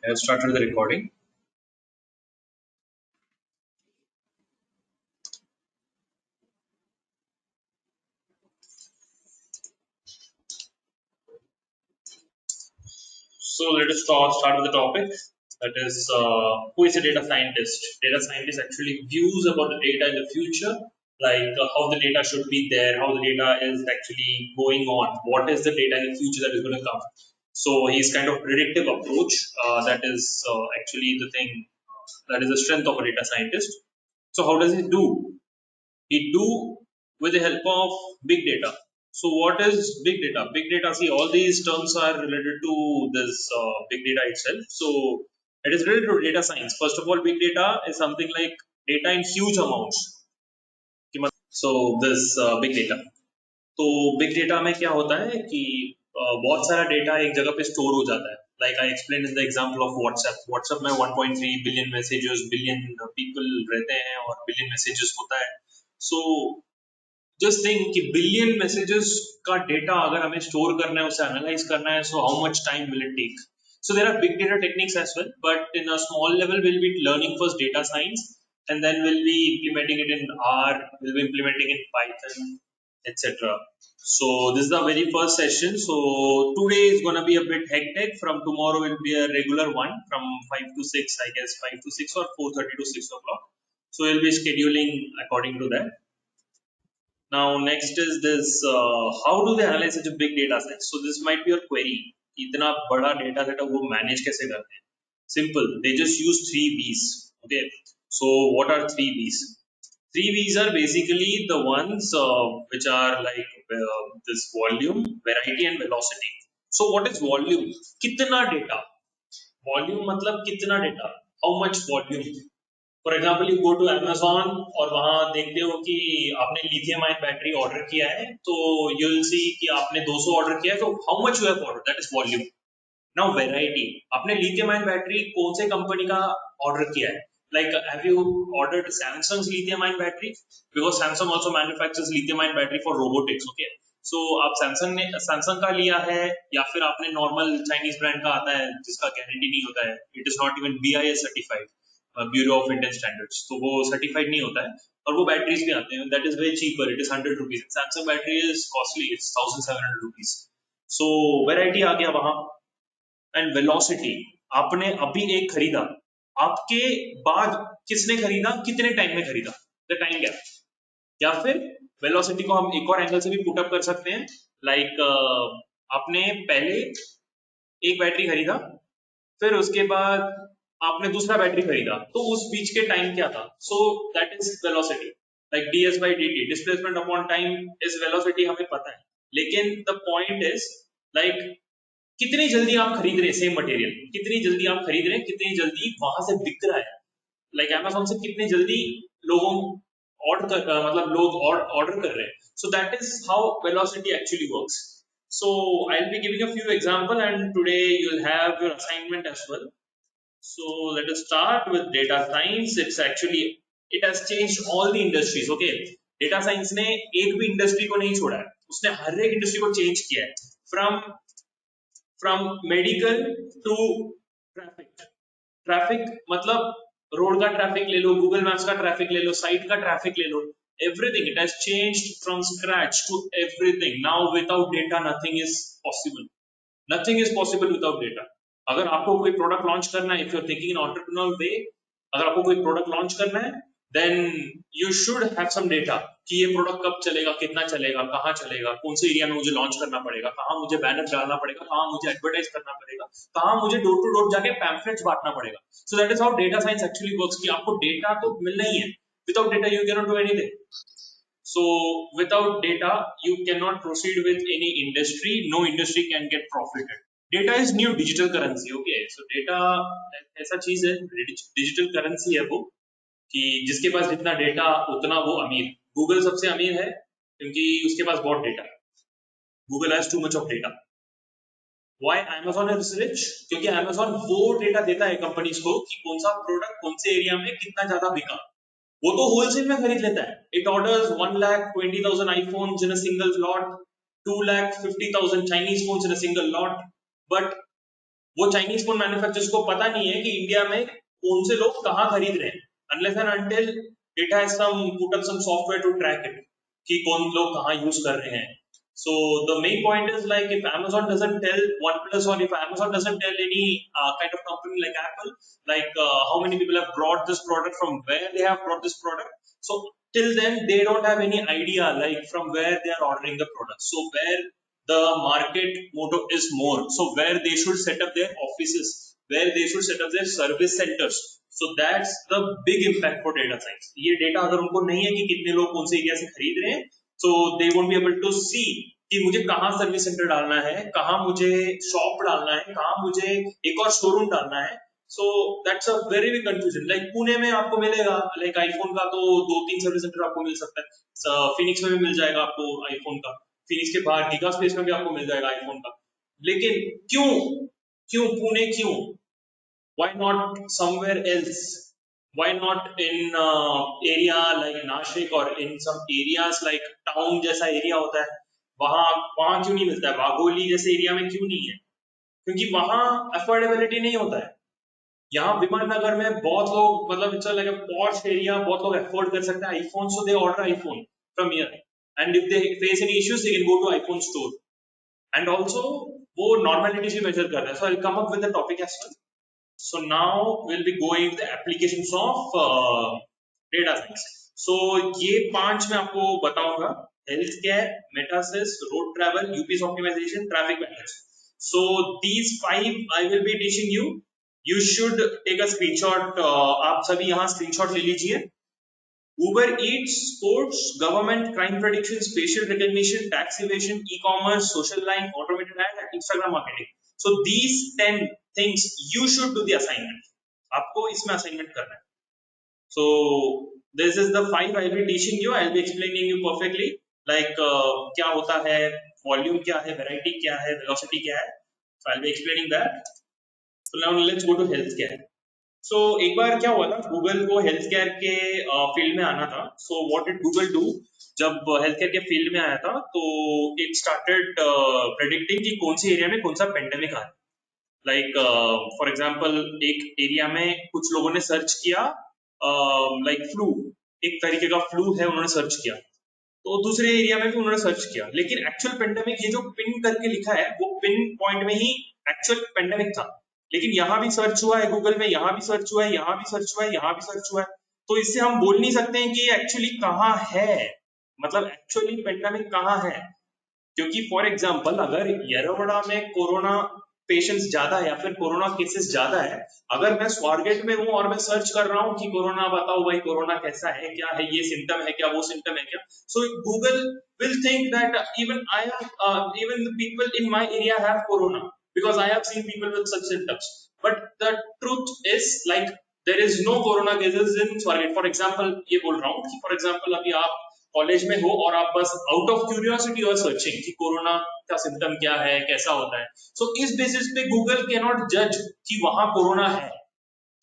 I have started the recording. So let us start with the topic. That is, who is a data scientist? Data scientist actually views about the data in the future, like how the data should be there, how the data is actually going on, what is the data in the future that is going to come. So he's kind of predictive approach. That is actually the thing. That is the strength of a data scientist. So how does he do? He do with the help of big data. So what is big data? Big data, see, all these terms are related to this big data itself. So it is related to data science. First of all, big data is something like data in huge amounts. So this big data. तो big data में क्या होता है कि बहुत सारा data एक जगह पे स्टोर हो जाता है. Like I explain in the example of WhatsApp में 1.3 बिलियन मैसेजेस, बिलियन पीपल रहते हैं और बिलियन मैसेजेस होता है. सो जस्ट थिंक कि बिलियन मैसेजेस का डेटा अगर हमें स्टोर करना है, उसे एनालाइज करना है, so how much time will it take. So there are big data techniques as well, but in a small level we'll be learning first data science, and then we'll be implementing it in R, we'll be implementing in Python, etc. So this is the very first session. So today is going to be a bit hectic. From tomorrow will be a regular one from 5 to 6, I guess 5 to 6 or 4:30 to 6 o'clock. So we'll be scheduling according to that. Now next is this, how do they analyze such a big data set? So this might be your query. इतना बड़ा data set वो manage कैसे करते हैं? Simple. They just use 3 V's. Okay. So what are 3 V's? 3 V's are basically the ones which are like this volume, variety and velocity. So what is volume? कितना data? Volume मतलब कितना data? How much volume? For example you go to Amazon और वहां देखते हो कि आपने lithium ion battery order किया है, तो यू विल सी कि आपने 200 ऑर्डर किया है, तो how much you have order, that is volume. Now variety, आपने लिथियम आयन बैटरी कौन से कंपनी का ऑर्डर किया है. Like have you ordered Samsung lithium ion battery, because Samsung also manufactures lithium ion battery for robotics. Okay, so आप Samsung का लिया है, या फिर आपने नॉर्मल चाइनीज ब्रांड का आता है जिसका गारंटी नहीं होता है, it is not even BIS certified, bureau of Indian standards, तो वो सर्टिफाइड नहीं होता है. और वो बैटरीज भी आते हैं, that is very cheaper, it is 100 rupees. Samsung battery is costly, it's 1700 rupees. So variety आ गया वहां. एंड वेलोसिटी, आपने अभी एक खरीदा, आपके बाद किसने खरीदा, कितने टाइम में खरीदा, द टाइम गैप. या फिर वेलोसिटी को हम एक और एंगल से भी पुट अप कर सकते हैं. लाइक आपने पहले एक बैटरी खरीदा, फिर उसके बाद आपने दूसरा बैटरी खरीदा, तो उस बीच के टाइम क्या था. सो that is velocity. Like ds/dt, displacement upon time is velocity, हमें पता है. लेकिन द पॉइंट इज लाइक कितनी जल्दी आप खरीद रहे हैं सेम मटेरियल, कितनी जल्दी आप खरीद रहे हैं, कितनी जल्दी वहां से बिक रहा है. लाइक Amazon से कितनी जल्दी लोगों मतलब लोग ऑर्डर कर रहे हैं. सो that is how velocity actually works. So I'll be giving a few example, and today you'll have your assignment as well. So let us start with data science. It has changed all the industries. Okay, data science ने एक भी industry को नहीं छोड़ा है, उसने हर एक industry को चेंज किया है. फ्रॉम मेडिकल टू ट्रैफिक मतलब रोड का ट्रैफिक ले लो, गूगल मैप्स का ट्रैफिक ले लो, साइट का ट्रैफिक ले लो, everything it has changed from scratch to everything. Now without data nothing is possible. Nothing is possible without data. अगर आपको कोई प्रोडक्ट लॉन्च करना है, if you are thinking in entrepreneur way, अगर आपको कोई प्रोडक्ट लॉन्च करना है, then you should have some data कि ये प्रोडक्ट कब चलेगा, कितना चलेगा, कहाँ चलेगा, कौन से एरिया में मुझे लॉन्च करना पड़ेगा, कहाँ मुझे बैनर डालना पड़ेगा, कहाँ मुझे एडवर्टाइज करना पड़ेगा, कहाँ मुझे डोर टू डोर जाके पैम्फलेट्स बांटना पड़ेगा. सो that is how data science actually works, कि आपको डेटा तो मिलना ही है. Without data you can not do anything. So without data, you cannot proceed with any industry. No industry can get profited. Data is new digital currency. Okay, so data ऐसा चीज है, digital currency है वो, कि जिसके पास जितना data उतना वो अमीर. गूगल सबसे अमीर है क्योंकि उसके पास बहुत data. Google has too much of data. Why Amazon is rich? क्योंकि Amazon वो डेटा देता है कंपनीज को कि कौन सा प्रोडक्ट कौन से एरिया में कितना ज्यादा बिका. वो तो होलसेल में खरीद लेता है. It orders 1,20,000 iPhones in a single lot, 2,50,000 Chinese phones in a single lot. But वो चाइनीज फोन मैन्युफैक्चरर्स को पता नहीं है कि इंडिया में कौन से लोग कहाँ खरीद रहे हैं, unless and until it has some put up some software to track it कि कौन लोग कहाँ यूज कर रहे हैं. So the main point is like if Amazon doesn't tell OnePlus or if Amazon doesn't tell any kind of company like Apple, like how many people have brought this product, from where they have brought this product. So till then they don't have any idea like from where they are ordering the product. So where the market motto is more. So where they should set up their offices, where they should set up their service centers. So that's the big impact for data science. ये data अगर उनको नहीं है कि कितने लोग कौन से एरिया से खरीद रहे हैं, so they won't be able to see कि मुझे कहाँ सर्विस सेंटर डालना है, कहाँ मुझे शॉप डालना है, कहाँ मुझे एक और शोरूम डालना है. So that's a very big confusion. Like Pune में आपको मिलेगा लाइक आईफोन का तो 2-3 सर्विस सेंटर आपको मिल सकता है, फिनिक्स में भी मिल जाएगा आपको आईफोन का, फिनिक्स के बाहर गीगा स्पेस में भी आपको मिल जाएगा आईफोन का. लेकिन क्यों, क्यों पुणे, क्यों, why not somewhere else? Why not in area like Nashik or in some areas like town जैसा एरिया होता है, वहां वहां क्यों नहीं मिलता है? वाघोली जैसे एरिया में क्यों नहीं है? क्योंकि वहां अफोर्डेबिलिटी नहीं होता है. यहाँ विमान नगर में बहुत लोग, मतलब it's like a posh area, बहुत लोग अफोर्ड कर सकते हैं iPhone, so they order iPhone from here, and if they face any issues they can go to iPhone store. And also वो नॉर्मेलिटी से मेजर कर रहे हैं. So I come up with the topic as well. So now we'll be going the applications of data science. So ये 5 मैं आपको बताऊंगा: health care, Metasys, road travel, UPS optimization, traffic patterns. So these 5 I will be teaching you. You should take a screenshot. आप सभी यहाँ screenshot ले लीजिए. Uber Eats, sports, government, crime prediction, facial recognition, tax evasion, e-commerce, social line, automated ad, and Instagram marketing. So these 10 things you should do the assignment. आपको इसमें assignment करना है. So this is the 5 I will be teaching you. I will be explaining you perfectly. Like क्या होता है, volume क्या है, variety क्या है, velocity क्या है. So I will be explaining that. So now let's go to healthcare. सो एक बार क्या हुआ था, गूगल को हेल्थ केयर के फील्ड में आना था. So what did Google do? जब हेल्थ केयर के फील्ड में आया था तो इट स्टार्टेड प्रेडिक्टिंग कि कौन से एरिया में कौन सा पेंडेमिक आ रहा है. लाइक फॉर एग्जांपल एक एरिया में कुछ लोगों ने सर्च किया लाइक फ्लू, एक तरीके का फ्लू है उन्होंने सर्च किया, तो दूसरे एरिया में भी उन्होंने सर्च किया, लेकिन एक्चुअल पेंडेमिक ये जो पिन करके लिखा है वो पिन पॉइंट में ही एक्चुअल पेंडेमिक था. लेकिन यहाँ भी सर्च हुआ है गूगल में, यहाँ भी सर्च हुआ है, यहाँ भी सर्च हुआ है, यहाँ भी सर्च हुआ है. तो इससे हम बोल नहीं सकते हैं कि एक्चुअली कहाँ है, मतलब एक्चुअली पेंडेमिक कहाँ है. क्योंकि फॉर एग्जाम्पल अगर येरवड़ा में कोरोना पेशेंट्स ज्यादा है या फिर कोरोना केसेस ज्यादा है, अगर मैं स्वारगेट में हूँ और मैं सर्च कर रहा हूँ कि कोरोना बताओ भाई, कोरोना कैसा है, क्या है, ये सिम्टम है क्या, वो सिम्टम है क्या, सो Google will think that even the people in my area have corona because I have seen people with such symptoms. But the truth is like there is no corona cases in Swargate. For example, ये बोल रहा हूँ कि for example अभी आप college में हो और आप बस आउट ऑफ क्यूरियोसिटी और सर्चिंग कि कोरोना का सिम्टम क्या है, कैसा होता है. सो इस बेसिस पे गूगल कैन नॉट जज कि वहां कोरोना है.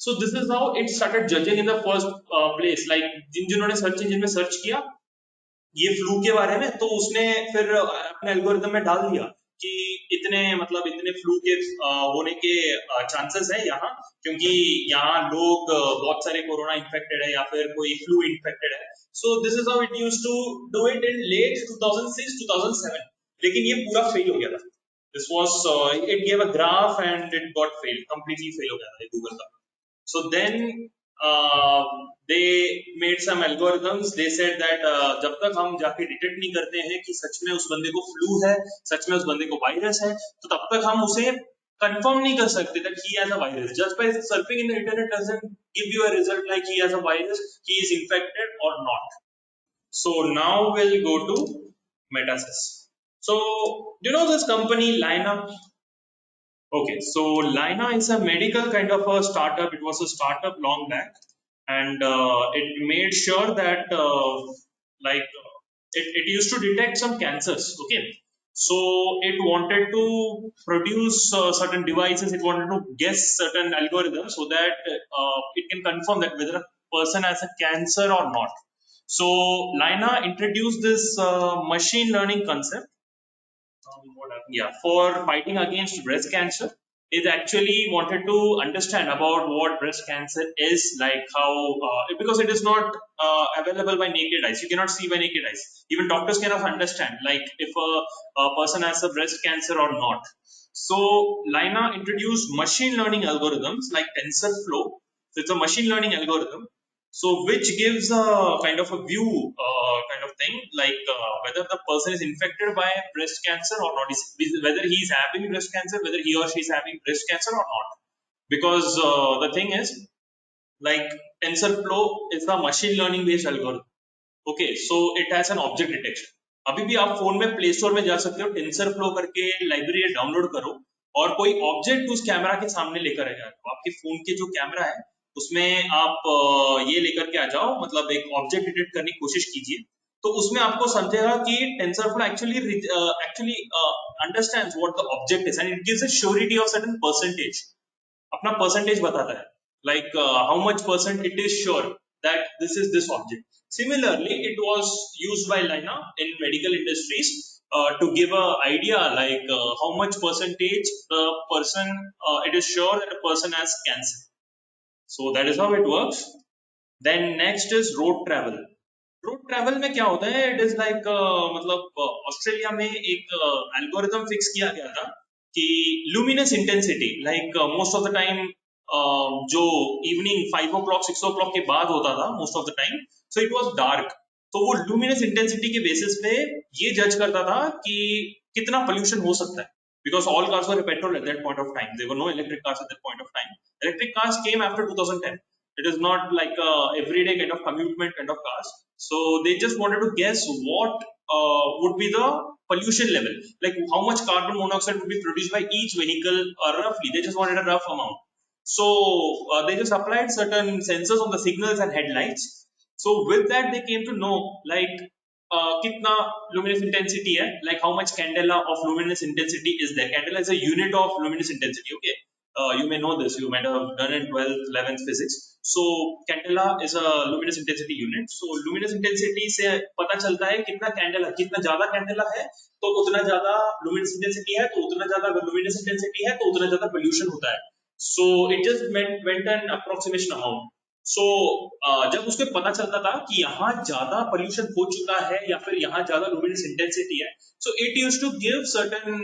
So this is how it started judging in the first place. Like जिन्होंने सर्च इंजन में सर्च किया ये फ्लू के बारे में, तो उसने फिर अपने एल्गोरिथम में डाल दिया कि इतने मतलब इतने फ्लू के होने के चांसेस है यहाँ, क्योंकि यहाँ लोग बहुत सारे कोरोना इन्फेक्टेड है या फिर कोई फ्लू इन्फेक्टेड है. So this is how it used to do it in late 2006-2007. लेकिन ये पूरा फेल हो गया था. This was it gave a graph and it got fail, completely fail हो गया था गूगल का. So then they made some algorithms. They said that जब तक हम जाके डिटेक्ट नहीं करते हैं कि सच में उस बंदे को फ्लू है, सच में उस बंदे को वायरस है, तो तब तक हम उसे कंफर्म नहीं कर सकते that he has a virus. Just by surfing in the internet doesn't give you a result like he has a virus, he is infected or not. So now we'll go to Metasys. So do you know this company Lina? Okay, so Lina is a medical kind of a startup. It was a startup long back, and it made sure that it used to detect some cancers. Okay, so it wanted to produce certain devices. It wanted to guess certain algorithms so that it can confirm that whether a person has a cancer or not. So Lina introduced this machine learning concept. Yeah, for fighting against breast cancer. is actually wanted to understand about what breast cancer is, like how because it is not available by naked eyes. You cannot see by naked eyes. Even doctors cannot understand like if a person has a breast cancer or not. So Lina introduced machine learning algorithms like TensorFlow. So it's a machine learning algorithm, so which gives a kind of a view kind of thing, like whether the person is infected by breast cancer or not, whether he is having breast cancer, whether he or she is having breast cancer or not. Because the thing is, like TensorFlow is a machine learning based algorithm. Okay, so it has an object detection. अभी भी आप phone में play store में जा सकते हो, tensor flow करके library download करो और कोई ऑब्जेक्ट उस कैमरा के सामने लेकर आ जाओ। तो आपके फोन के जो कैमरा है उसमें आप ये लेकर के आ जाओ, मतलब एक ऑब्जेक्ट डिटेक्ट करने की कोशिश कीजिए, तो उसमें आपको समझेगा कि tensor flow actually understands what the object is and it gives a surety of certain percentage. अपना परसेंटेज बताता है, like how much percent it is sure that this is this object. Similarly, it was used by Lina in medical industries to give a idea like how much percentage the person it is sure that a person has cancer. So that is how it works. Then next is road travel. Road travel में क्या होता है, it is like मतलब Australia में एक algorithm fix किया गया था कि luminous intensity, like most of the time जो इवनिंग 5 o'clock 6 o'clock के बाद होता था most of the time, so it was dark. तो वो लुमिनस इंटेंसिटी के बेसिस पे ये जज करता था कि कितना पोल्यूशन हो सकता है, because all cars were petrol at that point of time. There were no electric cars at that point of time. Electric cars came after 2010. It is not like a everyday kind of commutement kind of cars. So they just wanted to guess what would be the pollution level, like how much carbon monoxide would be produced by each vehicle roughly. They just wanted a rough amount. So they just applied certain sensors on the signals and headlights. So with that they came to know like kitna luminous intensity hai, like how much candela of luminous intensity is there. Candela is a unit of luminous intensity. Okay, you may know this, you might have done in 12th 11th physics. So candela is a luminous intensity unit. So luminous intensity से पता चलता है कितना candela, कितना ज्यादा candela है तो उतना ज्यादा luminous intensity है, तो उतना ज्यादा अगर luminous intensity है तो उतना ज्यादा pollution होता है. So it just went an approximation amount. So जब उसको पता चलता था कि यहाँ ज्यादा pollution हो चुका है या फिर यहाँ ज्यादा luminous intensity है, so it used to give certain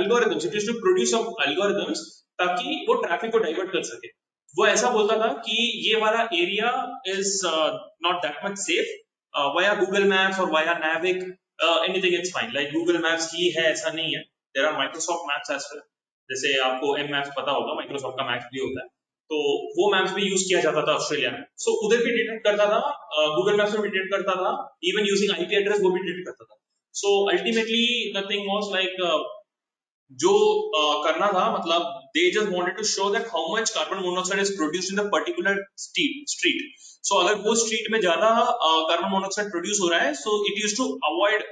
algorithms, it used to produce some algorithms ताकि वो ट्रैफिक को डाइवर्ट कर सके. वो ऐसा बोलता था कि ये वाला area is not that much safe, via Google Maps और via NavIC anything it's fine. Like Google Maps ही है ऐसा नहीं है, there are Microsoft Maps as well. जैसे आपको एम मैप्स पता होगा, माइक्रोसॉफ्ट का मैप्स भी होता है, तो वो मैप्स भी यूज किया जाता था ऑस्ट्रेलिया में. सो उधर भी डिटेक्ट करता था, गूगल मैप्स में भी डिटेक्ट करता था, इवन यूजिंग आईपी एड्रेस वो भी डिटेक्ट करता था. So ultimately the thing was like जो करना था, मतलब they just wanted to show that how much carbon monoxide is produced in the particular street. So अगर वो street में ज्यादा carbon monoxide produce हो रहा है, so it used to avoid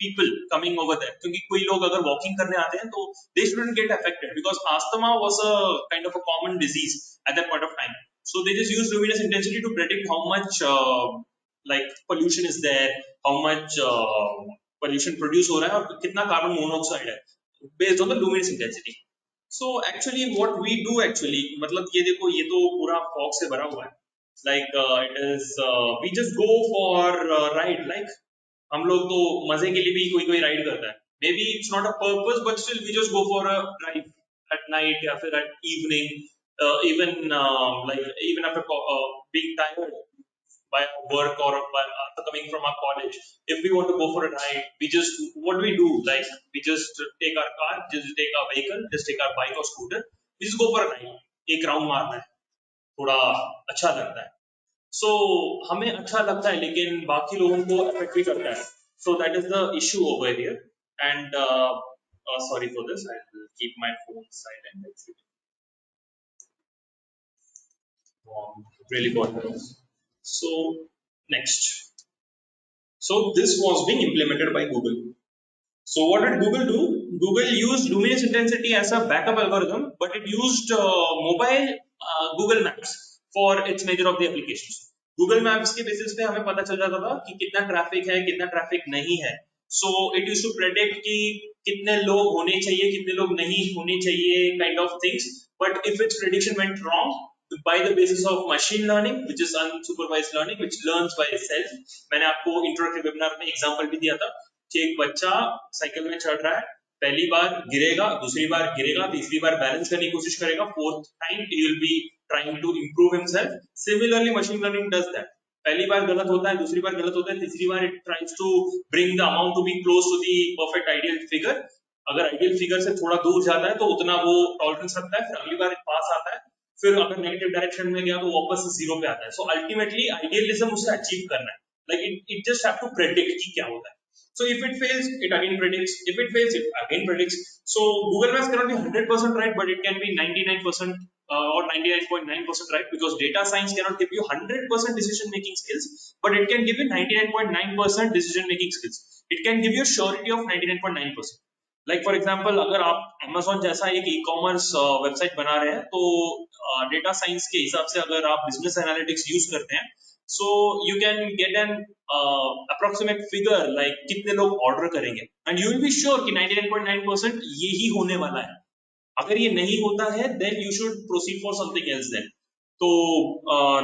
people coming over there. क्योंकि कोई लोग अगर walking करने आते हैं तो they shouldn't get affected because asthma was a kind of a common disease at that point of time. So they just used luminous intensity to predict how much like pollution is there, how much pollution produce हो रहा है और कितना carbon monoxide है based on the luminous intensity. So actually what we do actually, मतलब ये देखो ये तो पूरा fog से भरा हुआ है, like it is we just go for ride, like हम लोग तो मजे के लिए भी कोई राइड करता है, maybe it's not a purpose but still we just go for a drive at night या फिर at evening, even like even after being tired by work or by after coming from our college, if we want to go for a ride, we just, what do we do, like we just take our car, just take our vehicle, just take our bike or scooter, we just go for a ride, एक round मारना है, थोड़ा अच्छा लगता है. So हमें अच्छा लगता है लेकिन बाकी लोगों को अफेक्ट भी करता है. So that is the issue over here. And sorry for this, I will keep my phone silent actually. Really got this. So next, so this was being implemented by Google. So what did Google do? Google used luminous intensity as a backup algorithm, but it used mobile Google Maps for its major of the applications. Google Maps के basis पे हमें पता चल जाता था कि कितना traffic है, कितना ट्रैफिक नहीं है. So it used to predict कि कितने लोग होने चाहिए, कितने लोग नहीं होने चाहिए, kind of things. But if it's prediction went wrong by the basis of machine learning, which is unsupervised learning, which learns by itself. मैंने आपको इंट्रोडक्टरी वेबिनार में एग्जांपल भी दिया था कि एक बच्चा साइकिल में चढ़ रहा है, पहली बार गिरेगा, दूसरी बार गिरेगा, तीसरी बार बैलेंस करने की कोशिश करेगा, fourth time he will be trying to improve himself. Similarly, machine learning does that. पहली बार गलत होता है, दूसरी बार गलत होता है, तीसरी बार it tries to bring the amount to be close to the perfect ideal figure. अगर आइडियल फिगर से थोड़ा दूर जाता है तो उतना वो टॉलरेंस रखता है, फिर अगली बार पास आता है, फिर अगर नेगेटिव डायरेक्शन में गया तो वापस जीरो पे आता है. सो अल्टीमेटली आइडियलिज्म उसे अचीव करना है, like it just have to predict कि क्या होता है. So if it fails, it again predicts. If it fails, it again predicts. So Google Maps cannot be 100% right, but it can be 99% or 99.9% right, because data science cannot give you 100% decision making skills, but it can give you 99.9% decision making skills. It can give you surety of 99.9%. Like for example, अगर आप Amazon जैसा एक e commerce website बना रहे हैं तो data science के हिसाब से अगर आप बिजनेस एनालिटिक्स यूज करते हैं, so you can get an approximate figure like कितने लोग ऑर्डर करेंगे, and you will be sure कि 99.9% यही होने वाला है. अगर ये नहीं होता है then you should proceed for something else then. तो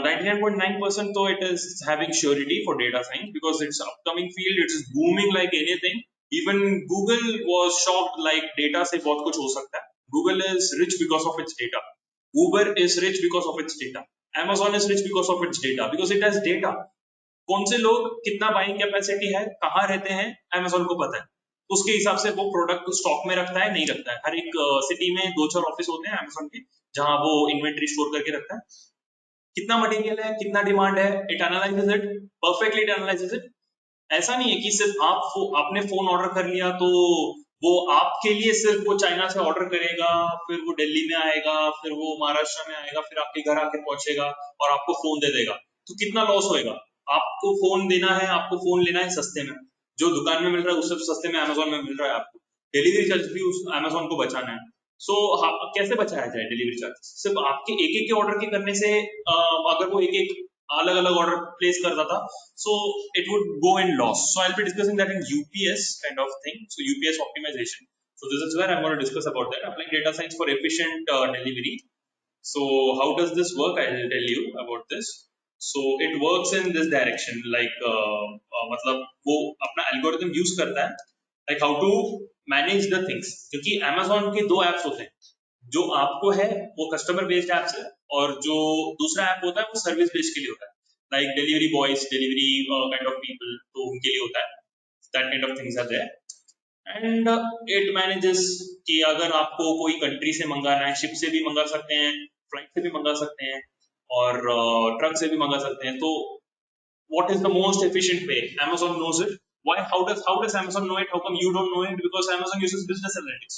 99.9% तो it is having surety for data science because it's upcoming field, it is booming like anything. Even Google was shocked, like data से बहुत कुछ हो सकता है. Google is rich because of its data. Uber is rich because of its data. Amazon is rich because of its data, because it has data. कौन से लोग कितना बाइंग कैपेसिटी है, कहाँ रहते हैं, Amazon को पता है. उसके हिसाब से वो प्रोडक्ट को स्टॉक में रखता है, नहीं रखता है. हर एक सिटी में 2-4 ऑफिस होते हैं Amazon के, जहाँ वो इन्वेंट्री स्टोर करके रखता है. कितना मटेरियल है, कितना डिमांड है, it analyses it perfectly, it analyses it. ऐसा नहीं है कि सिर्फ आपने फोन ऑर्डर कर लिया तो वो आपके लिए सिर्फ वो चाइना से ऑर्डर करेगा, फिर वो दिल्ली में आएगा, फिर वो महाराष्ट्र में आएगा, फिर आपके घर आके पहुंचेगा और आपको फोन दे देगा. तो कितना लॉस होएगा. आपको फोन देना है, आपको फोन लेना है सस्ते में, जो दुकान में मिल रहा है उससे सस्ते में Amazon में मिल रहा है. आपको डिलीवरी चार्ज भी उस Amazon को बचाना है. सो कैसे बचाया जाए डिलीवरी चार्ज? सिर्फ आपके एक एक के ऑर्डर के करने से, अगर वो एक एक अलग अलग ऑर्डर प्लेस करता था, so it would go in loss. So I'll be discussing that in UPS kind of thing, so UPS optimization. So this is where I'm going to discuss about that, applying data science for efficient delivery. So how does this work? I'll tell you about this. So it works in this direction, like मतलब वो अपना algorithm use करता है, like how to manage the things. क्योंकि Amazon के दो apps होते हैं, जो आपको है वो कस्टमर बेस्ड एप्स है, और जो दूसरा ऐप होता है वो सर्विस बेस्ड के लिए होता है, like delivery boys, delivery kind of people, तो उनके लिए होता है. That kind of things are there. And it manages कि अगर आपको कोई कंट्री से मंगाना है, शिप से भी मंगा सकते हैं, फ्लाइट से भी मंगा सकते हैं, और ट्रक से भी मंगा सकते हैं. तो what is the most efficient way? Amazon knows it. Why? How does Amazon know it? How come you don't know it? Because Amazon uses business analytics,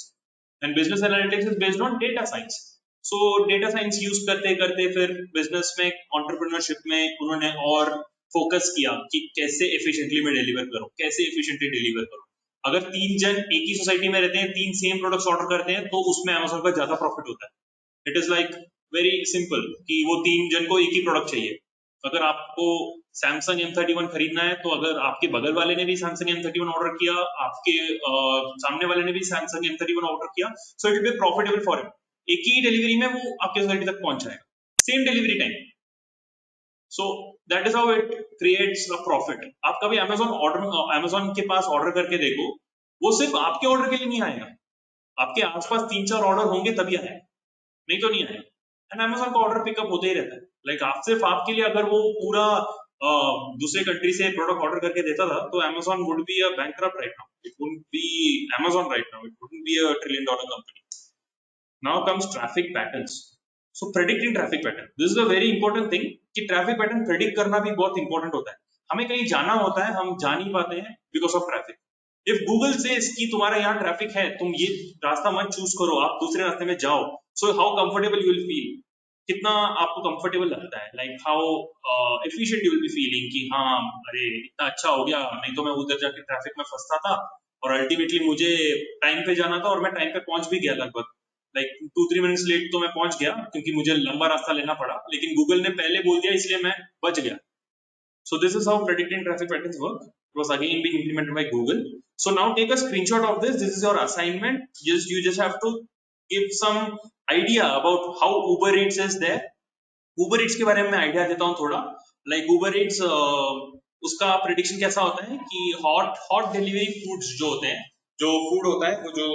and business analytics is based on data science. So data science use करते करते फिर business में, entrepreneurship में उन्होंने और focus किया कि कैसे efficiently में डिलीवर करो, कैसे efficiently डिलीवर करो. अगर 3 जन एक ही सोसाइटी में रहते हैं, 3 सेम प्रोडक्ट्स ऑर्डर करते हैं, तो उसमें Amazon का ज्यादा प्रॉफिट होता है. It is like very simple कि वो 3 जन को एक ही प्रोडक्ट चाहिए. अगर आपको Samsung M31 खरीदना है, तो अगर आपके बगल वाले ने भी Samsung M31 ऑर्डर किया, आपके सामने वाले ने भी Samsung M31 ऑर्डर किया, so it will be profitable for him. एक ही डिलीवरी में वो आपके सोसाइटी तक पहुंच जाएगा, same delivery time. So that is how it creates a profit. आप कभी Amazon के पास ऑर्डर करके देखो, वो सिर्फ आपके ऑर्डर के लिए नहीं आएगा, आपके आसपास 3-4 ऑर्डर होंगे तभी आएगा, नहीं तो नहीं आएगा. एंड Amazon का ऑर्डर पिकअप होते ही रहता है. लाइक आप सिर्फ आपके लिए अगर वो पूरा दूसरे कंट्री से प्रोडक्ट ऑर्डर करके देता था, तो Amazon would be a bankrupt right now. It wouldn't be Amazon right now. It wouldn't be a $1 trillion company. Now comes traffic patterns. So predicting traffic pattern. This is a very important thing कि traffic pattern predict करना भी बहुत important होता है. हमें कहीं जाना होता है, हम जा नहीं पाते हैं because of traffic. If Google says कि तुम्हारा यहाँ ट्रैफिक है, तुम ये रास्ता मत चूज करो, आप दूसरे रास्ते में जाओ, so how comfortable you will feel? कितना आपको कंफर्टेबल लगता है, like how efficient you will be feeling कि हाँ अरे इतना अच्छा हो गया, नहीं तो मैं उधर जाके ट्रैफिक में फंसता था और अल्टीमेटली मुझे टाइम पे जाना था और मैं टाइम पे पहुंच भी गया लगभग, लाइक 2-3 मिनट्स लेट तो मैं पहुंच गया क्योंकि मुझे लंबा रास्ता लेना पड़ा, लेकिन गूगल ने पहले बोल दिया इसलिए मैं बच गया. So this is how predicting traffic patterns work. It was again being implemented by Google. So now take a screenshot of this. This is your assignment. You just have to give some idea about how Uber Eats is there. Uber Eats के बारे में idea देता हूँ थोड़ा. Like Uber Eats, उसका prediction कैसा होता है कि हॉट डिलीवरी फूड्स जो होते हैं, जो फूड होता है वो जो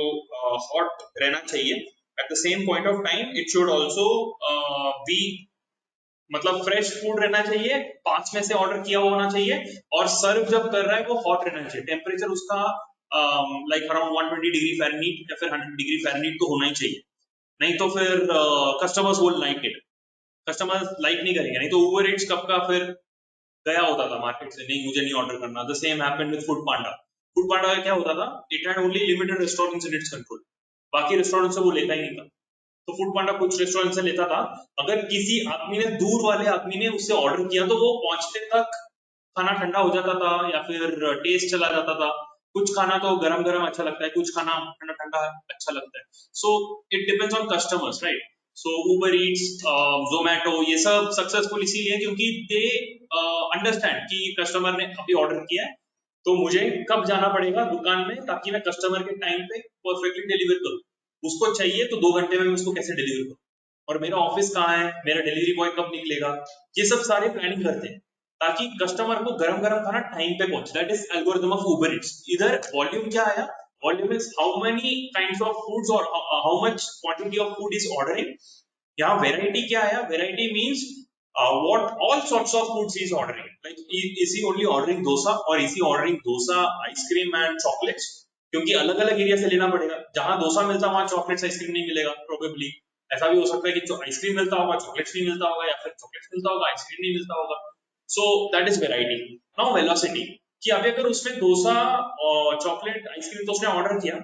हॉट रहना चाहिए, at the same point of time it should also be, मतलब फ्रेश फूड रहना चाहिए, 5 में से ऑर्डर किया हुआ होना चाहिए, और सर्व जब कर रहा है वो हॉट रहना चाहिए. टेम्परेचर उसका लाइक अराउंड 120 डिग्री फ़ारेनहीट या फिर 100 डिग्री फ़ारेनहीट तो होना ही चाहिए. नहीं तो फिर customers will like it, customers like नहीं करेंगे. नहीं तो Uber Eats कब का फिर गया होता था मार्केट से, नहीं मुझे नहीं ऑर्डर करना. The same happened with Foodpanda. Foodpanda का क्या होता था, it had only limited restaurants in its control, बाकी रेस्टोरेंट से वो लेता ही नहीं था. तो फूड पांडा कुछ रेस्टोरेंट से लेता था. अगर किसी आदमी ने, दूर वाले आदमी ने उससे ऑर्डर किया तो वो पहुंचते तक खाना ठंडा हो जाता था या फिर टेस्ट चला जाता था. कुछ खाना तो गरम गरम अच्छा लगता है, कुछ खाना ठंडा ठंडा अच्छा लगता है. So it depends on customers, right. So Uber Eats, Zomato, ये सब सक्सेसफुल इसीलिए क्योंकि दे अंडरस्टैंड कि कस्टमर ने अभी ऑर्डर किया है तो मुझे कब जाना पड़ेगा दुकान में ताकि मैं कस्टमर के टाइम पे परफेक्टली डिलीवर करूं. उसको चाहिए तो 2 घंटे में मैं उसको कैसे डिलीवर करूं, और मेरा ऑफिस कहाँ है, मेरा डिलीवरी बॉय कब निकलेगा, ये सब सारे प्लानिंग करते हैं ताकि कस्टमर को गरम गरम खाना टाइम पे पहुंचे. That is algorithm of Uber Eats. इधर वॉल्यूम क्या आया, volume is how many kinds of foods और how much quantity of food is ordering. यहाँ वेराइटी क्या आया, variety means what all sorts of foods he is ordering. Like is he only ordering dosa, or is he ordering dosa, ice cream and chocolates? क्योंकि अलग अलग area से लेना पड़ेगा. जहां डोसा मिलता है वहां चॉकलेट्स आइसक्रीम नहीं मिलेगा प्रोबेबली. ऐसा भी हो सकता है कि जो आइसक्रीम मिलता होगा चॉकलेट्स नहीं मिलता होगा, या फिर चॉकलेट्स मिलता होगा आइसक्रीम नहीं मिलता होगा. सो that is variety. Now velocity, कि अभी अगर उसने डोसा और चॉकलेट आइसक्रीम तो उसने ऑर्डर किया,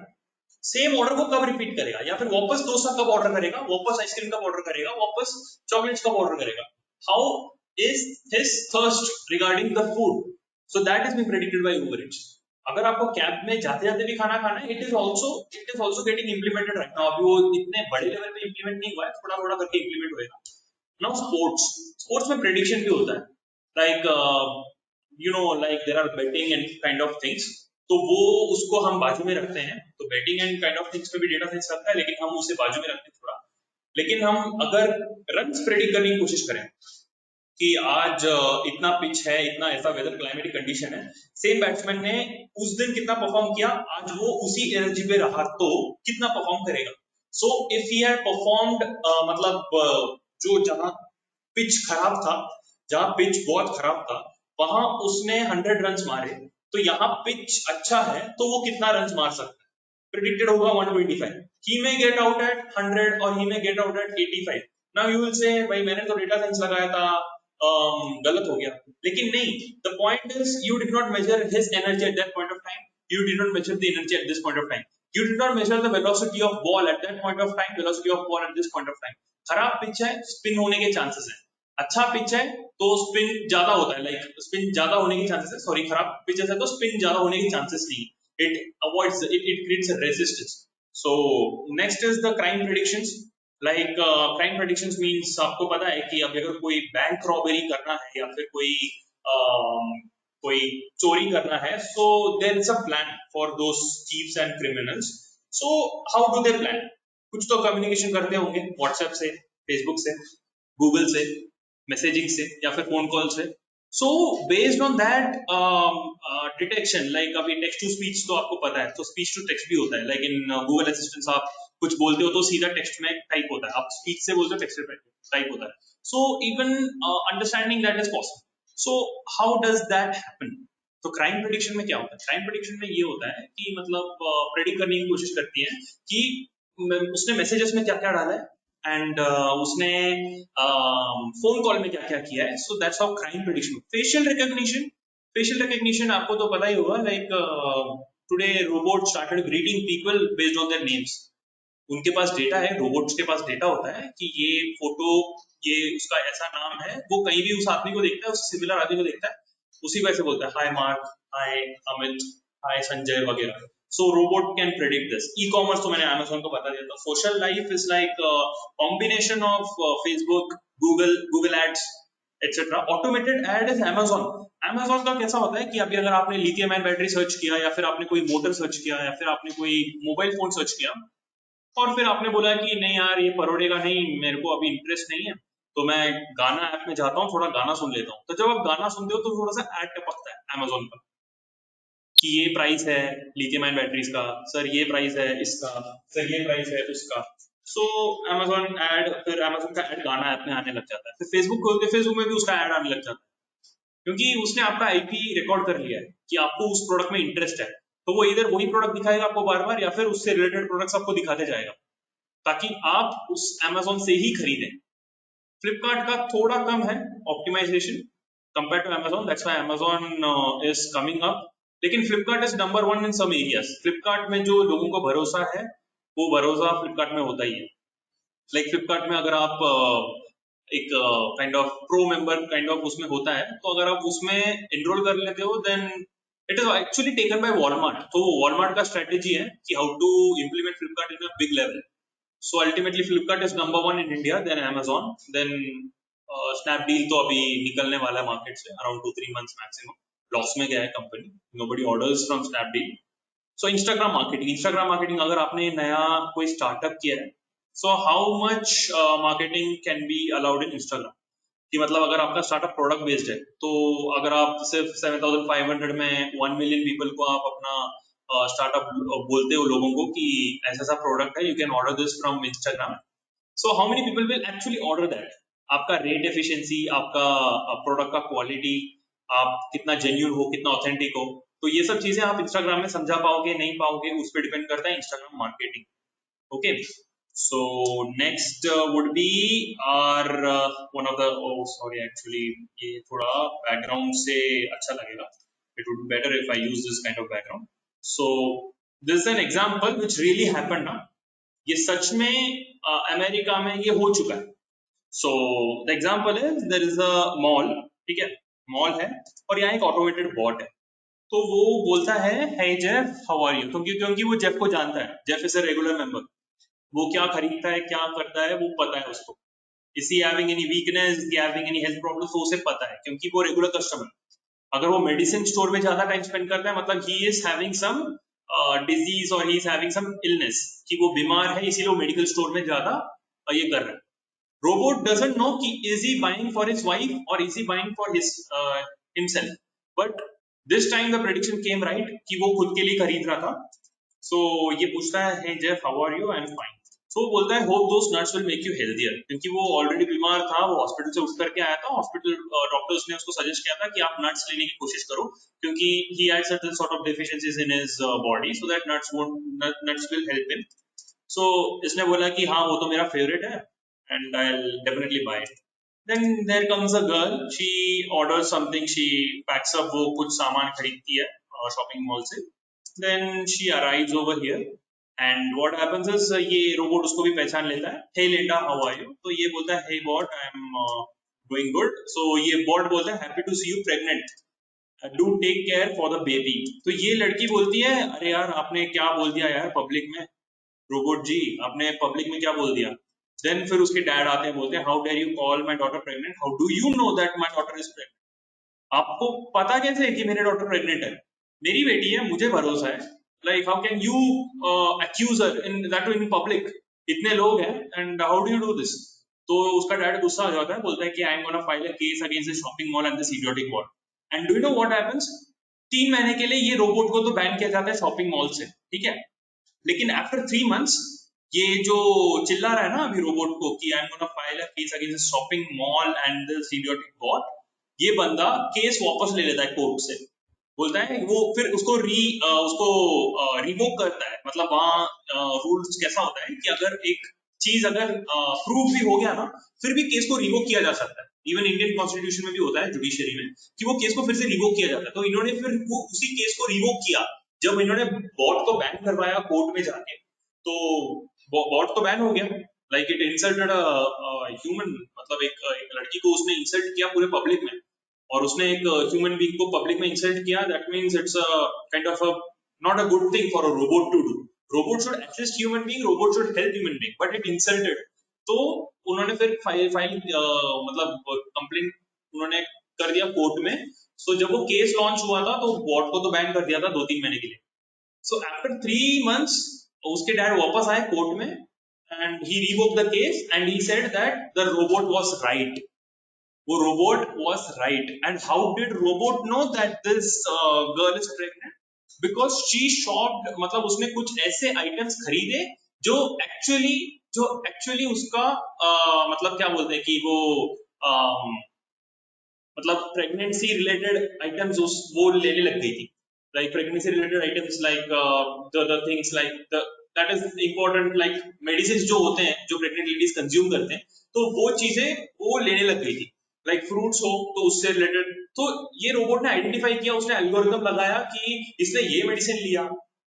सेम ऑर्डर को कब रिपीट करेगा, या फिर वापस डोसा कब ऑर्डर करेगा, वापस आइसक्रीम कब ऑर्डर करेगा, वापस चॉकलेट्स कब ऑर्डर करेगा. How is his thirst regarding the food? So that is being predicted by Uber Eats. अगर आपको कैब में जाते जाते भी खाना खाना है, it is also getting implemented right now. अभी वो इतने बड़े लेवल पे implement नहीं हुआ है, थोड़ा थोड़ा करके implement होएगा. Now sports में prediction भी होता है, like like there are betting and kind of things. तो वो उसको हम बाजू में रखते हैं. तो betting and kind of things पे भी डेटा साइंस लगता है, लेकिन हम उसे बाजू में रखते हैं थोड़ा. लेकिन हम अगर रन्स प्रेडिक्ट करने की कोशिश करें कि आज इतना पिच है, इतना ऐसा वेदर क्लाइमेटिक कंडीशन है, सेम बैट्समैन ने उस दिन कितना परफॉर्म किया, आज वो उसी एनर्जी पे रहा तो कितना परफॉर्म करेगा. So if he had performed, मतलब जो जहां पिच खराब था, जहां पिच बहुत खराब था वहां उसने 100 रन मारे, तो यहाँ पिच अच्छा है तो वो कितना रन मार सकता है, प्रेडिक्टेड होगा 125. he may get out at 100 or he may get out at 85. now you will say भाई मैंने तो डेटा साइंस लगाया था, गलत हो गया. लेकिन नहीं, the point is you did not measure his energy at that point of time, you did not measure the energy at this point of time, you did not measure the velocity of ball at that point of time, velocity of ball at this point of time. खराब pitch है, spin होने के chances है. अच्छा pitch है तो spin ज्यादा होता है, लाइक स्पिन ज्यादा होने के चांसेस है. सॉरी, खराब पिचेस है तो स्पिन ज्यादा होने के चांसेस नहीं. it avoids it creates a resistance. So next is the crime predictions. Like crime predictions means आपको पता है कि अब अगर कोई बैंक रॉबरी करना है या फिर कोई चोरी करना है, so there is a plan for those thieves and criminals. So how do they plan? कुछ तो कम्युनिकेशन करते होंगे व्हाट्सएप से, फेसबुक से, गूगल से, मैसेजिंग से या फिर फोन कॉल से. So based on that detection, like अभी text to speech तो आपको पता है, तो speech to text भी होता है. like in Google Assistant आप कुछ बोलते हो तो सीधा टेक्स्ट में टाइप होता है, आप स्पीच से बोलते हो टेक्स्ट में टाइप होता है. so even understanding that is possible. so how does that happen? तो क्राइम प्रेडिक्शन में क्या होता है, क्राइम प्रेडिक्शन में ये होता है कि मतलब प्रेडिक्ट करने की कोशिश करती है कि उसने मैसेजेस में क्या क्या डाला है एंड उसने फोन कॉल में क्या क्या किया है. सो that's how crime prediction. Facial recognition आपको तो पता ही होगा, like today robot started greeting people based on their names. उनके पास डेटा है, रोबोट्स के पास डेटा होता है कि ये फोटो, ये उसका ऐसा नाम है, वो कहीं भी उस आदमी को देखता है, उस सिमिलर आदमी को देखता है, उसी को ऐसे बोलता है hi Mark, hi Amit, hi Sanjay वगैरह. So robot can predict this. E commerce तो मैंने अमेजोन को बता दिया था. Social life is like combination of Facebook, Google ads etc. Automated ad is Amazon. Amazon का कैसा होता है कि अभी अगर आपने लिथियम आयन बैटरी सर्च किया या फिर आपने कोई मोटर सर्च किया या फिर आपने कोई मोबाइल फोन सर्च किया और फिर आपने बोला कि नहीं यार ये परोड़ेगा नहीं, मेरे को अभी इंटरेस्ट नहीं है, तो मैं गाना ऐप में जाता हूँ, थोड़ा गाना सुन लेता हूँ। तो जब आप गाना सुनते हो तो थोड़ा सा ऐड टपकता है Amazon पर कि ये प्राइस है लिथियम आयन बैटरीज का, सर ये प्राइस है इसका, सर ये प्राइस है उसका। सो Amazon ऐड, फिर Amazon का ऐड गाना ऐप में आने लग जाता है, फिर फेसबुक खोलते फेसबुक में भी उसका ऐड आने लग जाता है, क्योंकि उसने आपका आईपी रिकॉर्ड कर लिया है कि आपको उस प्रोडक्ट में इंटरेस्ट है। तो वो इधर वही प्रोडक्ट दिखाएगा आपको बार बार या फिर उससे रिलेटेड प्रोडक्ट्स आपको दिखाते जाएगा ताकि आप उस Amazon से ही खरीदें। फ्लिपकार्ट का थोड़ा कम है optimization compare to Amazon, that's why Amazon is coming up. लेकिन Flipkart is number one in some areas. Flipkart में जो लोगों को भरोसा है वो भरोसा फ्लिपकार्ट में होता ही है। लाइक फ्लिपकार्ट में अगर आप एक kind of pro member kind of उसमें होता है, तो अगर आप उसमें एनरोल कर लेते हो then it is actually taken by Walmart. तो वॉलमार्ट का स्ट्रेटेजी है कि how to implement Flipkart in a big level. So ultimately Flipkart is number one in India, then Amazon, then Snapdeal तो अभी निकलने वाला है मार्केट से around 2-3 months maximum। लॉस में गया है company, nobody orders from Snapdeal। So Instagram marketing अगर आपने नया कोई स्टार्टअप किया है, so how much marketing can be allowed in Instagram? कि मतलब अगर आपका स्टार्टअप प्रोडक्ट बेस्ड है तो अगर आप सिर्फ 7,500 में 1 मिलियन पीपल को आप अपना स्टार्टअप बोलते हो लोगों को कि ऐसा ऐसा प्रोडक्ट है, you can order this from Instagram, so how many people will actually order that? आपका रेट एफिशिएंसी, आपका प्रोडक्ट का क्वालिटी, आप कितना जेन्यून हो, कितना ऑथेंटिक हो, तो ये सब चीजें आप इंस्टाग्राम में समझा पाओगे नहीं पाओगे उस पर डिपेंड करता है Instagram marketing. Okay, so next would be our one of the, oh sorry actually ये थोड़ा background से अच्छा लगेगा, it would be better if I use this kind of background। So this is an example which really happened ना, ये सच में America में ये हो चुका है। So the example is there is a mall, ठीक है, मॉल है और यहाँ एक ऑटोमेटेड बॉट है। तो वो बोलता है hey Jeff how are you, क्योंकि क्योंकि वो जेफ को जानता है, Jeff is a regular member, वो क्या खरीदता है क्या करता है वो पता है उसको। Is he having any weakness, is he having any health problem, तो उसे पता है क्योंकि वो रेगुलर कस्टमर। अगर वो मेडिसिन स्टोर में ज्यादा टाइम स्पेंड करता है मतलब he is having some disease और he is having some illness, कि वो बीमार है इसीलिए वो मेडिकल स्टोर में ज्यादा ये कर रहा है। रोबोट डजंट नो कि is he buying for his wife और is he buying for his himself, but this time the prediction came right कि वो खुद के लिए खरीद रहा था। सो ये पूछता है hey Jeff how are you, I am fine. तो वो बोलता है hope those nuts will make you healthier, क्योंकि वो ऑलरेडी बीमार था, वो हॉस्पिटल से उठ करके आया था, हॉस्पिटल डॉक्टर्स ने उसको सजेस्ट किया था कि आप नट्स लेने की कोशिश करो क्योंकि he had certain sort of deficiencies in his body, so that nuts will help him. So इसने बोला कि हाँ वो तो मेरा फेवरेट है and I will definitely buy it. Then there comes a girl, she orders something, she packs up, वो कुछ सामान खरीदती है शॉपिंग मॉल से। then she arrives over here and what happens is ये रोबोट उसको भी पहचान लेता है, hey Linda how are you, तो ये बोलता है hey bot I am doing good। so ये बॉट बोलता है happy to see you pregnant, do take care for the baby। तो ये लड़की बोलती है अरे यार आपने क्या बोल दिया यार पब्लिक में, रोबोट जी आपने पब्लिक में क्या बोल दिया। देन फिर उसके डैड आते हैं, बोलते हैं how dare you call my daughter pregnant, how do you know that my daughter is pregnant, आपको पता कैसे है कि मेरी डॉटर प्रेग्नेंट है, मेरी बेटी है मुझे भरोसा है, like how can you accuse her in that in public, इतने लोग हैं and how do you do this. तो उसका डैड गुस्सा हो जाता है, बोलता है कि I am gonna file a case against the shopping mall and this idiotic bot. And do you know what happens, 3 महीने के लिए ये रोबोट को तो बैन किया जाता है शॉपिंग मॉल से, ठीक है, लेकिन आफ्टर 3 months ये जो चिल्ला रहा है ना अभी रोबोट को कि I am gonna file a case against shopping mall and this idiotic bot, ये बंदा केस वापस ले लेता है कोर्ट से, बोलता है वो फिर उसको रिवोक करता है। मतलब वहाँ रूल्स कैसा होता है कि अगर एक चीज अगर प्रूव भी हो गया ना फिर भी केस को रिवोक किया जा सकता है। इवन इंडियन कॉन्स्टिट्यूशन में भी होता है जुडिशरी में कि वो केस को फिर से रिवोक किया जाता है। तो इन्होंने फिर वो उसी केस को रिवोक किया जब इन्होंने बॉट को बैन करवाया कोर्ट में जाके, तो बॉट तो बैन हो गया, लाइक इट इंसल्टेड ह्यूमन, मतलब एक लड़की को उसने इंसल्ट किया पूरे पब्लिक में और उसने एक ह्यूमन बीइंग को पब्लिक में इंसल्ट किया, that means it's a kind of a not a good thing for a robot to do. Robot should assist human being, robot should help human being, but it insulted. तो उन्होंने फिर file मतलब complaint उन्होंने कर दिया court में सो जब वो केस लॉन्च हुआ था तो बॉट को तो बैन कर दिया था 2-3 महीने के लिए. सो आफ्टर 3 months उसके डैड वापस आए कोर्ट में and he revoke the case and he said that the robot was right. वो robot was right. And how did robot know that this girl is pregnant? Because she shopped, मतलब उसने कुछ ऐसे items खरीदे जो actually उसका मतलब क्या बोलते हैं कि वो मतलब प्रेगनेंसी रिलेटेड आइटम्स उस वो लेने लग गई थी. Like pregnancy related items like the things like the that is important like medicine जो होते हैं जो प्रेग्नेंट लेडीज कंज्यूम करते हैं, तो वो चीजें वो लेने लग गई थी. लाइक फ्रूट्स हो तो उससे रिलेटेड. तो ये रोबोट ने आइडेंटिफाई किया, उसने एल्गोरिथम लगाया कि इसने ये मेडिसिन लिया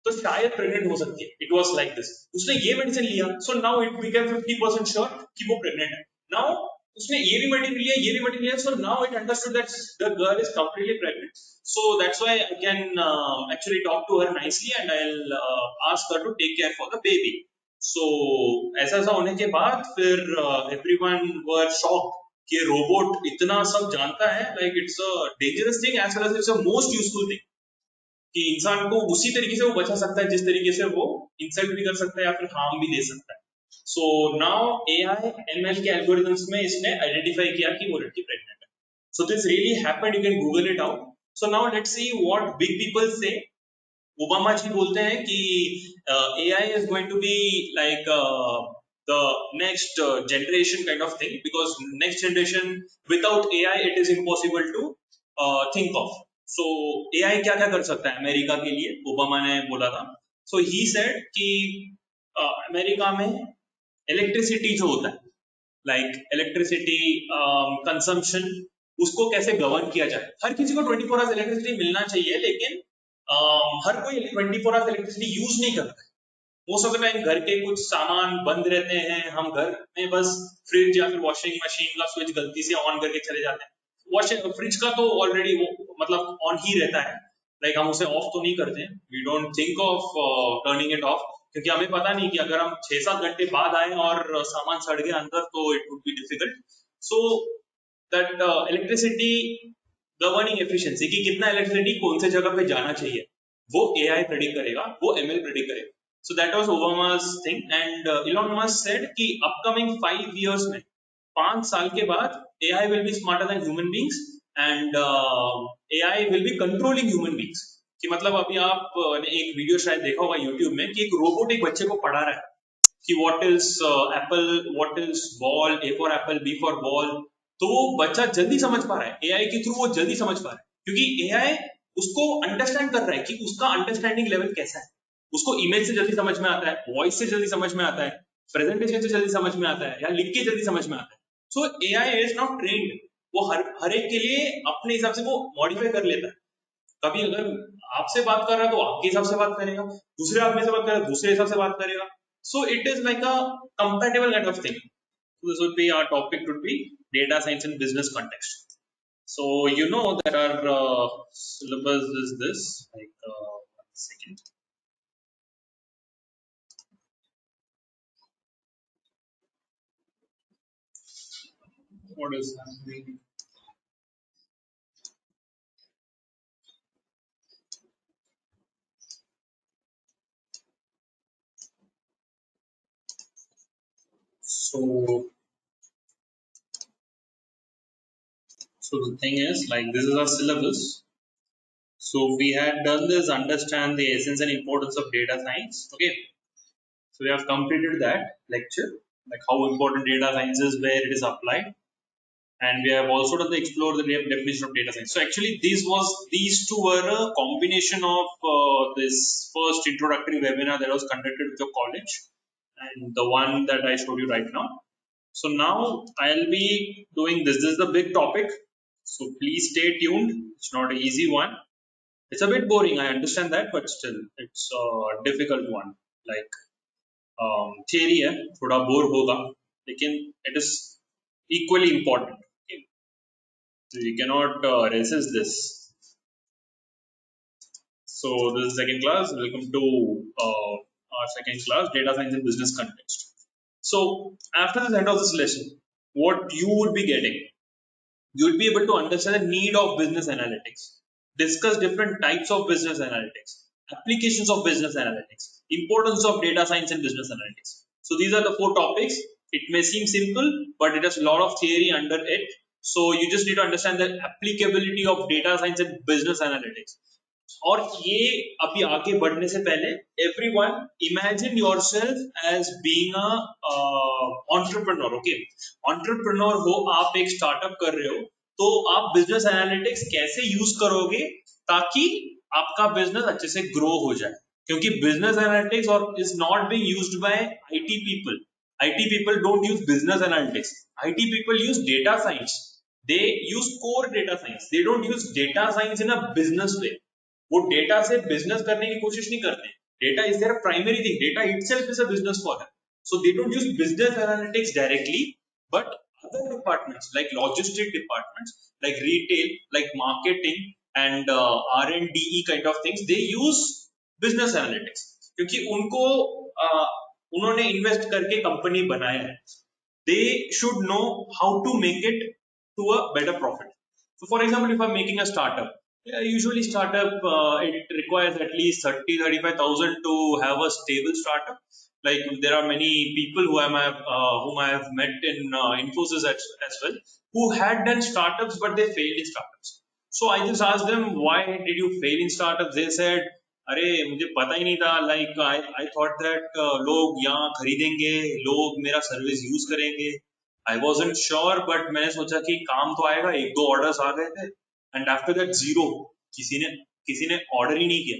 तो शायद प्रेग्नेंट हो सकती है. It was like this. उसने ये मेडिसिन लिया so now it became 50% sure कि वो प्रेग्नेंट है. नाउ उसने ये भी मटेरियल लिया, ये भी मटेरियल लिया, so now it understood that the girl is completely pregnant. So that's why I can actually talk to her nicely and I'll ask her to take care for the baby. So ऐसा ऐसा होने के बाद फिर everyone were shocked कि robot इतना सब जानता है. Like it's a dangerous thing as well as it's a most useful thing. कि इंसान को उसी तरीके से वो बचा सकता है जिस तरीके से वो इंसल्ट भी कर सकता है या फिर हार्म भी दे सकता है. सो नाउ AI ML के एल्गोरिथम्स में इसने आइडेंटिफाई किया कि वो लड़की प्रेग्नेंट है. So this really happened, you can google it out. So now let's see what big people say. Obama ji बोलते हैं कि AI is going to be like the next generation kind of thing, because next generation without AI it is impossible to think of. So AI क्या क्या कर सकता है America के लिए, ओबामा ने बोला था. सो ही सेड कि अमेरिका में इलेक्ट्रिसिटी जो होता है, लाइक इलेक्ट्रिसिटी कंजम्पशन, उसको कैसे गवर्न किया जाए. हर किसी को 24 आवर्स इलेक्ट्रिसिटी मिलना चाहिए, लेकिन हर कोई 24 आवर्स इलेक्ट्रिसिटी यूज नहीं करता है. मोस्ट ऑफ द टाइम घर के कुछ सामान बंद रहते हैं, हम घर में बस फ्रिज या फिर वॉशिंग मशीन का स्विच गलती से ऑन करके चले जाते हैं. वॉशिंग फ्रिज का तो ऑलरेडी वो मतलब ऑन ही रहता है, लाइक हम उसे ऑफ तो नहीं करते हैं. We don't think of turning it off, क्योंकि हमें पता नहीं कि अगर हम 6-7 घंटे बाद आए और सामान सड़ गया अंदर तो it would be difficult. So that electricity governing efficiency कि कितना इलेक्ट्रिसिटी कौन से जगह पे जाना चाहिए, वो AI प्रेडिक्ट करेगा, वो ML प्रेडिक्ट करेगा. So that was Obama's thing, and Elon Musk said कि upcoming 5 years में, 5 साल के बाद AI will be smarter than human beings and AI will be controlling human beings. कि मतलब अभी आप ने एक वीडियो शायद देखा होगा YouTube में कि एक रोबोट एक बच्चे को पढ़ा रहा है कि what is apple, what is ball, A for apple, B for ball. तो वो बच्चा जल्दी समझ पा रहा है, AI के थ्रू वो जल्दी समझ पा रहा है, क्योंकि AI उसको अंडरस्टैंड कर रहा है कि उसका अंडरस्टैंडिंग लेवल कैसा है. उसको इमेज से जल्दी समझ में आता है, वॉइस से जल्दी समझ में आता है, प्रेजेंटेशन से जल्दी समझ में आता है, या लिख के जल्दी समझ में आता है. सो AI इज नॉट ट्रेन्ड. वो हर एक के लिए अपने हिसाब से वो मॉडिफाई कर लेता है. कभी अगर आपसे बात कर रहा है तो आपके हिसाब से बात करेगा, दूसरे आदमी से बात कर रहा है दूसरे हिसाब से बात करेगा. सो it is like a compatible kind of thing. So this would be our topic would be data science in business context. So you know that our syllabus is this, like 1 second. What is happening? So, so the thing is, like, this is our syllabus. So we had done this, understand the essence and importance of data science. Okay. So we have completed that lecture, like how important data science is, where it is applied, and we have also done the explore the definition of data science. So actually, these two were a combination of this first introductory webinar that was conducted with your college, and the one that I showed you right now. So now I'll be doing this. This is the big topic. So please stay tuned. It's not an easy one. It's a bit boring. I understand that, but still, it's a difficult one. Like theory है, थोड़ा bore होगा, लेकिन it is equally important. Okay? So you cannot resist this. So this is second class. Welcome to our second class, data science in business context. So after the end of this lesson, what you would be getting? You'll be able to understand the need of business analytics, discuss different types of business analytics, applications of business analytics, importance of data science and business analytics. So these are the 4 topics. It may seem simple, but it has a lot of theory under it. So you just need to understand the applicability of data science and business analytics. और ये अभी आगे बढ़ने से पहले everyone imagine yourself as being a entrepreneur. Okay, entrepreneur हो, आप एक startup कर रहे हो, तो आप business analytics कैसे use करोगे ताकि आपका business अच्छे से grow हो जाए, क्योंकि business analytics और is not being used by IT people. IT people don't use business analytics. IT people use data science. They use core data science. They don't use data science in a business way. वो data से business करने की कोशिश नहीं करते. Data is there primary thing. Data itself is a business for them. So they don't use business analytics directly, but other departments like logistic departments, like retail, like marketing and R&DE kind of things, they use business analytics क्योंकि उनको उन्होंने invest करके company बनाया है. They should know how to make it to a better profit. So for example, if I'm making a startup, usually startup it requires at least 30-35,000 to have a stable startup. Like there are many people whom I have met in Infosys as well, who had done startups but they failed in startups. So I just asked them, why did you fail in startups? They said, अरे मुझे पता ही नहीं था. Like I thought that लोग यहाँ खरीदेंगे, लोग मेरा सर्विस यूज करेंगे. I wasn't sure, but मैंने सोचा कि काम तो आएगा. 1-2 ऑर्डर्स आ गए थे, and after that zero. किसी ने ऑर्डर ही नहीं किया.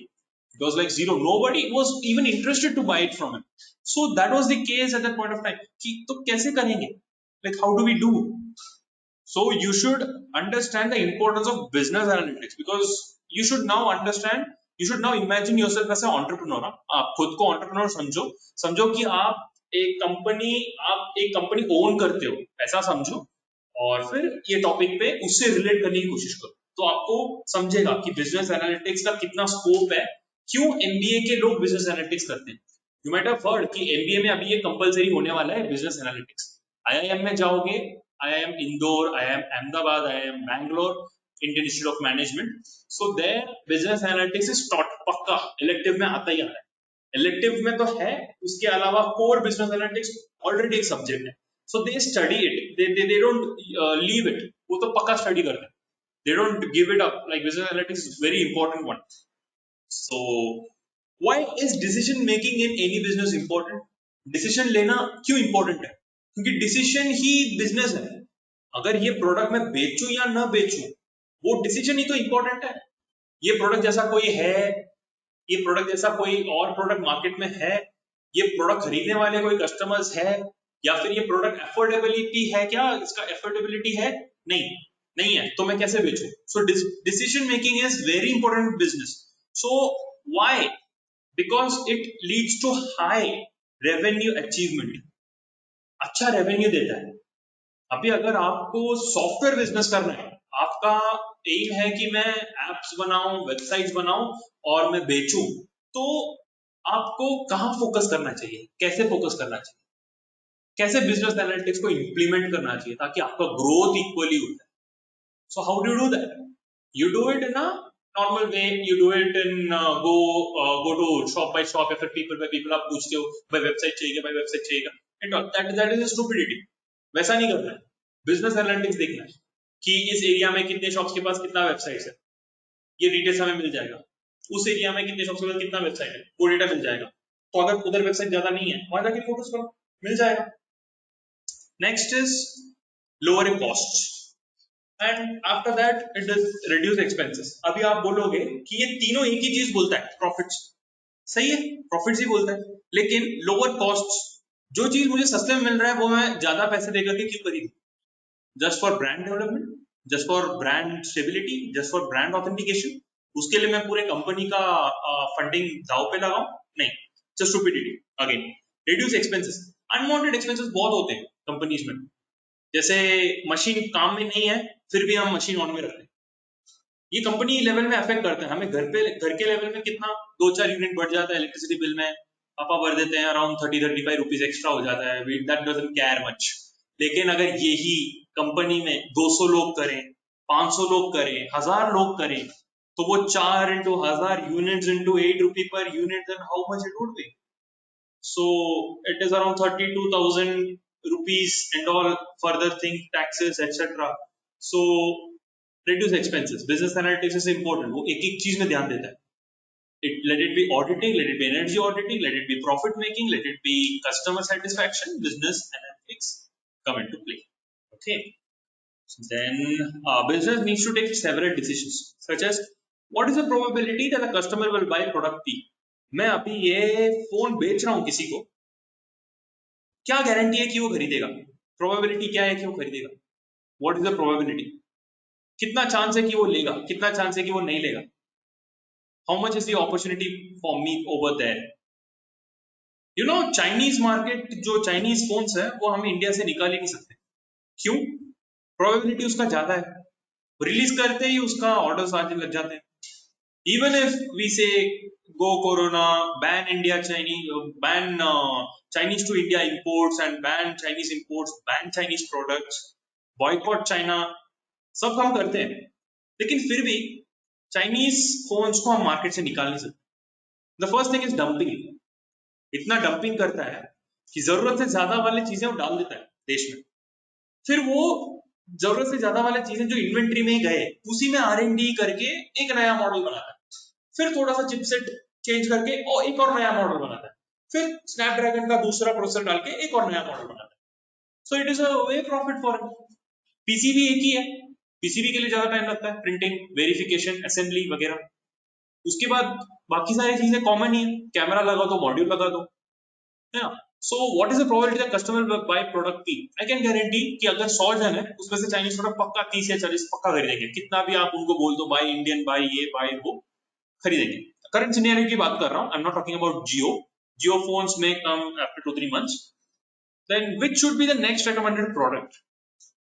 It was like zero. Nobody was even interested to buy it from him. So that was the case at that point of time. कि तो कैसे करेंगे? Like how do we do? So you should understand the importance of business analytics, because you should now understand, you should now imagine yourself as an entrepreneur. आप खुद को entrepreneur समझो कि आप एक कंपनी ओन करते हो, ऐसा समझो. और फिर ये टॉपिक पे उससे रिलेट करने की कोशिश करो, तो आपको समझेगा कि बिजनेस एनालिटिक्स का कितना स्कोप है, क्यों एमबीए के लोग बिजनेस एनालिटिक्स करते हैं. यू माइट हैव हर्ड कि एमबीए में अभी ये कंपलसरी होने वाला है बिजनेस एनालिटिक्स. आईआईएम में जाओगे, IIM Indore, IIM Ahmedabad, IIM Bangalore, Indian institute of management, so their business analytics is taught, पक्का इलेक्टिव में आता ही आता है. इलेक्टिव में तो है, उसके अलावा कोर बिजनेस एनालिटिक्स ऑलरेडी एक सब्जेक्ट है. So they study it. They don't leave it. वो तो पक्का स्टडी करते हैं. They don't give it up. Like business analytics is very important one. So why is decision making in any business important? Decision लेना क्यों important है? क्योंकि decision ही business है. अगर ये प्रोडक्ट मैं बेचूं या ना बेचूं, वो डिसीजन ही तो इम्पोर्टेंट है. ये प्रोडक्ट जैसा कोई है, ये प्रोडक्ट जैसा कोई और प्रोडक्ट मार्केट में है, ये प्रोडक्ट खरीदने वाले कोई कस्टमर्स है, या फिर ये प्रोडक्ट एफोर्डेबिलिटी है, क्या इसका एफोर्डेबिलिटी है? नहीं है, तो मैं कैसे बेचूं? So decision making is very important business. So why? Because it leads to high revenue achievement. अच्छा रेवेन्यू देता है. अभी अगर आपको सॉफ्टवेयर बिजनेस करना है, आपका एम है कि मैं एप्स बनाऊं, वेबसाइट्स बनाऊं और मैं बेचूं, तो आपको कहां फोकस करना चाहिए, कैसे फोकस करना चाहिए, कैसे बिजनेस एनालिटिक्स को इंप्लीमेंट करना चाहिए ताकि आपका ग्रोथ इक्वली हो जाए. So how do you do that? You do it in a normal way. You do it in go to shop by shop, या फिर पीपल बाय पीपल आप पूछते हो, भाई वेबसाइट चाहिए, भाई वेबसाइट चाहिए. That is stupidity. वैसा नहीं करना है. बिजनेस एनालिटिक्स देखना है कि इस एरिया में कितने शॉप्स के पास कितना वेबसाइट है, ये डिटेल्स हमें मिल जाएगा. उस एरिया में कितने शॉप्स के पास कितना वेबसाइट है, वो डेटा मिल जाएगा. तो अगर उधर वेबसाइट ज्यादा नहीं है, वहां जाके फोकस करो, मिल जाएगा. Next is lowering cost, and after that it is reduce expenses. अभी आप बोलोगे कि ये तीनों एक ही चीज बोलता है, प्रॉफिट्स. सही है, प्रॉफिट्स ही बोलता है, लेकिन लोअर कॉस्ट, जो चीज मुझे सस्ते में मिल रहा है वो मैं ज्यादा पैसे देकर के क्यों खरीदूं? Just for brand development, just for brand stability, just for brand authentication, उसके लिए मैं पूरे कंपनी का फंडिंग दाव पे लगाऊं? नहीं, just stupidity. Again reduce expenses. Unwanted expenses बहुत होते हैं कंपनीज में. जैसे मशीन काम में नहीं है, फिर भी हम मशीन ऑन में रखते हैं. ये कंपनी लेवल में अफेक्ट करते हैं. हमें घर के लेवल में कितना 2-4 यूनिट बढ़ जाता है इलेक्ट्रिसिटी बिल में, पापा भर देते हैं, अराउंड 30-35 रुपीज एक्स्ट्रा हो जाता है. That doesn't care much. लेकिन अगर यही कंपनी में 200 लोग करें, 500 लोग करें, 1000 लोग करें, तो वो 4 into 1000 units into 8 rupee per unit, then how much it would be? So it is around 32,000 rupees and all further thing, taxes, etc. So reduce expenses. Business analytics is important. वो एक एक चीज में ध्यान देता है. Let it be auditing, let it be energy auditing, let it be profit making, let it be customer satisfaction. Business analytics come into play. Okay. Then business needs to take several decisions, such as what is the probability that the customer will buy product P? मैं अभी ये phone बेच रहा हूं किसी को, क्या guarantee है कि वो खरीदेगा? प्रोबेबिलिटी क्या है कि वो खरीदेगा? What is the probability? कितना चांस है कि वो लेगा, कितना चांस है कि वो नहीं लेगा? How much is the opportunity for me over there? You know, Chinese market, जो चाइनीज फोन्स है वो हम इंडिया से निकाल ही नहीं सकते. क्यों? प्रोबेबिलिटी उसका ज्यादा है. रिलीज करते ही उसका ऑर्डर्स आने लग जाते हैं. Even if we say go Corona, ban India Chinese, ban Chinese to India imports and ban Chinese imports, ban Chinese products, boycott China, सब हम करते हैं, लेकिन फिर भी चाइनीज फोन्स को हम मार्केट से निकाल नहीं सकते. The first thing is dumping. इतना डंपिंग करता है कि जरूरत से ज्यादा वाली चीजें वो डाल देता है देश में. फिर वो जरूरत से ज्यादा वाली चीजें जो इन्वेंट्री में गए, उसी में R&D करके एक नया मॉडल बनाता है. फिर थोड़ा सा चिपसेट चेंज करके और एक और नया मॉडल बनाता है. फिर स्नैपड्रैगन का दूसरा प्रोसेसर डाल के एक और नया मॉडल बनाता है. So it is a way profit for him. PCB एक ही है, पीसीबी के लिए ज्यादा टाइम लगता है, प्रिंटिंग, वेरिफिकेशन, असेंबली वगैरह. उसके बाद बाकी सारी चीजें कॉमन ही है, कैमरा लगा दो, मॉड्यूल लगा दो, है ना. So what is the probability that customer by product P? I can guarantee कि अगर 100 जन है उसमें से चाइनीज प्रोडक्ट पक्का 30 या 40 पक्का खरीदेंगे. कितना भी आप उनको बोल दो बाय इंडियन, बाय ये बाय वो, खरीदेंगे. करंट सिनेरियो की बात कर रहा हूं, I am not talking about Jio. Jio phones में come after 2-3 months. Then which should be the next recommended product?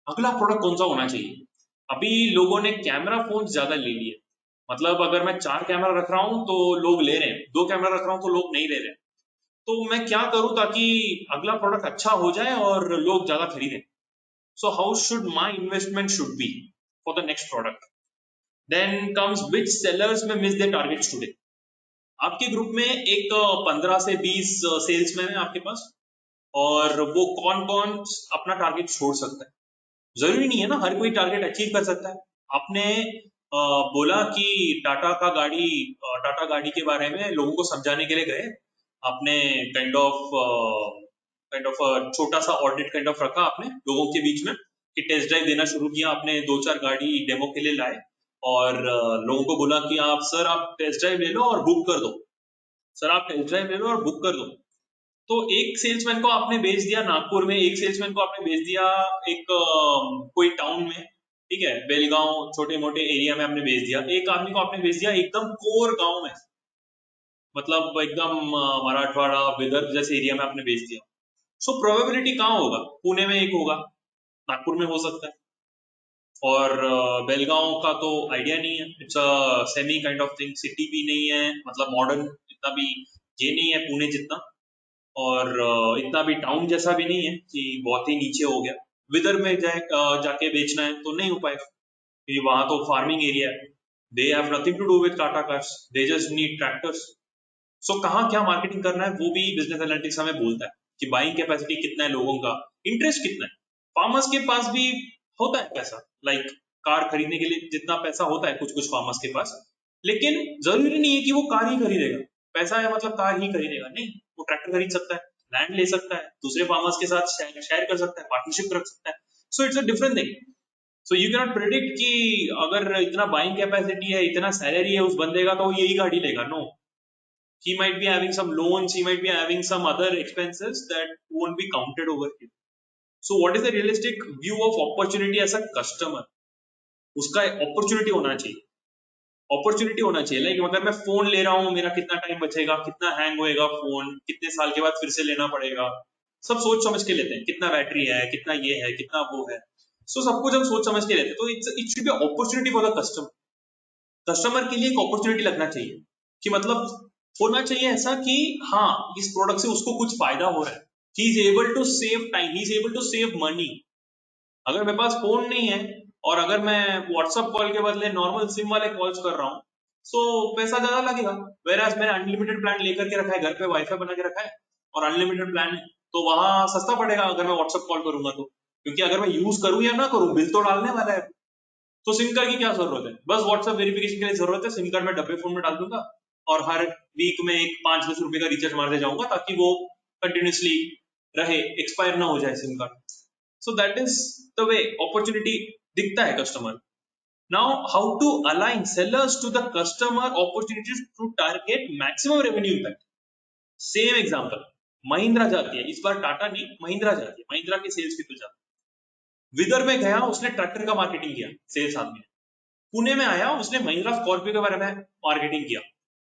अगला प्रोडक्ट कौन सा होना चाहिए? अभी लोगों ने कैमरा फोन ज्यादा ले लिए. मतलब अगर मैं 4 कैमरा रख रहा हूं तो लोग ले रहे हैं, 2 कैमरा रख रहा हूं तो लोग नहीं ले रहे हैं. तो मैं क्या करूं ताकि अगला प्रोडक्ट अच्छा हो जाए और लोग ज्यादा खरीदें? So how should my investment should be for the next product? Then comes which sellers में मिस द टारगेट्स टुडे. आपके ग्रुप में एक 15 से 20 सेल्समैन है आपके पास, और वो कौन कौन अपना टारगेट छोड़ सकता है? जरूरी नहीं है ना हर कोई टारगेट अचीव कर सकता है. आपने बोला कि टाटा गाड़ी के बारे में लोगों को समझाने के लिए गए. आपने काइंड ऑफ छोटा सा ऑडिट काइंड ऑफ रखा आपने लोगों के बीच में, कि टेस्ट ड्राइव देना शुरू किया. आपने 2-4 गाड़ी डेमो के लिए लाए और लोगों को बोला कि आप टेस्ट ड्राइव ले लो और बुक कर दो. सर आप टेस्ट ड्राइव ले लो और बुक कर दो. तो एक सेल्समैन को आपने भेज दिया नागपुर में, एक सेल्समैन को आपने भेज दिया एक कोई टाउन में, ठीक है, बेलगांव, छोटे मोटे एरिया में आपने भेज दिया. एक आदमी को आपने भेज दिया एकदम कोर गांव में, मतलब एकदम मराठवाड़ा, विदर्भ जैसे एरिया में आपने भेज दिया. सो प्रोबेबिलिटी कहाँ होगा? पुणे में एक होगा, नागपुर में हो सकता है, और बेलगांव का तो आइडिया नहीं है. It's a semi kind of thing, city भी नहीं है, मतलब मॉडर्न इतना भी ये नहीं है पुणे जितना, और इतना भी टाउन जैसा भी नहीं है कि बहुत ही नीचे हो गया. विदर्भ में जाके बेचना है तो नहीं हो पाएगा, क्योंकि वहां तो फार्मिंग एरिया है. They have nothing to do with Tata cars, they just need tractors. So कहाँ क्या मार्केटिंग करना है वो भी बिजनेस एनालिटिक्स हमें बोलता है, कि बाइंग कैपेसिटी कितना है लोगों का, इंटरेस्ट कितना है. फार्मर्स के पास भी होता है पैसा, लाइक कार खरीदने के लिए जितना पैसा होता है कुछ कुछ फार्मर्स के पास, लेकिन जरूरी नहीं है कि वो कार ही खरीदेगा. पैसा है मतलब कार ही खरीदेगा, नहीं. वो ट्रैक्टर खरीद सकता है, लैंड ले सकता है, दूसरे फार्मर्स के साथ शेयर कर सकता है, पार्टनरशिप रख सकता है. So it's a different thing. So you can not predict कि अगर इतना बाइंग कैपेसिटी है, इतना सैलरी है उस बंदे का, तो यही गाड़ी लेगा. No, he might be having some loans, he might be having some other expenses that won't be counted over here. So what is the realistic view of opportunity as a customer? उसका opportunity होना चाहिए, opportunity होना चाहिए. Like अगर मैं phone ले रहा हूँ, मेरा कितना टाइम बचेगा, कितना हैंग होएगा फोन, कितने साल के बाद फिर से लेना पड़ेगा, सब सोच समझ के लेते हैं. कितना बैटरी है, कितना ये है, कितना वो है. सो सब कुछ हम सोच समझ के लेते हैं. तो it should be opportunity for the customer. Customer के लिए एक अपॉर्चुनिटी लगना चाहिए, कि मतलब होना चाहिए ऐसा कि हाँ इस प्रोडक्ट से उसको कुछ फायदा हो रहा है. He is able to save time, he is able to save money. अगर मेरे पास फोन नहीं है और अगर मैं व्हाट्सएप कॉल के बदले नॉर्मल सिम वाले कॉल्स कर रहा हूँ, तो पैसा ज्यादा लगेगा। वेराज मैंने अनलिमिटेड प्लान लेकर के रखा है, घर पे वाईफाई बना के रखा है और अनलिमिटेड प्लान है, तो वहां सस्ता पड़ेगा अगर मैं व्हाट्सएप कॉल करूंगा तो, क्योंकि अगर मैं यूज करूं या ना करूं बिल तो डालने वाला है। तो सिम कार्ड की क्या जरूरत है, बस व्हाट्सएप वेरिफिकेशन के लिए जरूरत है, सिम कार्ड में डब्बे फोन में डाल दूंगा और हर वीक में एक 5-10 रुपए का रिचार्ज मारते जाऊंगा ताकि वो कंटिन्यूसली रहे, एक्सपायर ना हो जाए sim card. So that is the way opportunity दिखता है customer. Now how to align sellers to the customer opportunities to target maximum revenue impact. Same example, Mahindra जाती है, इस बार टाटा नहीं महिंद्रा जाती है, महिंद्रा के सेल्स पीपल जाते हैं। विदर्भ में गया उसने ट्रैक्टर का मार्केटिंग किया सेल्स आदमी, पुणे में आया उसने महिंद्रा स्कॉर्पियो के बारे में मार्केटिंग किया।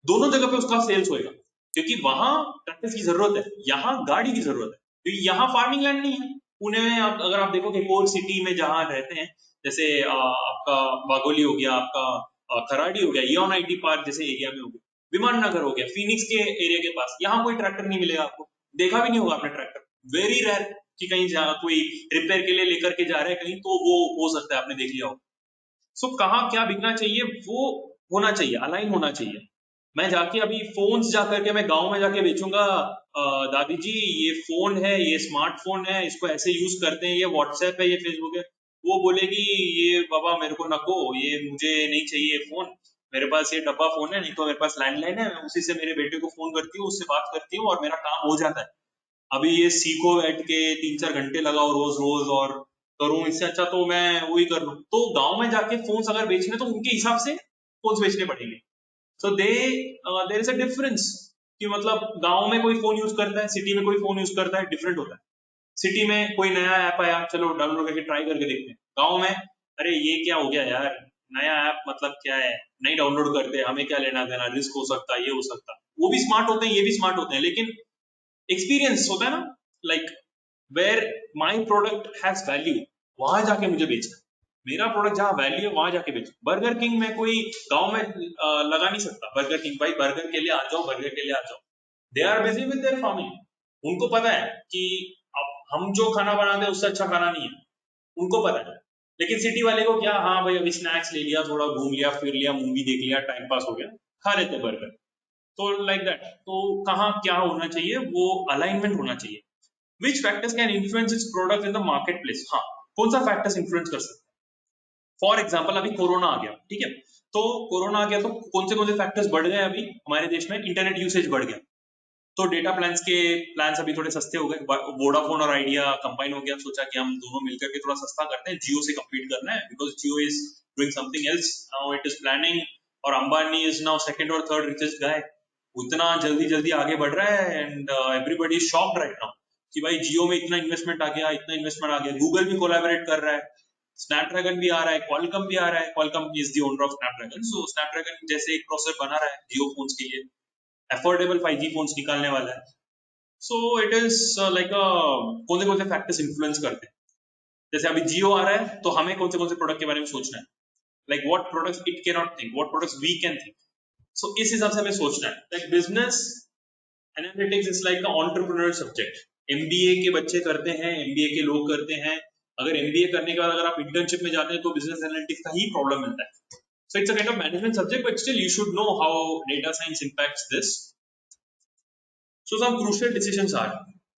दोनों जगह पे उसका सेल्स होएगा क्योंकि वहां ट्रैक्टर्स की जरूरत है, यहाँ गाड़ी की जरूरत है, क्योंकि यहाँ फार्मिंग लैंड नहीं है। पुणे में आप अगर आप देखो कि कोर सिटी में जहां रहते हैं, जैसे आपका बागोली हो गया, आपका खराड़ी हो गया, इॉन आईटी पार्क जैसे एरिया में हो गया, विमान नगर हो गया, फिनिक्स के एरिया के पास, यहाँ कोई ट्रैक्टर नहीं मिलेगा आपको, देखा भी नहीं होगा आपने ट्रैक्टर, वेरी रेयर कि कहीं कोई रिपेयर के लिए लेकर के जा रहे हैं कहीं, तो वो हो सकता है आपने देख लिया हो। सो कहाँ क्या बिकना चाहिए वो होना चाहिए, अलाइन होना चाहिए। मैं जाके अभी फोन्स जा करके मैं गांव में जाके बेचूंगा, दादी जी ये फोन है, ये स्मार्टफोन है, इसको ऐसे यूज करते हैं, ये व्हाट्सएप है, ये फेसबुक है। वो बोलेगी ये बाबा मेरे को नको, ये मुझे नहीं चाहिए फोन, मेरे पास ये डब्बा फोन है, नहीं तो मेरे पास लैंडलाइन है, मैं उसी से मेरे बेटे को फोन करती हूँ, उससे बात करती हूँ और मेरा काम हो जाता है। अभी ये सीखो बैठ के 3-4 घंटे लगाओ रोज रोज और करूं, इससे अच्छा तो मैं वही कर लूं। तो गांव में जाके फोन्स अगर बेचने तो उनके हिसाब से फोन्स बेचने पड़ेंगे। So there is a difference कि मतलब गांव में कोई फोन यूज करता है, सिटी में कोई फोन यूज करता है, डिफरेंट होता है। सिटी में कोई नया ऐप आया, चलो डाउनलोड करके ट्राई करके देखते हैं। गांव में अरे ये क्या हो गया यार, नया ऐप मतलब क्या है, नहीं डाउनलोड करते, हमें क्या लेना देना, रिस्क हो सकता है, ये हो सकता है। वो भी स्मार्ट होते हैं, ये भी स्मार्ट होते हैं, लेकिन एक्सपीरियंस होता है ना, like where my product has value, वहां जाके मुझे बेचना है। मेरा प्रोडक्ट जहां वैल्यू है वहां जाके बेचना। बर्गर किंग में कोई गांव में लगा नहीं सकता, बर्गर किंग भाई बर्गर के लिए आ जाओ, बर्गर के लिए आ जाओ। They are busy with their farming, उनको पता है कि अब हम जो खाना बनाते हैं उससे अच्छा खाना नहीं है, उनको पता है। लेकिन सिटी वाले को क्या, हाँ भाई अभी स्नैक्स ले लिया, थोड़ा घूम लिया फिर लिया, मूवी देख लिया, टाइम पास हो गया, खा लेते बर्गर। तो लाइक दैट, तो कहाँ क्या होना चाहिए, वो अलाइनमेंट होना चाहिए। विच factors can influence it's product in the market place, हाँ कौन सा फैक्टर्स इन्फ्लुएंस कर सकते हैं। फॉर एग्जाम्पल अभी कोरोना आ गया, ठीक है, तो कोरोना आ गया तो कौन से फैक्टर्स बढ़ गए अभी हमारे देश में, इंटरनेट यूसेज बढ़ गया, तो डेटा प्लान्स अभी थोड़े सस्ते हो गए, वोडाफोन और आइडिया कंबाइन हो गया, सोचा कि हम दोनों मिलकर के थोड़ा सस्ता करते हैं, जियो से कम्पीट करना है, because Jio is doing something else, now it is planning, और अंबानी इज नाउ सेकंड और थर्ड रिचेस्ट गाय, उतना जल्दी जल्दी आगे बढ़ रहा है, and everybody is shocked right now कि भाई जियो में इतना इन्वेस्टमेंट आ गया, इतना इन्वेस्टमेंट आ गया, गूगल भी कोलैबोरेट कर रहा है, स्नैपड्रैगन भी आ रहा है, क्वालकॉम भी आ रहा है, Qualcomm is the owner of Snapdragon, so Snapdragon जैसे एक प्रोसेसर बना रहा है जियो फोन्स के लिए, अफोर्डेबल 5G फोन्स निकालने वाला है। सो इट इज लाइक कौन से फैक्टर्स इन्फ्लुएंस करते हैं। जैसे अभी जियो आ रहा है तो हमें कौन से प्रोडक्ट के बारे में सोचना है, like what products it can not think, what products we can think. So इस हिसाब से हमें सोचना है, like business analytics is like a entrepreneur subject. MBA के बच्चे करते हैं, एमबीए के लोग करते हैं, अगर एमबीए करने के बाद अगर आप इंटर्नशिप में जाते हैं तो बिजनेस एनालिटिक्स का ही प्रॉब्लम मिलता है। So it's a kind of management subject, but still you should know how data science impacts this. So some crucial decisions are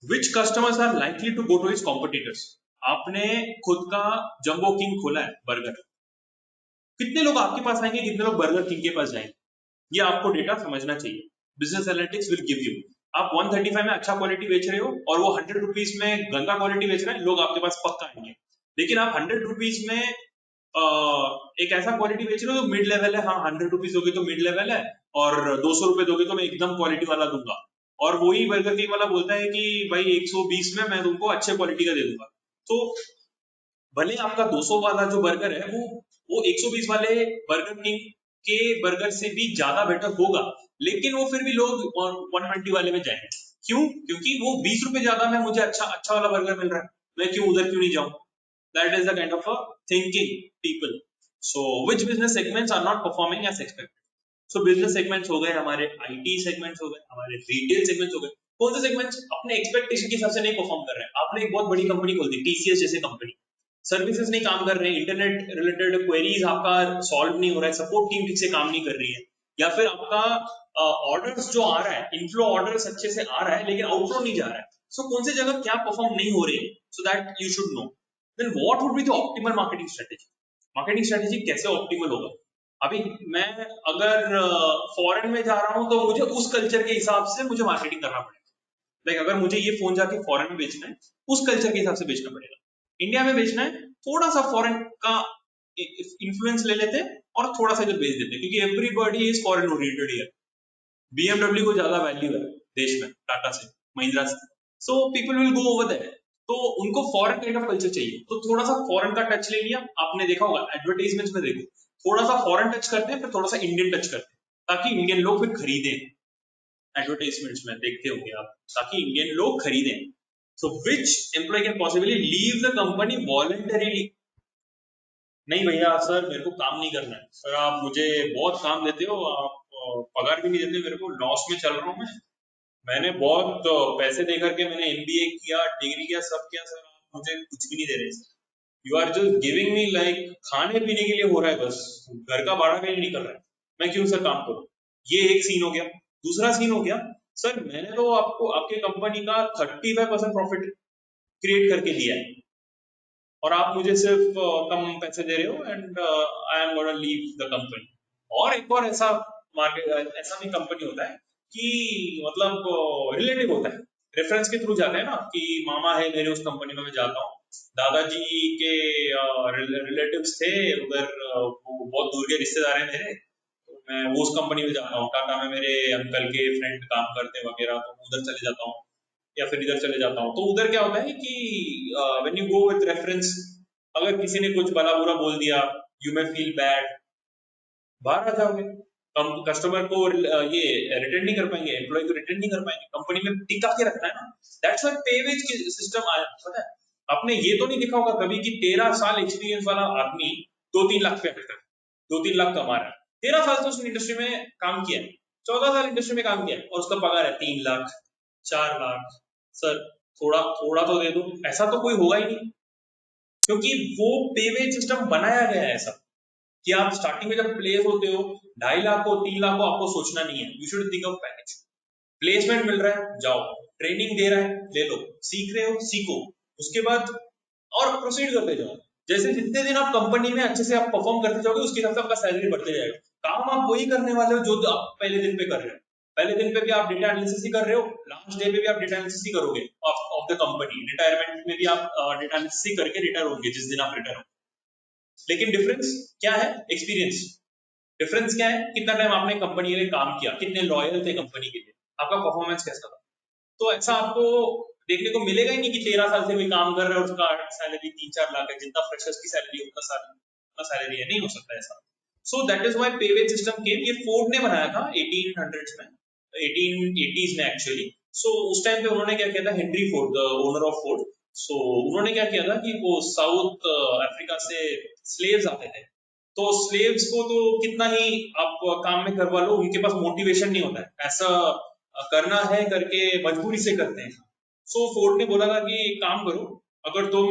which customers are likely to go to its competitors. आपने खुद का jumbo king खोला है burger, कितने लोग आपके पास आएंगे, कितने लोग बर्गर किंग के पास जाएंगे, ये आपको डेटा समझना चाहिए। Business analytics will give you, आप 135 में अच्छा क्वालिटी बेच रहे हो और वो 100 रुपीज में गंदा क्वालिटी बेच रहे हैं, लोग आपके पास पक्का आएंगे। लेकिन आप 100 रुपीज में एक ऐसा क्वालिटी बेच रहे हो जो मिड लेवल है, हाँ 100 रुपीज दोगे तो मिड लेवल है, और 200 रुपए दोगे तो मैं एकदम क्वालिटी वाला दूंगा, और वही बर्गर किंग वाला बोलता है कि भाई 120 में मैं तुमको अच्छे क्वालिटी का दे दूंगा। तो भले आपका 200 वाला जो बर्गर है वो 120 वाले बर्गर किंग के बर्गर से भी ज्यादा बेटर होगा, लेकिन वो फिर भी लोग 120 वाले में जाएंगे। क्यों? क्योंकि वो 20 रुपए ज्यादा में मुझे अच्छा अच्छा वाला बर्गर मिल रहा है, मैं क्यों उधर क्यों नहीं जाऊं। That is the kind of thinking people. So which business segments are not performing as expected. So business segments हो गए हमारे, आईटी सेगमेंट्स हो गए हमारे, रिटेल सेगमेंट्स हो गए। कौन से सेगमेंट्स अपने एक्सपेक्टेशन के हिसाब से नहीं परफॉर्म कर रहे हैं। आपने एक बहुत बड़ी कंपनी खोल दी, टीसीएस जैसे कंपनी, सर्विसेज नहीं काम कर रहे हैं, इंटरनेट रिलेटेड क्वेरीज आपका सॉल्व नहीं हो रहा है, सपोर्ट टीम ठीक से काम नहीं कर रही है, या फिर आपका ऑर्डर्स जो आ रहा है, इनफ्लो ऑर्डर्स अच्छे से आ रहा है लेकिन आउटफ्लो नहीं जा रहा है, सो कौन सी जगह क्या परफॉर्म नहीं हो रही है, so that you should know. Then what would be the optimal marketing strategy? Marketing strategy कैसे ऑप्टिमल होगा? अभी मैं अगर फॉरेन में जा रहा हूँ तो मुझे उस कल्चर के हिसाब से मुझे मार्केटिंग करना पड़ेगा। लाइक अगर मुझे ये फोन जाके फॉरेन में बेचना है, उस कल्चर के हिसाब से बेचना पड़ेगा। इंडिया में बेचना है, थोड़ा सा फॉरेन का इन्फ्लुएंस ले लेते हैं और थोड़ा सा इधर बेच देते हैं, क्योंकि everybody is foreign oriented here. BMW को ज्यादा वैल्यू है देश में, टाटा से, महिंद्रा से, so people will go over there. तो उनको फॉरेन काइंड ऑफ कल्चर चाहिए, तो थोड़ा सा फॉरेन का टच ले लिया। आपने देखा होगा एडवर्टाइजमेंट्स में, देखो थोड़ा सा फॉरेन टच करते हैं, फिर थोड़ा सा इंडियन टच करते हैं, ताकि इंडियन लोग फिर खरीदें। एडवर्टाइजमेंट्स में देखते होंगे आप, ताकि इंडियन लोग खरीदें। So which employ can possibly leave the company voluntarily? नहीं भैया सर, मेरे को काम नहीं करना है सर, आप मुझे बहुत काम देते हो, आप पगार भी नहीं देते मेरे को, लॉस में चल रहा हूँ मैं, मैंने बहुत पैसे दे करके मैंने एमबीए किया, डिग्री किया, सब किया सर, आप मुझे कुछ भी नहीं दे रहे sir. You are just giving me like खाने पीने के लिए हो रहा है बस, घर का भाड़ा भी नहीं निकल रहा है, मैं क्यों सर काम करूं? ये एक सीन हो गया। दूसरा सीन हो गया, सर मैंने तो आपको आपके कंपनी का 35% प्रॉफिट क्रिएट करके दिया है, और आप मुझे सिर्फ कम पैसे दे रहे हो, and I am gonna leave the company. और एक और ऐसा मार्केट, ऐसा भी कंपनी होता है कि मतलब रिलेटिव होता है, रेफरेंस के थ्रू जाते हैं ना, कि मामा है मेरे उस कंपनी में मैं जाता हूँ, दादाजी के रिलेटिव्स थे उधर, वो बहुत दूर के रिश्तेदार हैं मेरे, तो मैं वो उस कंपनी में जाता हूँ, टाटा में मेरे अंकल के फ्रेंड काम करते हैं वगैरह, तो मैं उधर चले जाता हूँ, या फिर इधर चले जाता हूँ। तो उधर क्या होता है कि when you go with reference, अगर किसी ने कुछ भला बुरा बोल दिया, यू मे फील बैड, बाहर आ जाओगे। हम कस्टमर को ये रिटर्न नहीं कर पाएंगे, एम्प्लॉय को रिटर्न नहीं कर पाएंगे, कंपनी में टिका के रखना है ना। दैट्स व्हाई पे वेज सिस्टम आया, पता है? आपने ये तो नहीं देखा होगा कभी कि 13 साल एक्सपीरियंस वाला आदमी 2-3 लाख पे अटका है, 2-3 लाख कमा रहा है, 13 साल तो उसने इंडस्ट्री में काम किया है, 14 साल इंडस्ट्री में काम किया है, और उसका पगार है 3 लाख, 4 लाख। सर थोड़ा थोड़ा तो दे दो, ऐसा तो कोई होगा ही नहीं, क्योंकि वो पे वेज सिस्टम बनाया गया है ऐसा, कि आप स्टार्टिंग में जब प्लेस होते हो, 2.5 लाख हो, 3 लाख हो, आपको सोचना नहीं है, you should think of package. Placement मिल रहा है, जाओ, ट्रेनिंग दे रहा है, ले लो, सीख रहे हो, सीखो, उसके बाद और प्रोसीड करते जाओ। जैसे जितने दिन आप कंपनी में अच्छे से आप परफॉर्म करते जाओगे, उसके हिसाब से आपका सैलरी बढ़ते जाएगा। काम आप वही करने वाले हो जो आप पहले दिन पे कर रहे हो। पहले दिन पे भी आप डेटा एनालिसिस ही कर रहे हो, लास्ट डे पे भी आप डेटा एनालिसिस ही करोगे ऑफ द कंपनी, रिटायरमेंट में भी आप डेटा एनालिसिस ही करके रिटायर होंगे जिस दिन आप रिटायर हो। लेकिन डिफरेंस क्या है? एक्सपीरियंस। डिफरेंस क्या है? कितना टाइम आपने कंपनी के लिए काम किया, कितने लॉयल थे कंपनी के लिए, आपका परफॉर्मेंस कैसा था। तो ऐसा आपको देखने को मिलेगा ही नहीं कि 13 साल से कोई काम कर रहा है और उसका सैलरी 3-4 लाख है, जितना फ्रेशर्स की सैलरी उतना सैलरी है, नहीं हो सकता ऐसा। सो दैट इज व्हाई पे वेज सिस्टम केम। ये फोर्ड ने बनाया था 1800s में, 1880s में एक्चुअली। सो उस टाइम पे उन्होंने क्या किया था, Henry Ford, the owner of Ford, so उन्होंने क्या किया था कि वो साउथ अफ्रीका से स्लेव्स आते थे, तो स्लेव्स को तो कितना ही आप काम में करवा लो, उनके पास मोटिवेशन नहीं होता है, ऐसा करना है करके मजबूरी से करते हैं। सो फोर्ड ने बोला था कि एक काम करो, अगर तुम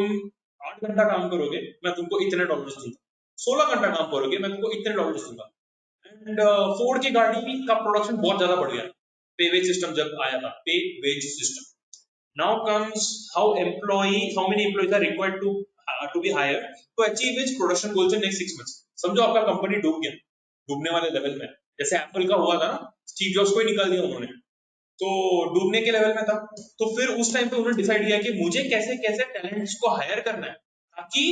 8 घंटा काम करोगे मैं तुमको इतने डॉलर्स दूंगा, 16 घंटा काम करोगे मैं तुमको इतने डॉलर्स दूंगा। एंड फोर्ड की गाड़ी का प्रोडक्शन बहुत ज्यादा बढ़ गया पे वेज सिस्टम जब आया था, pay wage system. Now comes how many employees are required to be hired to achieve its production goals in next 6 months। समझो आपका कंपनी डूब गया, डूबने वाले लेवल में, जैसे एप्पल का हुआ था ना, स्टीव जॉब्स को ही निकाल दिया उन्होंने, तो डूबने के लेवल में था। तो फिर उस टाइम पे उन्होंने डिसाइड किया कि मुझे कैसे कैसे टैलेंट्स को हायर करना है, ताकि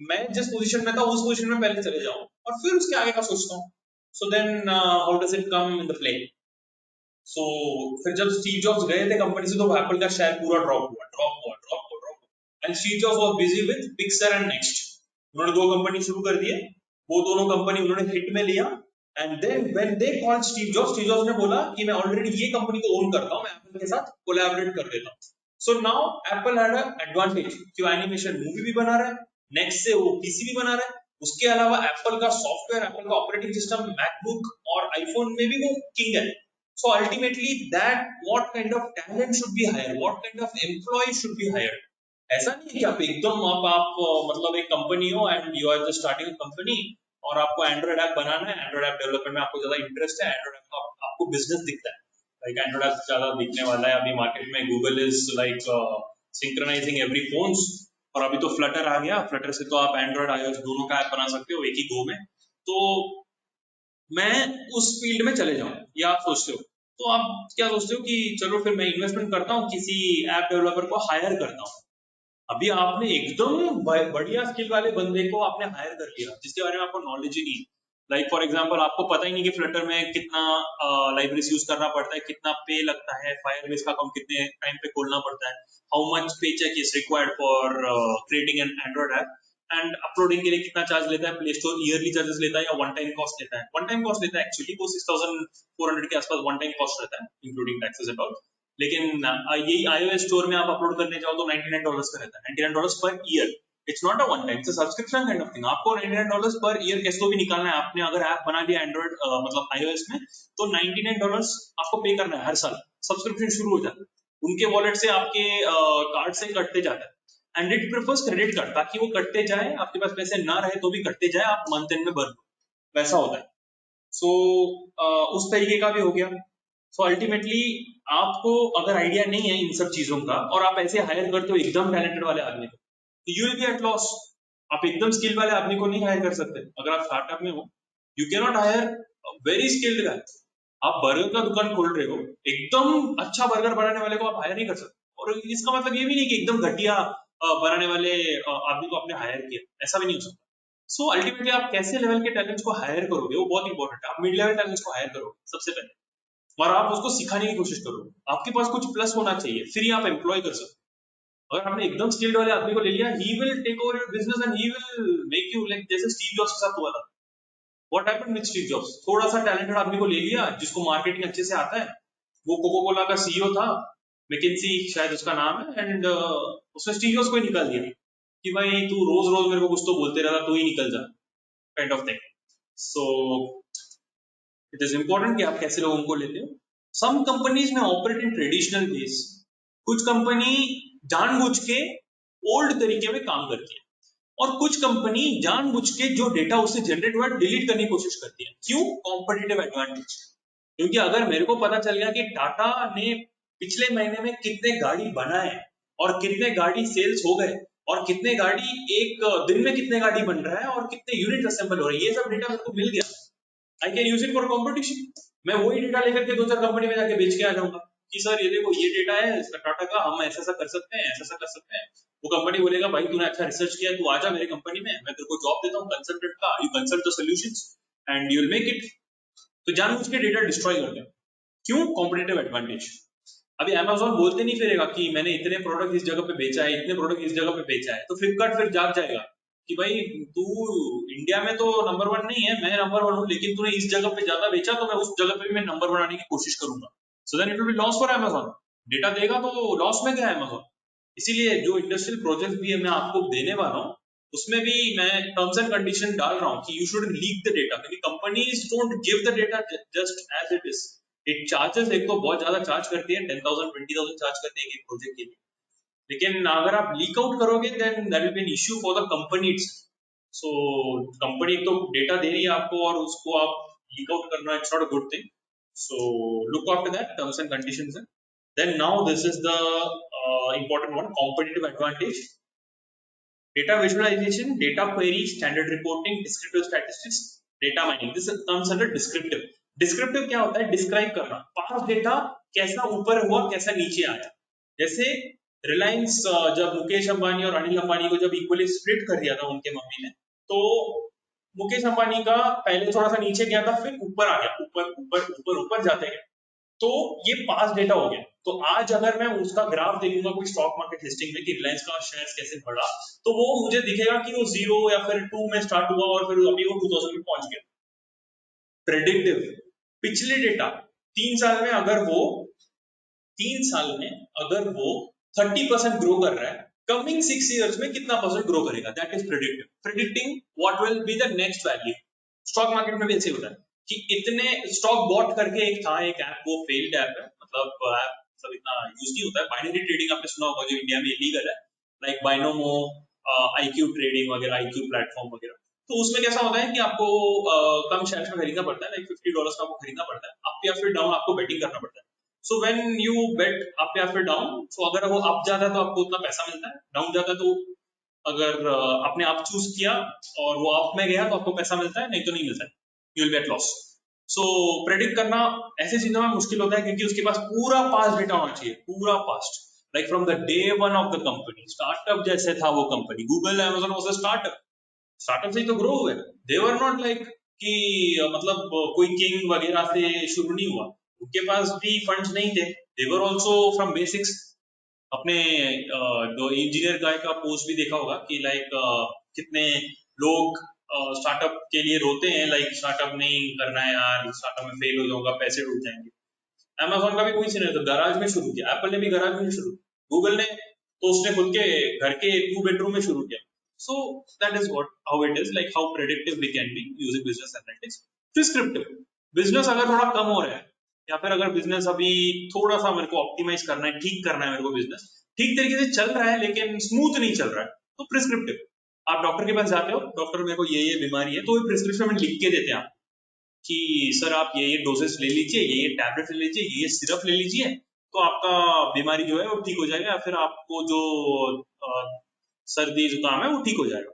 मैं जिस पोजीशन में था उस पोजीशन में पहले चले जाऊं, और फिर उसके आगे का सोचता हूँ। So then how does it come in the play? So फिर जब स्टीव जॉब्स गए थे कंपनी से, तो एप्पल का शेयर पूरा ड्रॉप हुआ। And Steve jobs was busy with Pixar and next. उन्होंने दो कंपनी शुरू कर दिए, वो दोनों कंपनी उन्होंने हिट में लिया। And then when they called Steve Jobs ने बोला कि मैं ऑलरेडी ये कंपनी को ओन करता हूं, मैं एप्पल के साथ कोलैबोरेट कर लेता हूं। So now Apple had a advantage कि वो एनिमेशन मूवी भी बना रहा है, नेक्स्ट से वो पीसी भी बना रहा है, उसके अलावा एप्पल का सॉफ्टवेयर, एप्पल का ऑपरेटिंग सिस्टम, मैकबुक और आईफोन में भी वो किंग है। So ultimately, that what kind of talent should be hired, what kind of employee should be hired. ऐसा नहीं है कि आप एकदम मतलब एक कंपनी हो and you are just starting company और आपको एंड्रॉइड ऐप बनाना है, एंड्रॉइड ऐप डेवलपमेंट में आपको ज्यादा इंटरेस्ट है, एंड्रॉइड ऐप का आपको बिजनेस दिखता है, लाइक एंड्रॉइड ऐप ज्यादा दिखने वाला है अभी मार्केट में, Google is like synchronising every phones, और अभी तो फ्लटर आ गया, फ्लटर से तो आप एंड्रॉइड आईओएस दोनों का ऐप बना सकते हो एक ही गो में। तो मैं उस फील्ड में चले जाऊं, या आप सोचते हो? तो आप क्या सोचते हो कि चलो फिर मैं इन्वेस्टमेंट करता हूँ, किसी ऐप डेवलपर को हायर करता हूँ। अभी आपने एकदम बढ़िया स्किल वाले बंदे को आपने हायर कर लिया जिसके बारे में आपको नॉलेज ही नहीं है। लाइक फॉर एग्जांपल आपको पता ही नहीं कि फ्लटर में कितना लाइब्रेरीज यूज करना पड़ता है, कितना पे लगता है, फायरबेस का अकाउंट कितने टाइम पे खोलना पड़ता है, how much pay check is required for creating an Android app, and uploading के लिए कितना चार्ज लेता है प्ले स्टोर, ईयरली चार्जेस लेता है या वन टाइम कॉस्ट लेता है। वन टाइम कॉस्ट लेता है एक्चुअली, वो 6400 के आसपास वन टाइम कॉस्ट रहता है इंक्लूडिंग टैक्सेस एंड ऑल। लेकिन यही iOS स्टोर में आप अपलोड करने जाओ तो $99 का रहता है, $99 per year. It's not a one time, it's a subscription kind of thing. आपको $99 पर ईयर कैसे तो भी निकालना है। आपने अगर ऐप बना दिया एंड्रॉइड मतलब iOS में, तो $99 आपको पे करना है हर साल, सब्सक्रिप्शन शुरू हो जाता है उनके वॉलेट से, आपके कार्ड से कटते जाता है। And it prefers credit card, ताकि वो कटते जाए, आपके पास पैसे ना रहे तो भी कटते जाए, आप मंथ एंड में भर दो, वैसा होता है। सो उस तरीके का भी हो गया। सो अल्टीमेटली आपको अगर आइडिया नहीं है इन सब चीजों का और आप ऐसे हायर करते हो एकदम टैलेंटेड वाले आदमी को, तो you will be at loss. आप एकदम स्किल वाले आदमी को नहीं हायर कर सकते अगर आप स्टार्टअप में हो। You can not hire very skilled guy. आप बर्गर का दुकान खोल रहे हो, एकदम अच्छा बर्गर बनाने वाले को आप हायर नहीं कर सकते। और इसका मतलब ये भी नहीं कि एकदम घटिया बनाने वाले आदमी को आपने हायर किया, ऐसा भी नहीं हो सकता। सो अल्टीमेटली आप कैसे लेवल के टैलेंट्स को हायर करोगे वो बहुत इंपॉर्टेंट है। आप मिड लेवल टैलेंट्स को हायर करोगे सबसे पहले, और आप उसको सिखाने की कोशिश करोगे। आपके पास कुछ प्लस होना चाहिए, फिर ही आप एम्प्लॉय कर सकते हो। अगर आपने एकदम स्किल्ड वाले आदमी को ले लिया, he will take over your business and he will make you like जैसे स्टीव जॉब्स के साथ हुआ था। What happened with Steve Jobs? थोड़ा सा टैलेंटेड आदमी को ले लिया जिसको मार्केटिंग अच्छे से आता है, वो कोको कोला का सीईओ था, मैकिंसी शायद उसका नाम है, एंड उसने स्टीव जॉब्स को ही निकाल दिया कि भाई तू रोज रोज मेरे को कुछ तो बोलते रहता, तू ही निकल जा, kind of thing. So it is important कि आप कैसे लोगों को लेते हो। सम कंपनीज में ऑपरेट इन ट्रेडिशनल वेज। कुछ कंपनी जानबूझ के ओल्ड तरीके में काम करती है, और कुछ कंपनी जानबूझ के जो डेटा उससे जनरेट हुआ डिलीट करने की कोशिश करती है। क्यों? Competitive advantage. क्योंकि अगर मेरे को पता चल गया कि टाटा ने पिछले महीने में कितने गाड़ी बनाए और कितने गाड़ी सेल्स हो गए और कितने गाड़ी एक दिन में कितने गाड़ी बन रहा है और कितने यूनिट असेंबल हो रहे हैं, ये सब डेटा मेरे को मिल गया, I can use it for competition. मैं वही डेटा लेकर के दो चार कंपनी में जाके बेच के आ जाऊंगा कि सर ये देखो ये डेटा है इसका टाटा का, हम ऐसा ऐसा कर सकते हैं, ऐसा ऐसा कर सकते हैं। वो कंपनी बोलेगा भाई तूने अच्छा रिसर्च किया, तू आजा मेरी कंपनी में, मैं तेरे को जॉब देता हूँ कंसल्टेंट का, you consult the solutions and you will make it. तो जानबूझ के डेटा डिस्ट्रॉय करते हैं। क्यों? Competitive advantage. अभी अमेजोन बोलते नहीं फिरेगा कि मैंने इतने प्रोडक्ट इस जगह पे बेचा है, इतने प्रोडक्ट इस जगह पे बेचा है, तो फ्लिपकार्ट फिर जाग जाएगा कि भाई तू इंडिया में तो नंबर वन नहीं है, मैं नंबर वन हूँ, लेकिन तूने इस जगह पे ज्यादा बेचा तो मैं उस जगह पे भी मैं नंबर वन आने की कोशिश करूंगा। So then it will be loss for Amazon. Data देगा तो लॉस में गया अमेजोन। इसीलिए जो इंडस्ट्रियल प्रोजेक्ट भी मैं आपको देने वाला हूँ उसमें भी मैं टर्म्स एंड कंडीशन डाल रहा हूँ कि you should leak the data, क्योंकि companies don't give the data just as it is. It charges, एक तो बहुत ज्यादा चार्ज करती है, 10,000 20,000 चार्ज करते हैं एक प्रोजेक्ट के लिए। लेकिन अगर आप लीक आउट करोगे then that will be an issue for the company its. So company तो डेटा दे रही है आपको और उसको आप लीक आउट करना, it's not a good thing. So look after that terms and conditions. Then now this is the important one, competitive advantage: data visualization, data query, standard reporting, descriptive statistics, data mining. This comes under descriptive. Descriptive क्या होता है? Describe करना, पास data कैसा ऊपर हुआ कैसा नीचे आया। जैसे रिलायंस जब मुकेश अंबानी और अनिल अंबानी को जब इक्वली स्प्लिट कर दिया था उनके मम्मी ने, तो मुकेश अंबानी का पहले थोड़ा सा नीचे गया था, फिर ऊपर आ गया, ऊपर ऊपर ऊपर ऊपर जाते गए। तो ये पास डेटा हो गया। तो आज अगर मैं उसका ग्राफ देखूंगा कोई स्टॉक मार्केट लिस्टिंग में कि रिलायंस का शेयर कैसे बढ़ा, तो वो मुझे दिखेगा कि वो 0 या फिर 2 में स्टार्ट हुआ और फिर अभी वो 2000 में पहुंच गया। प्रेडिक्टिव, पिछले डेटा 3 साल में अगर वो 30% ग्रो कर रहा है, कमिंग 6 years में कितना परसेंट ग्रो करेगा, that is predictive. Predicting what will be the next value. Stock market में भी ऐसे होता है कि इतने स्टॉक बॉट करके एक था एक ऐप, वो फेल्ड ऐप है, मतलब ऐप सब इतना यूज नहीं होता है। बाइनरी ट्रेडिंग आपने सुना होगा जो इंडिया में इलीगल है, लाइक बाइनोमो, IQ ट्रेडिंग वगैरह, IQ प्लेटफॉर्म वगैरह। तो उसमें कैसा होता है कि आपको कम शेयर्स में खरीदना पड़ता है, लाइक $50 का आपको खरीदना पड़ता है, अप या फिर डाउन आपको बेटिंग करना पड़ता है। So when you bet up या फिर डाउन, सो अगर वो अप जाता है तो आपको उतना पैसा मिलता है, डाउन जाता है तो अगर आपने आप चूज किया और वो अप में गया तो आपको पैसा मिलता है, नहीं तो नहीं मिलता है, you will get loss. So predict करना ऐसी चीजों में मुश्किल होता है क्योंकि उसके पास पूरा पास्ट डेटा होना चाहिए, पूरा past, like from the day one of the company, startup जैसे था वो company, Google Amazon was a startup, startup से ही तो ग्रो हुए, दे वर नॉट लाइक कि मतलब कोई किंग वगैरह से शुरू नहीं हुआ, उनके पास भी फंड्स नहीं थे, दे वर आल्सो फ्रॉम बेसिक्स। अपने जो इंजीनियर गाय का पोस्ट भी देखा होगा कि लाइक कितने लोग स्टार्टअप के लिए रोते हैं, लाइक स्टार्टअप नहीं करना है यार, स्टार्टअप में फेल हो जाऊंगा, पैसे डूब जाएंगे। अमेजोन का भी कोई सीन है, तो गराज में शुरू किया, एप्पल ने भी गराज में शुरू, गूगल ने तो उसने खुद के घर के 2 बेडरूम में शुरू किया। So that is what how it is, like how predictive we can be using business analytics. Prescriptive, business अगर थोड़ा कम हो रहा है या फिर अगर बिजनेस अभी थोड़ा सा मेरे को ऑप्टिमाइज करना है, ठीक करना है मेरे को, बिजनेस ठीक तरीके से चल रहा है लेकिन स्मूथ नहीं चल रहा है, तो प्रिस्क्रिप्टिव, आप डॉक्टर के पास जाते हो, डॉक्टर मेरे को ये बीमारी है, तो वो प्रिस्क्रिप्शन में लिख के देते हैं आप कि सर आप ये डोजेस ले लीजिए, ये टैबलेट ले लीजिए, ये सिरप ले लीजिए, तो आपका बीमारी जो है वो ठीक हो जाएगा, या फिर आपको जो सर्दी जुकाम है वो ठीक हो जाएगा।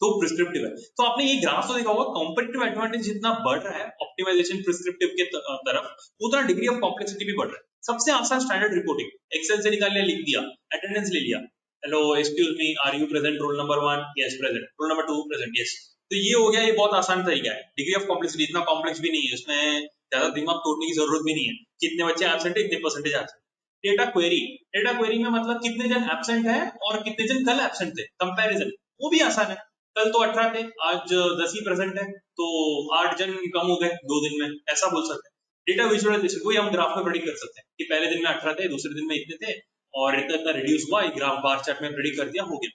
तो प्रिस्क्रिप्टिव है। तो आपने ये ग्राफ तो देखा होगा, कॉम्पिटिटिव एडवांटेज जितना बढ़ रहा है ऑप्टिमाइजेशन प्रिस्क्रिप्टिव के तरफ, उतना डिग्री ऑफ कॉम्प्लेक्सिटी भी बढ़ रहा है। सबसे आसान स्टैंडर्ड रिपोर्टिंग, एक्सेल से निकाल लिया, लिख दिया, अटेंडेंस ले लिया, hello excuse me are you present, roll number 1 yes present, roll number 2 present yes. तो ये हो गया, ये बहुत आसान तरीका है। डिग्री ऑफ कॉम्प्लेक्सिटी इतना कॉम्प्लेक्स भी नहीं है, इसमें ज्यादा दिमाग तोड़ने की जरूरत भी नहीं है, कितने बच्चे एब्सेंट है, इतने percentage absent. Data query, data query में मतलब कितने जन एब्सेंट है और कितने जन कल एब्सेंट थे, कंपैरिजन, वो भी आसान है। कल तो 18 थे, आज 10 ही प्रेजेंट है, तो 8 जन कम हो गए 2 दिन में, ऐसा बोल सकते हैं। डेटा विजुअलाइजेशन, वही हम ग्राफ में प्रेडिक्ट कर सकते हैं कि पहले दिन में 18 थे, दूसरे दिन में इतने थे, और इतना इतना रिड्यूस हुआ, ये ग्राफ बार चार्ट में प्रेडिक्ट कर दिया, हो गया।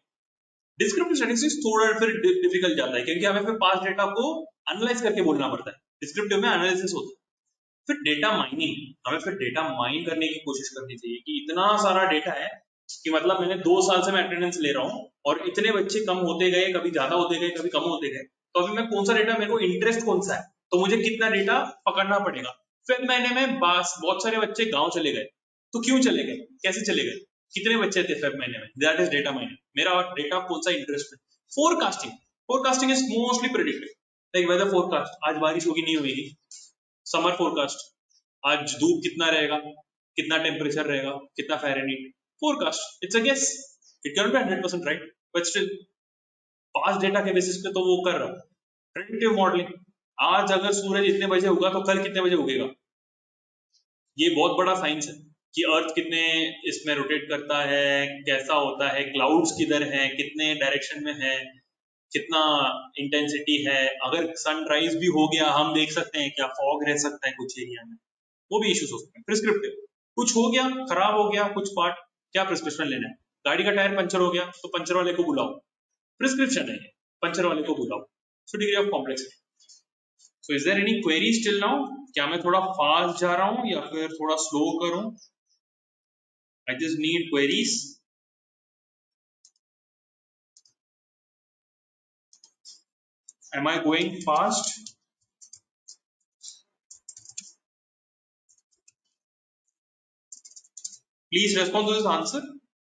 डिस्क्रिप्टिव स्टैटिस्टिक्स थोड़ा फिर डिफिकल्ट जाता है क्योंकि हमें फिर पास्ट डेटा को एनालाइज करके बोलना पड़ता है, डिस्क्रिप्टिव में एनालिसिस होता है। फिर डेटा माइनिंग, हमें फिर डेटा माइन करने की कोशिश करनी चाहिए कि इतना सारा डेटा है कि मतलब मैंने 2 साल से मैं अटेंडेंस ले रहा हूँ और इतने बच्चे कम होते गए, कभी ज्यादा होते गए, कभी कम होते गए, तो अभी मैं कौन सा डेटा, मेरे को इंटरेस्ट कौन सा है, तो मुझे कितना डेटा पकड़ना पड़ेगा। फिर महीने में बहुत सारे बच्चे गांव चले गए, तो क्यों चले गए, कैसे चले गए, कितने बच्चे थे फेब महीने में, दैट इज डेटा माइनिंग। मेरा डेटा कौन सा इंटरेस्ट है। Forecasting, forecasting is mostly predictive, like weather forecast, आज बारिश होगी नहीं होगी, समर फोरकास्ट, आज धूप कितना रहेगा, कितना टेम्परेचर रहेगा, कितना Fahrenheit, forecast, it's a guess, it can be 100% right, but still past data के बेसिस पे तो वो कर रहा है। प्रेडिक्टिव मॉडलिंग, आज अगर सूरज इतने बजे होगा तो कल कितने बजे उगेगा, ये बहुत बड़ा साइंस है कि अर्थ कितने इसमें रोटेट करता है, कैसा होता है, क्लाउड्स किधर है, कितने डायरेक्शन में है, कितना इंटेंसिटी है, अगर सनराइज भी हो गया हम देख सकते हैं, क्या फॉग रह सकता है कुछ एरिया में, वो भी इश्यूज हो सकते हैं। प्रिस्क्रिप्टिव, कुछ हो गया, खराब हो गया कुछ पार्ट, क्या प्रिस्क्रिप्शन लेना है, गाड़ी का टायर पंचर हो गया तो पंचर वाले को बुलाओ, प्रिस्क्रिप्शन है, पंचर वाले को बुलाओ। So degree of complexity. So is there any query still now, क्या मैं थोड़ा फास्ट जा रहा हूँ या फिर थोड़ा स्लो करूं? I just need queries. Am I going fast? Please respond to this answer,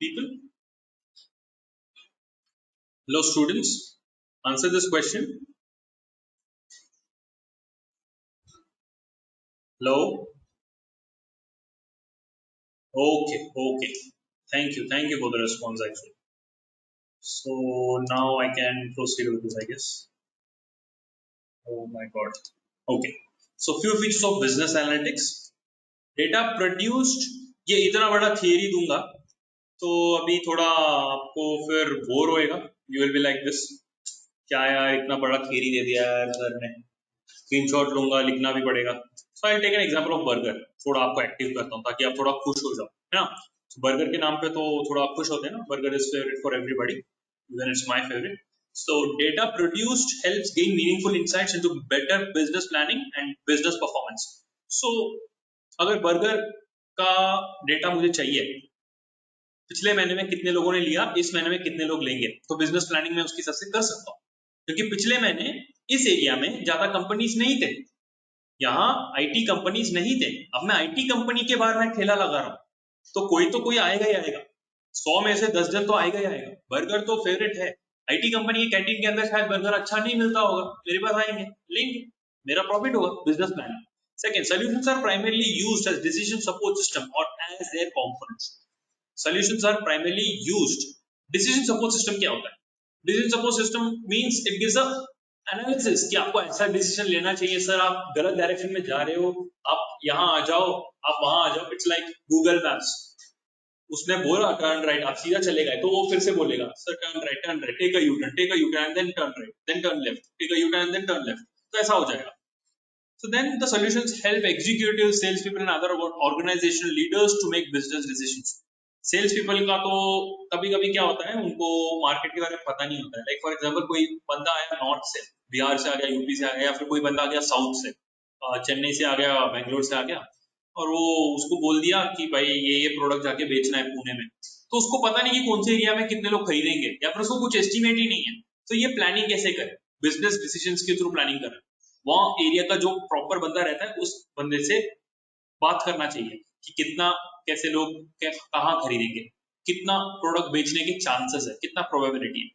people. Hello, students. Answer this question. Hello. Okay, okay. Thank you for the response actually. So now I can proceed with this, I guess. Oh my God. Okay. So few features of business analytics. Data produced. ये इतना बड़ा theory दूंगा तो अभी थोड़ा आपको फिर bore होएगा. You will be like this. क्या यार इतना बड़ा थियरी दे दिया यार सर ने, स्क्रीनशॉट लूंगा, लिखना भी पड़ेगा. So I take an example of burger, थोड़ा आपको एक्टिव करता हूँ ताकि आप थोड़ा खुश हो जाओ, है ना. बर्गर के नाम पे तो थोड़ा खुश होते हैं ना, burger is favourite for everybody, even it's my favourite. So data produced helps gain meaningful insights into better business planning and business performance. So अगर बर्गर का डेटा मुझे चाहिए पिछले महीने में कितने लोगों ने लिया, इस महीने में कितने लोग लेंगे, तो बिजनेस प्लानिंग में उसके हिसाब से कर सकता हूँ। क्योंकि पिछले महीने इस एरिया में ज्यादा कंपनीज नहीं थे, यहाँ आईटी कंपनीज नहीं थे, अब मैं आईटी कंपनी के बाहर मैं ठेला लगा रहा हूँ, तो कोई आएगा ही आएगा, 100 में से 10 जन तो आएगा ही आएगा। बर्गर तो फेवरेट है, आईटी कंपनी की कैंटीन के अंदर शायद बर्गर अच्छा नहीं मिलता होगा, मेरे पास आएंगे, लेंगे, मेरा प्रॉफिट होगा, business plan. Second, solutions are primarily used as decision support system और as their components. Solutions are primarily used, decision support system क्या होता है? Decision support system means it gives a analysis कि आपको ऐसा डिसीजन लेना चाहिए, सर आप गलत डायरेक्शन में जा रहे हो, आप यहाँ आ जाओ, आप वहां आ जाओ। इट्स लाइक गूगल मैप्स, उसने बोला टर्न राइट, आप सीधा चले गए, तो वो फिर से बोलेगा sir turn right, take a U turn then turn right, then turn left, take a U turn then turn left, तो ऐसा हो जाएगा। So then the solutions help executives, salespeople and other organizational leaders to make business decisions. Sales people का तो कभी कभी क्या होता है, उनको मार्केट के बारे में पता नहीं होता है। लाइक फॉर एग्जांपल कोई बंदा आया नॉर्थ से, बिहार से आ गया, यूपी से आ गया, या फिर कोई बंदा आ गया साउथ से, चेन्नई से आ गया, बैंगलोर से आ गया, और वो उसको बोल दिया कि भाई ये प्रोडक्ट जाके बेचना है पुणे में, तो उसको पता नहीं कि कौन से एरिया में कितने लोग खरीदेंगे, या फिर उसको कुछ एस्टिमेट ही नहीं है। तो ये प्लानिंग कैसे करे? बिजनेस डिसीजंस के थ्रू प्लानिंग करे। वहाँ एरिया का जो प्रॉपर बंदा रहता है, उस बंदे से बात करना चाहिए कि कितना, कैसे लोग कहाँ खरीदेंगे, कितना प्रोडक्ट बेचने के चांसेस है, कितना प्रोबेबिलिटी है।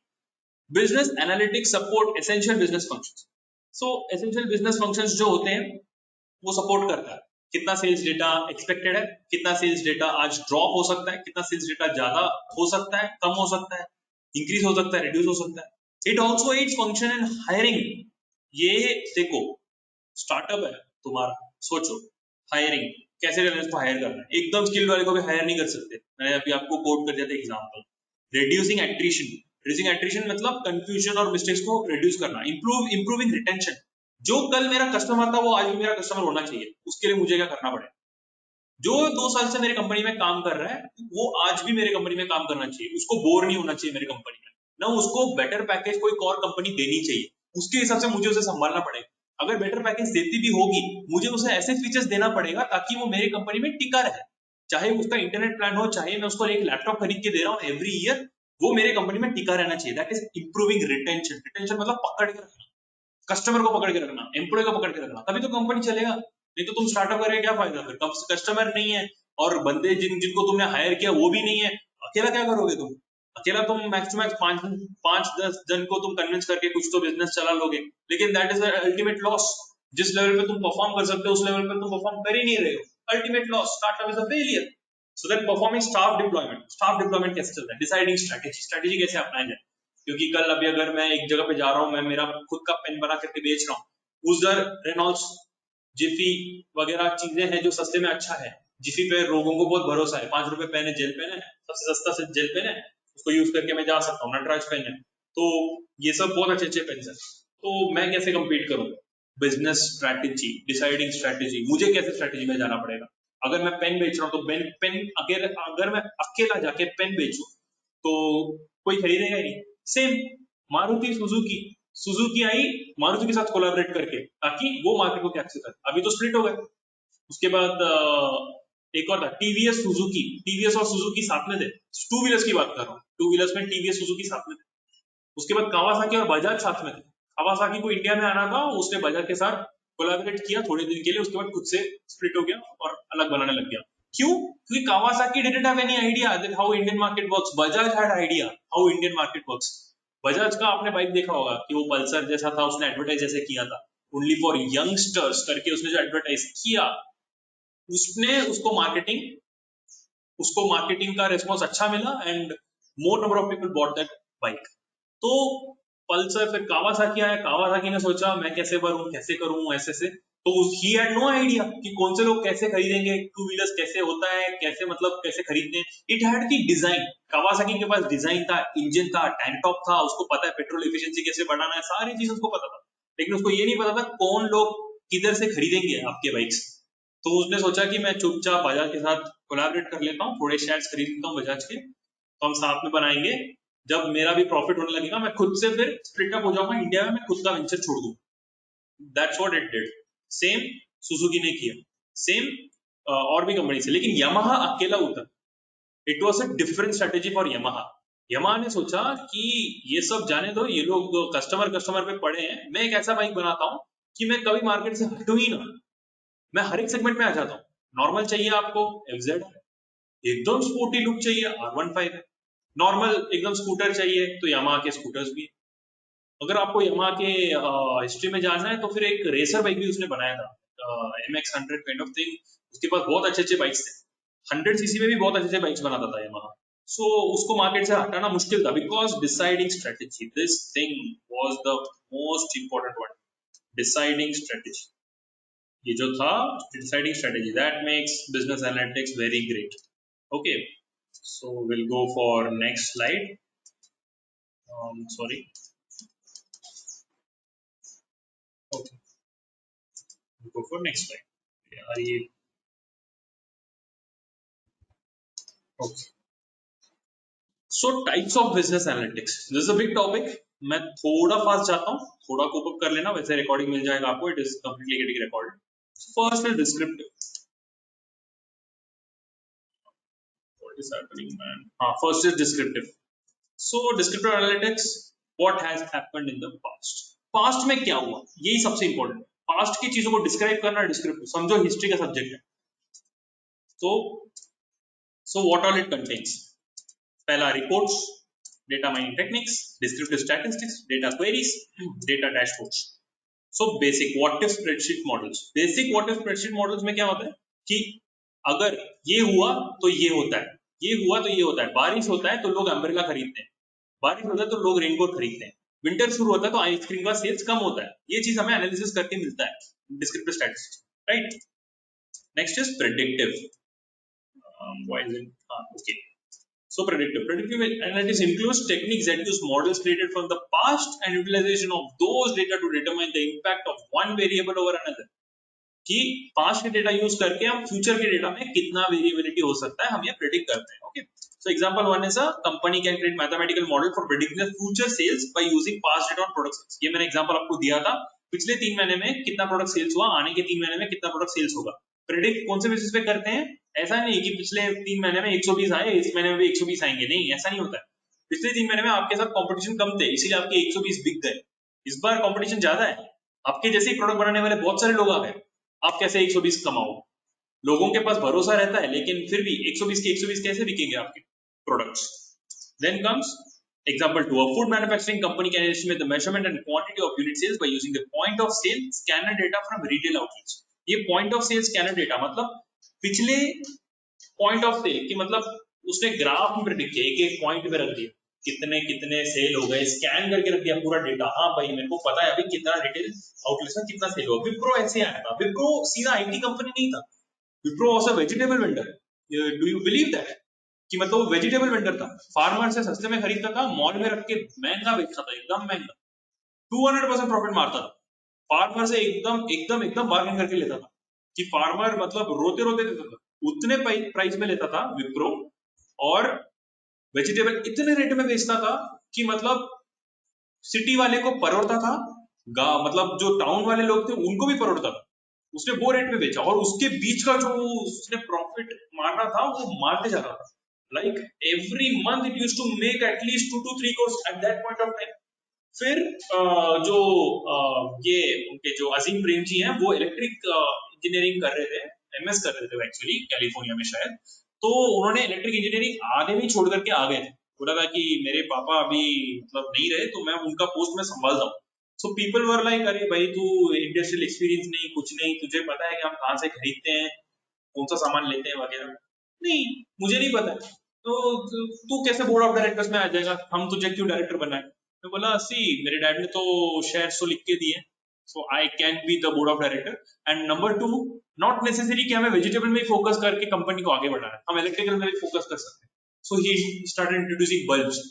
Business analytics support essential business functions. सो एसेंशियल बिजनेस फंक्शंस जो होते हैं वो सपोर्ट करता है, कितना सेल्स डेटा एक्सपेक्टेड है, कितना सेल्स डेटा आज ड्रॉप हो सकता है, कितना सेल्स डेटा ज्यादा हो सकता है, कम हो सकता है, इंक्रीज हो सकता है, रिड्यूस हो सकता है। It also aids function in hiring. ये देखो, स्टार्टअप है तुम्हारा, सोचो हायरिंग कैसे करना है, इसको हायर करना है, एकदम स्किल्ड वाले को भी हायर नहीं कर सकते। मैंने अभी आपको कोट कर दिया था एग्जांपल। रिड्यूसिंग एट्रिशन मतलब कंफ्यूजन और मिस्टेक्स को रिड्यूस करना। इंप्रूविंग रिटेंशन, जो कल मेरा कस्टमर था वो आज भी मेरा कस्टमर होना चाहिए, उसके लिए मुझे क्या करना पड़ेगा? जो 2 साल से मेरी कंपनी में काम कर रहा है वो आज भी मेरी कंपनी में काम करना चाहिए, उसको बोर नहीं होना चाहिए मेरी कंपनी में, ना उसको बेटर पैकेज कोई और कंपनी देनी चाहिए, उसके हिसाब से मुझे उसे संभालना पड़ेगा। अगर बेटर पैकेज देती भी होगी, मुझे उसे ऐसे फीचर्स देना पड़ेगा ताकि वो मेरी कंपनी में टिका रहे, चाहे उसका इंटरनेट प्लान हो, चाहे मैं उसको एक लैपटॉप खरीद के दे रहा हूँ एवरी ईयर, वो मेरे कंपनी में टिका रहना चाहिए। That is improving retention. Retention मतलब पकड़ के रखना, कस्टमर को पकड़ के रखना, एम्प्लॉय को पकड़ के रखना, तभी तो कंपनी चलेगा। नहीं तो तुम स्टार्टअप करके क्या फायदा? फिर कस्टमर नहीं है और बंदे जिनको तुमने हायर किया वो भी नहीं है, अकेला क्या करोगे तुम? अकेला तुम मैक्स टू मैक्स 5-10 जन को तुम कन्विंस करके कुछ तो बिजनेस चला लोगे, लेकिन दैट इज अल्टीमेट लॉस। जिस लेवल पे तुम परफॉर्म कर सकते हो उस लेवल पे तुम परफॉर्म कर ही नहीं रहे हो, ultimate loss. Startup is a failure. So that performing staff deployment कैसे चलता है? डिसाइडिंग स्ट्रेटेजी कैसे अपनाया जाए? क्योंकि कल अभी अगर मैं एक जगह पे जा रहा हूँ, मैं मेरा खुद का पेन बना करके बेच रहा हूँ, उधर रेनॉल्ड्स, जिफी वगैरह चीजें हैं जो सस्ते में अच्छा है। जिफी पे लोगों को बहुत भरोसा है, 5 रुपए पेन है, जेल पेन है, सबसे सस्ता से जेल पेन है, उसको यूज करके मैं जा सकता हूँ। नटराज पेन है, तो ये सब बहुत अच्छे अच्छे पेन है। तो मैं कैसे कम्पीट करूँ? बिजनेस स्ट्रैटेजी, डिसाइडिंग स्ट्रैटेजी, मुझे कैसे स्ट्रैटेजी में जाना पड़ेगा? अगर मैं पेन बेच रहा हूँ तो पेन अगर मैं अकेला जाके पेन बेचूं तो कोई खरीदेगा ही नहीं। सेम मारुति सुजुकी, सुजुकी आई मारुति के साथ कोलैबोरेट करके ताकि वो मार्केट को कैप्चर करे, अभी तो स्प्लिट हो गए। उसके बाद एक और था टीवीएस सुजुकी, टीवीएस और सुजुकी साथ में थे, टू व्हीलर्स की बात कर रहा हूँ, टू व्हीलर्स में टीवीएस सुजुकी साथ में थे। उसके बाद कावासाकी और बजाज साथ में थे। कावासाकी को इंडिया में आना था, उसने बजाज के साथ कोलैबोरेट किया थोड़े दिन के लिए, उसके बाद खुद से स्प्लिट हो गया और अलग बनाने लग गया। क्यों? क्योंकि Kawasaki didn't have any idea that how Indian market works, Bajaj had idea how Indian market works. Bajaj का आपने बाइक देखा होगा कि वो पल्सर जैसा था, उसने एडवर्टाइज जैसे किया था, ओनली फॉर यंगस्टर्स करके उसने जो एडवर्टाइज किया, उसने उसको मार्केटिंग का रिस्पॉन्स अच्छा मिला and more number of people bought that bike. तो पल्सर, फिर कावासाकी आया, कावासाकी ने सोचा मैं कैसे भरूं, कैसे करूं ऐसे से, तो ही हैड नो आइडिया कि कौन से लोग कैसे खरीदेंगे, टू व्हीलर्स कैसे होता है, कैसे मतलब कैसे खरीदते हैं। It had the design, Kawasaki के पास डिजाइन था, इंजन था, टैंक टॉप था, उसको पता है पेट्रोल एफिशिएंसी कैसे बढ़ाना है, सारी चीज उसको पता था, लेकिन उसको ये नहीं पता था कौन लोग किधर से खरीदेंगे आपके बाइक्स। तो उसने सोचा कि मैं चुपचाप बजाज के साथ कोलैबोरेट कर लेता हूँ, थोड़े शेयर्स खरीद लेता हूँ बजाज के, तो हम साथ में बनाएंगे, जब मेरा भी प्रॉफिट होने लगेगा मैं खुद से फिर स्प्लिट अप हो जाऊंगा, इंडिया में मैं खुद का वेंचर छोड़ दूं। That's what it did. Same Suzuki ने किया, सेम और भी कंपनी से, लेकिन यामाहा अकेला उतर, it was a different strategy for Yamaha. Yamaha ने सोचा कि ये सब जाने दो, ये लोग कस्टमर पे पड़े हैं, मैं एक ऐसा बाइक बनाता हूँ कि मैं कभी मार्केट से हटूं ही ना, मैं हर एक सेगमेंट में आ जाता हूँ। नॉर्मल चाहिए आपको, एफजेड है। एकदम स्पोर्टी लुक चाहिए, R15 है। नॉर्मल एकदम स्कूटर चाहिए तो यामाहा के स्कूटर्स भी है। अगर आपको यामाहा के हिस्ट्री में जानना है तो फिर एक रेसर बाइक भी उसने बनाया था, MX100 काइंड ऑफ थिंग। उसके पास बहुत अच्छे अच्छे बाइक्स थे, 100cc में भी बहुत अच्छे अच्छे बाइक्स बनाता था यामाहा। सो उसको मार्केट से हटाना मुश्किल था, because deciding strategy, this thing was the most important one, deciding strategy. ये जो था deciding strategy, that makes business analytics very great. Okay, so we'll go for next slide. Sorry. Okay, we'll go for next slide. Are you okay? So types of business analytics. This is a big topic. मैं थोड़ा fast जाता हूँ, थोड़ा cope up कर लेना, वैसे recording मिल जाएगा आपको, it is completely getting recorded. First is descriptive. What is happening, man? First is descriptive. So descriptive analytics, what has happened in the past? Past में क्या हुआ, यही सबसे इंपॉर्टेंट। पास्ट की चीजों को डिस्क्राइब करना डिस्क्रिप्टिव, समझो हिस्ट्री का सब्जेक्ट है। So what all it contains? पहला reports, data mining techniques, descriptive statistics, data queries, data dashboards. So basic what if spreadsheet models. Basic what if spreadsheet models में क्या होता है कि अगर ये हुआ तो ये होता है, ये हुआ तो ये होता है, बारिश होता है तो लोग अम्ब्रेला खरीदते हैं, बारिश होता है तो लोग रेनकोट खरीदते हैं, विंटर शुरू होता है तो आइसक्रीम का सेल्स कम होता है। ये चीज हमें एनालिसिस करके मिलता है descriptive statistics, right. Next is predictive. Why is it? Okay. So predictive. Predictive analytics includes techniques that use models created from the past and utilization of those data to determine the impact of one variable over another. कि past के data use करके हम future के data में कितना variability हो सकता है हम ये प्रेडिक्ट करते हैं। Okay, so example one is a company can create mathematical model for predicting the future sales by using past data on products. ये मैंने एग्जांपल आपको दिया था, पिछले 3 महीने में कितना प्रोडक्ट सेल्स हुआ, आने के 3 महीने में कितना प्रोडक्ट सेल्स होगा। प्रेडिक्ट कौन से बेसिस पे करते हैं? ऐसा नहीं कि पिछले 3 महीने में 120 आए, इस महीने में भी 120 आएंगे, नहीं, ऐसा नहीं होता है। पिछले 3 महीने में आपके साथ कंपटीशन कम थे, इसीलिए आपके 120 बिक गए। इस बार कंपटीशन ज्यादा है, आपके जैसे ही प्रोडक्ट बनाने वाले बहुत सारे लोग आ गए, आप कैसे 120 कमाओ? लोगों के पास भरोसा रहता है, लेकिन फिर भी 120 के 120 कैसे बिकेंगे आपके products? Then comes example 2, a food manufacturing company can estimate the measurement and quantity of unit sales by using the point of sale scanner data from retail outlets. ये point of sale scanner data मतलब पिछले point of sale की, मतलब उसने graph में predict किया, एक एक पॉइंट पे रख दिया कितने कितने सेल हो गए, स्कैन करके रख दिया पूरा डेटा। हाँ भाई मेरे को पता है अभी कितना रिटेल आउटलेट्स में कितना सेल हुआ। विप्रो ऐसे आया था, विप्रो सीधा आईटी कंपनी नहीं था, Wipro was a vegetable vendor. Do you believe that कि मतलब वो वेजिटेबल वेंडर था, फार्मर से सस्ते में खरीदता था, मॉल में रख के महंगा बेचता था, एकदम महंगा, 200% प्रॉफिट मारता था। फार्मर से एकदम एकदम एकदम बार्गेन करके लेता था कि फार्मर मतलब रोते रोते देता था, उतने प्राइस में लेता था विप्रो, और वेजिटेबल इतने रेट में बेचता था कि मतलब सिटी वाले को परोड़ता था, मतलब जो टाउन वाले लोग थे उनको भी परोड़ता था। उसने वो रेट में बेचा, और उसके बीच का जो उसने प्रॉफिट मारना था वो मारते जाता था। Like every month it used to make at least 2 to 3 crores at that point of time. फिर जो ये उनके जो अजीम प्रेमजी हैं, वो इलेक्ट्रिक इंजीनियरिंग कर रहे थे, एमएस कर रहे थे एक्चुअली कैलिफोर्निया में शायद, तो उन्होंने इलेक्ट्रिक इंजीनियरिंग आधे में छोड़ करके आ गए थे। बोला था कि मेरे पापा अभी मतलब नहीं रहे तो मैं उनका पोस्ट में संभालता हूँ। सो पीपल वर लाइक, अरे भाई तू इंडस्ट्रियल एक्सपीरियंस नहीं, कुछ नहीं, तुझे पता है कि हम कहाँ से खरीदते हैं, कौन सा सामान लेते हैं वगैरह? नहीं, मुझे नहीं पता। तो तू कैसे बोर्ड ऑफ डायरेक्टर्स में आ जाएगा, हम तुझे क्यों डायरेक्टर बनाए? मैं बोला सी मेरे डैड ने तो शेयर्स तो लिख के दिए, so I can be the board of director. And number 2, not necessary कि हमें वेजिटेबल में ही फोकस करके कंपनी को आगे बढ़ाना है, हम इलेक्ट्रिकल में भी फोकस कर सकते हैं। So he started introducing bulbs,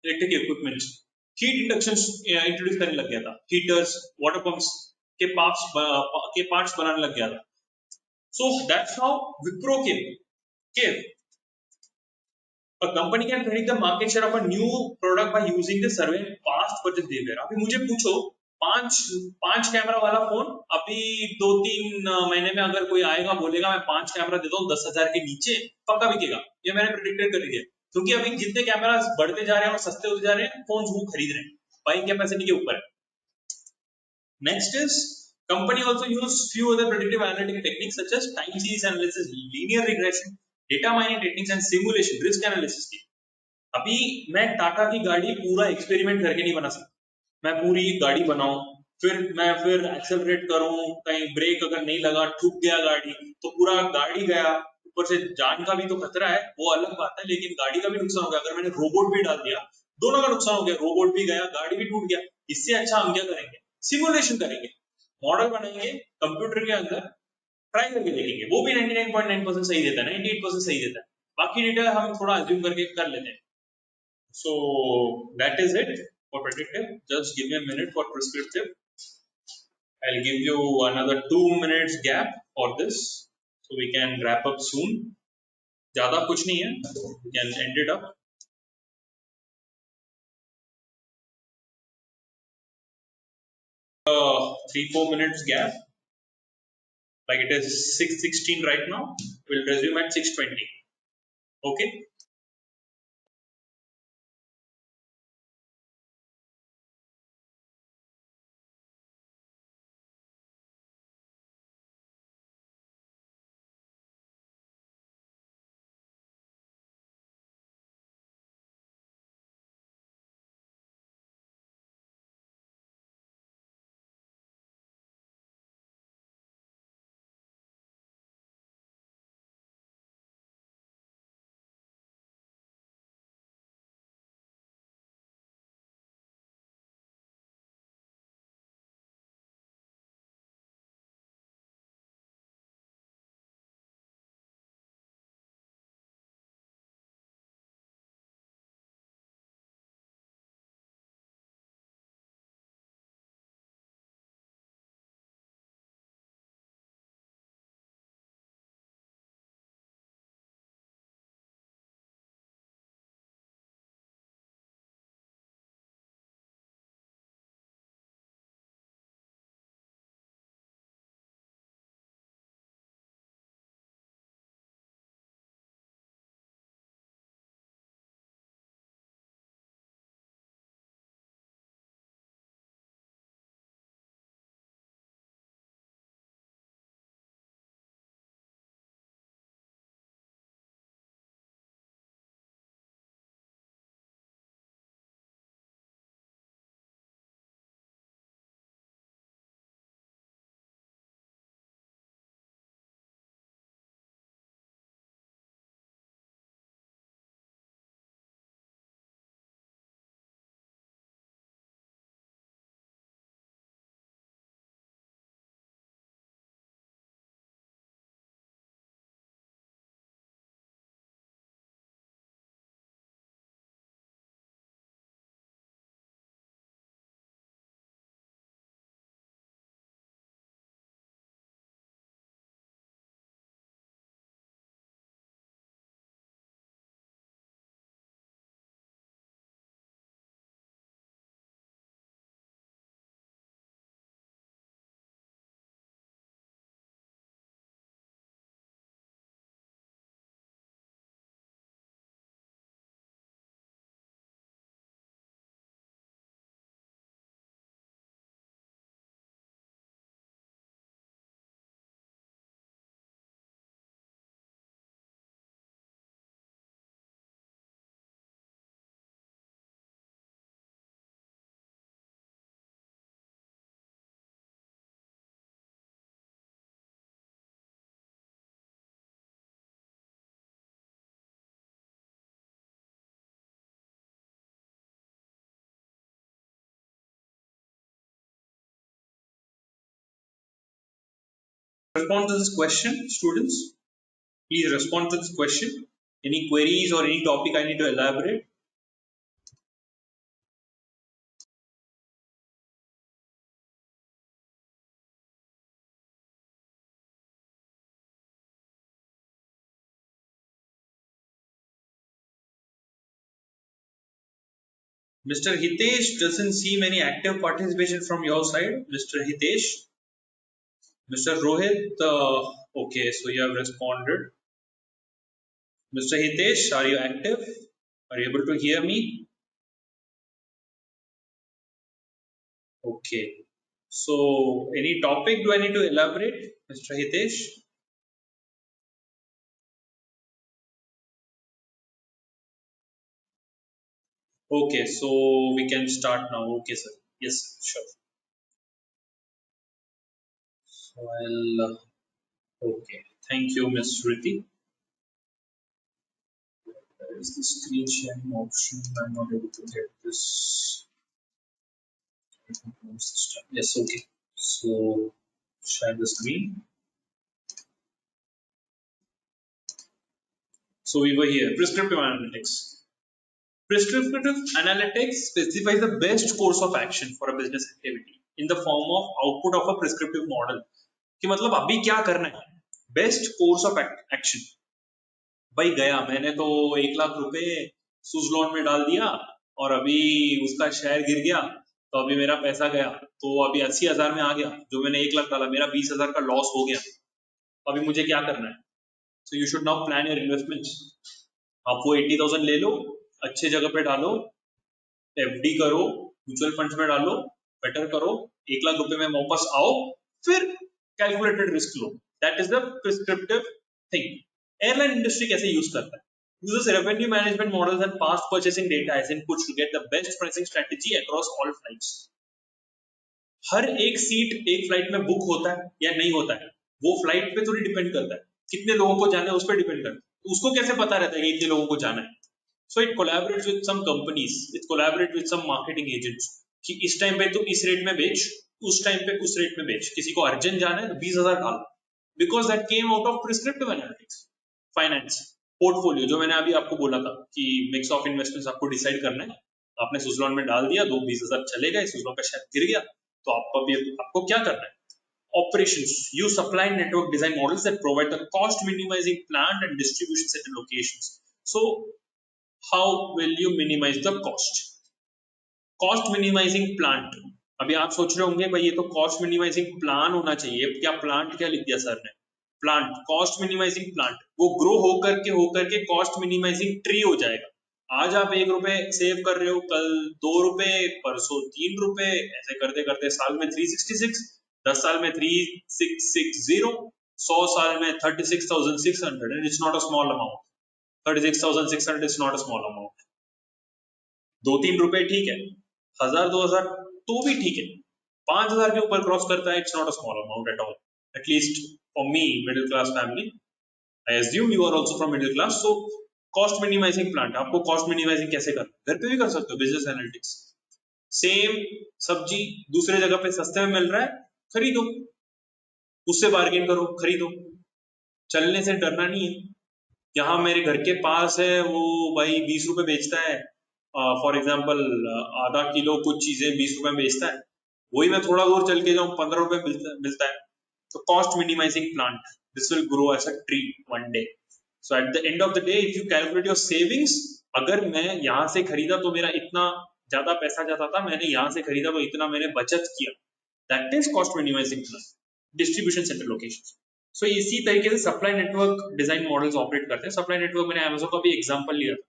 electric equipments, heat induction introduce करने लग गया था, हीटर्स, वाटर पंप्स के पार्ट्स बनाने लग गया था। So that's how Wipro came. A company can predict the market share of a new product by using the survey past purchase behavior. अभी मुझे पूछो पांच पांच कैमरा वाला फोन अभी 2-3 महीने में अगर कोई आएगा बोलेगा मैं 5 कैमरा देता हूँ 10,000 के नीचे, पक्का बिकेगा। ये मैंने प्रिडिक्टेड कर दिया, क्योंकि अभी जितने कैमरा बढ़ते जा रहे हैं और सस्ते होते जा रहे हैं, फोन वो खरीद रहे हैं, बाइंग कैपेसिटी के ऊपर है। Next is, company also use few other predictive analytic techniques such as time series analysis, linear regression, data mining techniques and simulation, risk analysis की। अभी मैं टाटा की गाड़ी पूरा एक्सपेरिमेंट करके नहीं बना सकता, मैं पूरी गाड़ी बनाऊं, फिर एक्सेलरेट करूं, कहीं ब्रेक अगर नहीं लगा, ठुक गया गाड़ी, तो पूरा गाड़ी गया, ऊपर से जान का भी तो खतरा है, वो अलग बात है, लेकिन गाड़ी का भी नुकसान हो गया। अगर मैंने रोबोट भी डाल दिया, दोनों का नुकसान हो गया, रोबोट भी गया, गाड़ी भी टूट गया। इससे अच्छा हम क्या करेंगे, सिमुलेशन करेंगे, मॉडल बनाएंगे कंप्यूटर के अंदर, ट्राई करके देखेंगे, वो भी 99.9% सही देता है, 98% सही देता है, बाकी डेटा हम थोड़ा अज्यूम करके कर लेते हैं। So that is it for predictive. Just give me a minute for prescriptive. I'll give you another 2 minutes gap for this, so we can wrap up soon. ज़्यादा कुछ नहीं है, we can end it up. 3-4 minutes gap. Like it is 6:16 right now. We'll resume at 6:20. Okay. Respond to this question, students. Please respond to this question. Any queries or any topic I need to elaborate? Mr. Hitesh doesn't seem any active participation from your side. Mr. Hitesh, Mr. Rohit, okay, so you have responded. Mr. Hitesh, are you active? Are you able to hear me? Okay. So, any topic do I need to elaborate, Mr. Hitesh? Okay, so we can start now. Okay, sir. Yes, sure. So okay. Thank you, Ms. Shruti. Where is the screen sharing option? I'm not able to get this. Yes, okay. So, share the screen. So, we were here. Prescriptive analytics. Prescriptive analytics specifies the best course of action for a business activity in the form of output of a prescriptive model. कि मतलब अभी क्या करना है? Best course of action. भाई गया मैंने तो 1 लाख रुपए सुजलॉन में डाल दिया और अभी उसका शेयर गिर गया तो अभी मेरा पैसा गया तो अभी 80,000 में आ गया जो मैंने 1 लाख डाला मेरा 20,000 का लॉस हो गया अभी मुझे क्या करना है so you should now plan your investments आप वो 80,000 ले लो अच्छे जगह पे डालो एफडी करो म्यूचुअल फंड्स में डालो बेटर करो 1 लाख रुपए में वापस आओ फिर calculated risk low that is the prescriptive thing airline industry कैसे यूज करता है uses revenue management models and past purchasing data as inputs to get the best pricing strategy across all flights हर एक सीट एक flight में book होता है या नहीं होता है वो फ्लाइट पे थोड़ी डिपेंड करता है कितने लोगों को जाना है उस पर डिपेंड करता है उसको कैसे पता रहता है कि इतने लोगों को जाना है so it collaborates with some companies it collaborate with some marketing agents कि इस टाइम पे तो इस रेट में बेच उस टाइम पे उस रेट में बेच किसी को अर्जेंट जाना है तो 20,000 डाल because that came out of prescriptive analytics finance portfolio जो मैंने अभी आपको बोला था कि मिक्स ऑफ इन्वेस्टमेंट्स आपको डिसाइड करना है आपने सुजलॉन में डाल दिया 20,000 चले गए सुजलॉन का शेयर गिर गया तो आपको क्या करना है operations use supply network design models that provide the cost minimizing plant and distribution center locations so how will you minimize the cost minimizing plant अभी आप सोच रहे होंगे भाई ये तो cost minimizing plan होना चाहिए क्या plant क्या लिख दिया सर ने प्लांट कॉस्ट मिनिमाइजिंग प्लांट वो ग्रो होकर के कॉस्ट मिनिमाइजिंग ट्री हो जाएगा आज आप 1 रुपए सेव कर रहे हो कल 2 रुपए परसों 3 रुपए ऐसे करते करते साल में 366 10 साल में 3660 100 साल में 36,600 and it's not a small amount 36,600 is not a small amount 2-3 रुपए ठीक है 1,000-2,000 तो भी ठीक है 5,000 के ऊपर क्रॉस करता है it's not a small amount at all at least for me middle class family I assume you are also from middle class so cost minimising plant आपको कॉस्ट मिनिमाइजिंग कैसे करना घर पे भी कर सकते हो बिजनेस एनालिटिक्स सेम सब्जी दूसरे जगह पे सस्ते में मिल रहा है खरीदो उससे बार्गेन करो खरीदो चलने से डरना नहीं है यहाँ मेरे घर के पास है वो भाई 20 रुपए बेचता है फॉर एग्जाम्पल आधा किलो कुछ चीजें 20 रुपए में बेचता है वही मैं थोड़ा दूर चल के जाऊँ 15 रुपए मिलता है तो cost minimising plant this will grow as a tree one day so at the end of the day if you calculate your savings अगर मैं यहाँ से खरीदा तो मेरा इतना ज्यादा पैसा जाता था मैंने यहाँ से खरीदा तो इतना मैंने बचत किया that is cost minimising plan distribution centre location so इसी तरीके से supply network design models operate करते हैं सप्लाई नेटवर्क मैंने अमेजोन का भी एग्जांपल लिया था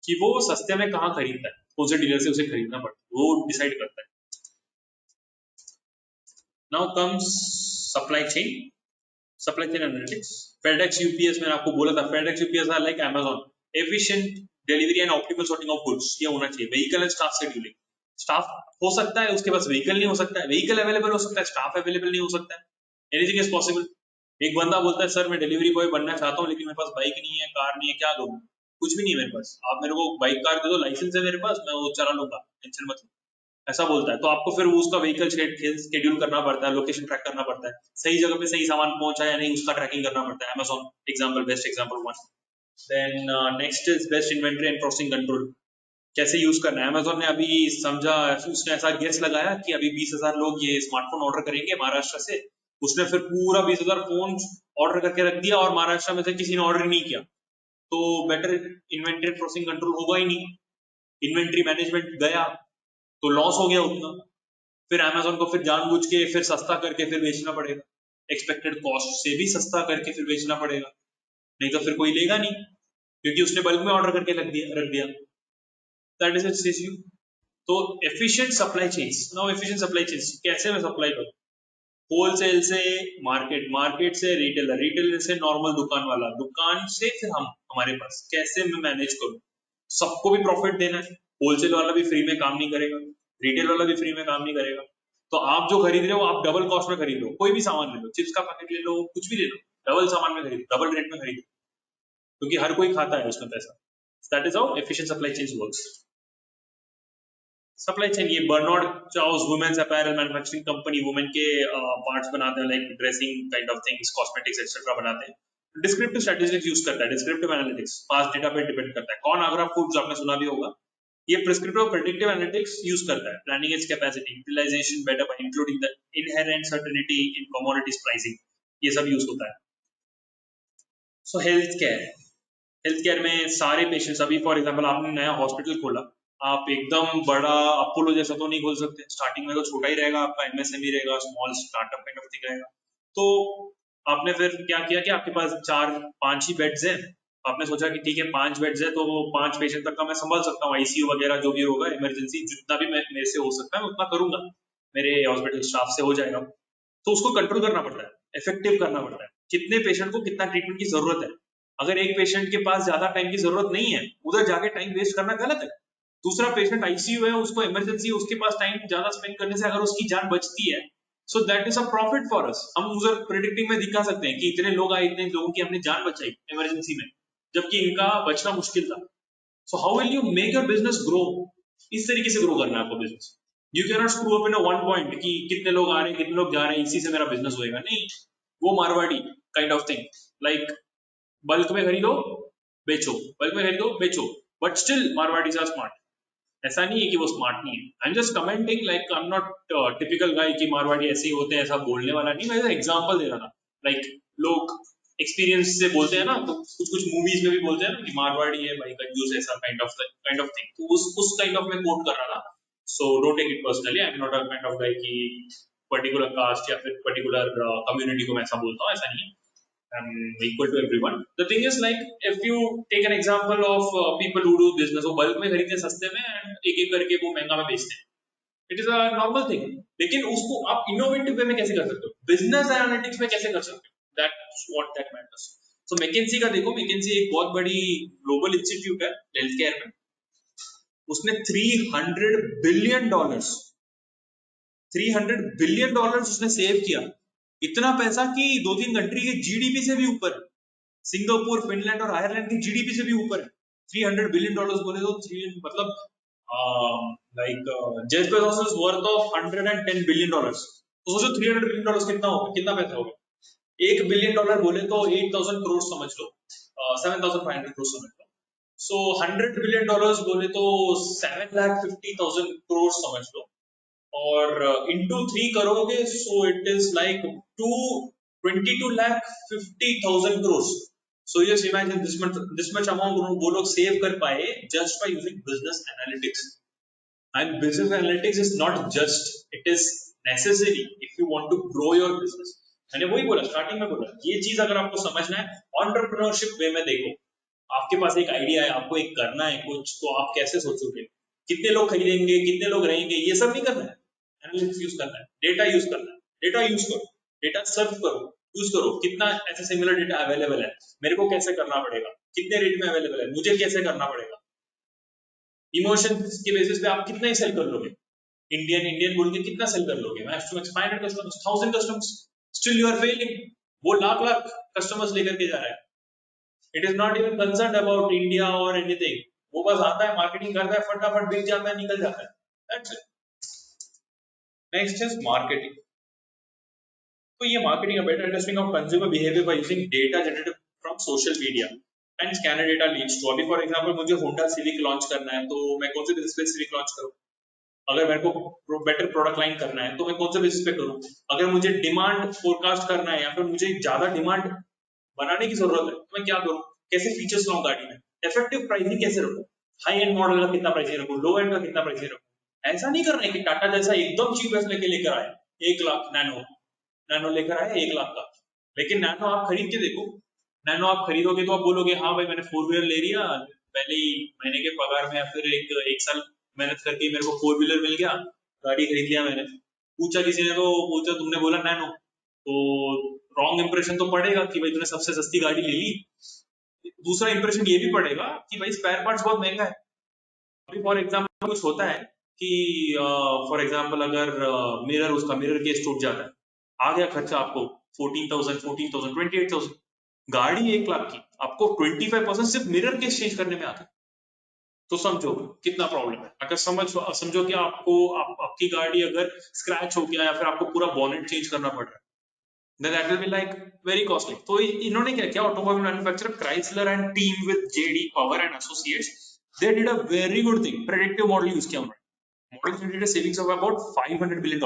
कि वो सस्ते में कहाँ खरीदता है कौन से डीलर से उसे खरीदना पड़ता है वो डिसाइड करता है now comes supply chain analytics FedEx UPS मैंने आपको बोला था FedEx UPS are like Amazon efficient delivery and optimal sorting of goods ये होना चाहिए vehicle and staff scheduling staff हो सकता है उसके पास व्हीकल नहीं हो सकता है व्हीकल अवेलेबल हो सकता है स्टाफ अवेलेबल नहीं हो सकता है एनीथिंग इज पॉसिबल एक बंदा बोलता है सर मैं डिलीवरी बॉय बनना चाहता हूँ लेकिन मेरे पास बाइक नहीं है कार नहीं है क्या करूँ कुछ भी नहीं है मेरे पास आप मेरे को बाइक कार दे दो लाइसेंस है मेरे पास मैं वो चला लूंगा टेंशन मत लो ऐसा बोलता है तो आपको फिर उसका व्हीकल शेड्यूल करना पड़ता है लोकेशन ट्रैक करना पड़ता है सही जगह पे सही सामान पहुंचा या नहीं उसका ट्रैकिंग करना पड़ता है Amazon example best example one then next is best inventory and processing control कैसे यूज करना है Amazon ने अभी समझा उसने ऐसा गेस लगाया कि अभी 20,000 लोग ये स्मार्टफोन ऑर्डर करेंगे महाराष्ट्र से उसने फिर पूरा 20,000 फोन ऑर्डर करके रख दिया और महाराष्ट्र में से किसी ने ऑर्डर नहीं किया तो बेटर इन्वेंटरी प्रोसेसिंग कंट्रोल होगा ही नहीं इन्वेंट्री मैनेजमेंट गया तो लॉस हो गया उतना, फिर अमेजोन को फिर जानबूझ के फिर सस्ता करके फिर बेचना पड़ेगा, एक्सपेक्टेड कॉस्ट से भी सस्ता करके फिर बेचना पड़ेगा, नहीं तो फिर कोई लेगा नहीं क्योंकि उसने बल्क में ऑर्डर करके रख दिया। That is its issue. तो efficient supply chains, now efficient supply chains कैसे मैं सप्लाई करूं? होलसेल से मार्केट, मार्केट से रिटेलर, रिटेलर से नॉर्मल दुकान वाला, दुकान से फिर हम हमारे पास, कैसे मैं मैनेज करूं? सबको भी प्रॉफिट देना है, होलसेल वाला भी फ्री में काम नहीं करेगा, रिटेल वाला भी फ्री में काम नहीं करेगा, तो आप जो खरीद रहे हो आप डबल कॉस्ट में खरीद लो, कोई भी सामान ले लो, चिप्स का पैकेट ले लो, कुछ भी ले लो, डबल सामान में खरीदो, डबल रेट में खरीदो, क्योंकि हर कोई खाता है उसमें पैसा। That is how efficient supply chain works. Supply chain, ये Bernard Chaus women's apparel manufacturing company, women के पार्ट्स बनाते हैं, like dressing kind of things, cosmetics etcetera बनाते हैं। डिस्क्रिप्टिव स्ट्रेटेजिक्स यूज करता है, डिस्क्रिप्टिव एनालिटिक्स पास्ट डेटा पे depend करता है। कौन आगरा फूड्स आपने सुना भी होगा, ये प्रिस्क्रिप्टिव और प्रेडिक्टिव एनालिटिक्स यूज करता है, planning its capacity utilisation better by including the inherent certainty in commodities pricing, ये सब यूज होता है। So health care, health care में सारे पेशेंट्स, अभी फॉर एग्जांपल आपने नया हॉस्पिटल खोला, आप एकदम बड़ा अपोलो जैसा तो नहीं खोल सकते, स्टार्टिंग में तो छोटा ही रहेगा आपका, एमएसएमई रहेगा, small startup kind of thing रहेगा। तो आपने फिर क्या किया कि आपके पास 4-5 ही बेड्स हैं, आपने सोचा कि ठीक है 5 बेड्स है तो वो 5 पेशेंट तक का मैं संभाल सकता हूँ, आईसीयू वगैरह जो भी होगा, इमरजेंसी जितना भी मेरे से हो सकता है मैं उतना करूंगा, मेरे हॉस्पिटल स्टाफ से हो जाएगा। तो उसको कंट्रोल करना पड़ता है, इफेक्टिव करना पड़ता है, कितने पेशेंट को कितना ट्रीटमेंट की जरूरत है। अगर एक पेशेंट के पास ज्यादा टाइम की जरूरत नहीं है, उधर जाके टाइम वेस्ट करना गलत है। दूसरा पेशेंट आईसीयू है, उसको इमरजेंसी है, उसके पास टाइम ज्यादा स्पेंड करने से अगर उसकी जान बचती है, so that is a profit for us. हम उधर प्रेडिक्टिंग में दिखा सकते हैं कि इतने लोग आए, इतने लोगों की हमने जान बचाई इमरजेंसी में, जबकि इनका बचना मुश्किल था। So how will you make your business grow? इस तरीके से ग्रो करना है आपको business. You can not screw up in one point कि कितने लोग आ रहे हैं, कितने लोग जा रहे हैं, इसी से मेरा बिजनेस होएगा, नहीं। वो Marwari kind of thing, like bulk में खरीदो बेचो, बल्क में खरीदो बेचो, but still Marwaris are smart. ऐसा नहीं है कि वो स्मार्ट नहीं है, I am just commenting, like I am not typical guy कि मारवाड़ी ऐसे ही होते हैं, ऐसा बोलने वाला नहीं, मैं एग्जांपल दे रहा था। लाइक लोग एक्सपीरियंस से बोलते हैं ना, तो कुछ कुछ मूवीज में भी बोलते हैं ना कि मारवाड़ी है भाई कंजूस, ऐसा काइंड ऑफ थिंग, तो उस काइंड ऑफ में कोट कर रहा था। So don't take it personally, I am not a kind of guy कि पर्टिकुलर कास्ट या फिर पर्टिकुलर कम्युनिटी को मैं ऐसा बोलता हूँ, ऐसा नहीं है। I'm equal to everyone. The thing is, like, if you take an example of people who do business, वो बल्क में खरीदते हैं सस्ते में and एक एक करके वो महंगा में बेचते हैं, it is a normal thing. लेकिन उसको आप इनोवेटिव वे में कैसे कर सकते हो, बिजनेस एनालिटिक्स में कैसे कर सकते हो, that's what that matters. So McKinsey का देखो, मैकेंजी एक बहुत बड़ी ग्लोबल इंस्टीट्यूट है हेल्थ केयर में, उसने $300 बिलियन, $300 बिलियन उसने सेव किया। इतना पैसा कि 2-3 कंट्री के जीडीपी से भी ऊपर है, सिंगापुर, फिनलैंड और आयरलैंड की जीडीपी से भी ऊपर है। $300 बिलियन बोले तो 3 मतलब like Jeff Bezos is worth of $110 billion. तो सोचो $300 बिलियन कितना होगा, कितना पैसा होगा। $1 बिलियन बोले तो 8,000 करोड़ समझ लो, 7,500 करोड़ समझ लो। सो $100 बिलियन बोले तो 7,50,000 करोड़ समझ लो, और इंटू 3 करोगे so it is like 22,50,000 crore. So yes imagine this much amount वो लोग सेव कर पाए just by using business analytics. And business analytics is not just, it is necessary if you want to grow your business. मैंने वही बोला starting में, बोला ये चीज अगर आपको समझना है एंटरप्रेन्योरशिप वे में देखो, आपके पास एक आइडिया है, आपको एक करना है कुछ, तो आप कैसे सोचोगे कितने लोग खरीदेंगे, कितने लोग रहेंगे, ये सब नहीं करना है। एनालिटिक्स यूज करना है, डेटा यूज करना है, डेटा यूज करो, डेटा सर्च करो, यूज करो, कितना ऐसे सिमिलर डेटा अवेलेबल है, मेरे को कैसे करना पड़ेगा, कितने रेट में अवेलेबल है, मुझे कैसे करना पड़ेगा। इमोशन के बेसिस पे आप कितना ही सेल कर लोगे, इंडियन इंडियन बोल के कितना सेल कर लोगे, max to max 500 customers, 1000 customers, still you are failing. वो लाख लाख कस्टमर्स लेकर के जा रहा है, it is not even concern about India और एनीथिंग, वो बस आता है मार्केटिंग करता है, फटाफट बिक जाता है, निकल जाता है, that's it. Next is marketing. तो ये marketing, better understanding of consumer behaviour by using data generated from social media and scanner data leads to. अभी फॉर एग्जांपल मुझे होंडा सिविक लॉन्च करना है, तो मैं कौन से बेसिस पे सिविक लॉन्च करूं? अगर मेरे को बेटर प्रोडक्ट लाइन करना है तो मैं कौन से बेसिस पे करूं? अगर मुझे डिमांड फोरकास्ट करना है या फिर मुझे ज्यादा डिमांड बनाने की जरूरत है तो मैं क्या करूं? कैसे फीचर्स लाऊं गाड़ी में, इफेक्टिव प्राइसिंग कैसे रखूं? हाई एंड मॉडल का कितना प्राइस रखूं, लो एंड का कितना प्राइस रखूं। ऐसा नहीं करना है कि टाटा जैसा एकदम चीपेस्ट लेकर आए 1 लाख नैनो, नैनो लेकर आए 1 लाख का, लेकिन नैनो आप खरीद के देखो, नैनो आप खरीदोगे तो आप बोलोगे हाँ भाई मैंने 4 व्हीलर ले लिया पहले ही महीने के पगार में, या फिर एक साल मेहनत करके मेरे को 4 व्हीलर मिल गया, गाड़ी खरीद लिया मैंने। पूछा किसी ने तो पूछा तुमने बोला नैनो, तो रॉन्ग इंप्रेशन तो पड़ेगा कि भाई तूने सबसे सस्ती गाड़ी ले ली। दूसरा इंप्रेशन ये भी पड़ेगा कि भाई स्पेयर पार्ट्स बहुत महंगा है। अभी फॉर एग्जाम्पल कुछ होता है कि फॉर एग्जाम्पल अगर मिरर, उसका मिरर केस टूट जाता है, आ गया खर्चा आपको 14,000 28,000, गाड़ी 1 लाख की, आपको 25% सिर्फ मिरर केस चेंज करने में आता है। तो समझो कितना प्रॉब्लम है। अगर समझो कि आपकी गाड़ी अगर स्क्रैच हो गया या फिर आपको पूरा बॉनेट चेंज करना पड़ रहा है, then that will be like very costly। तो इन्होंने क्या किया, automobile manufacturer Chrysler and team with JD power and associates, they did a very good thing, predictive model use किया उन्होंने। Model generated savings of about $500 million।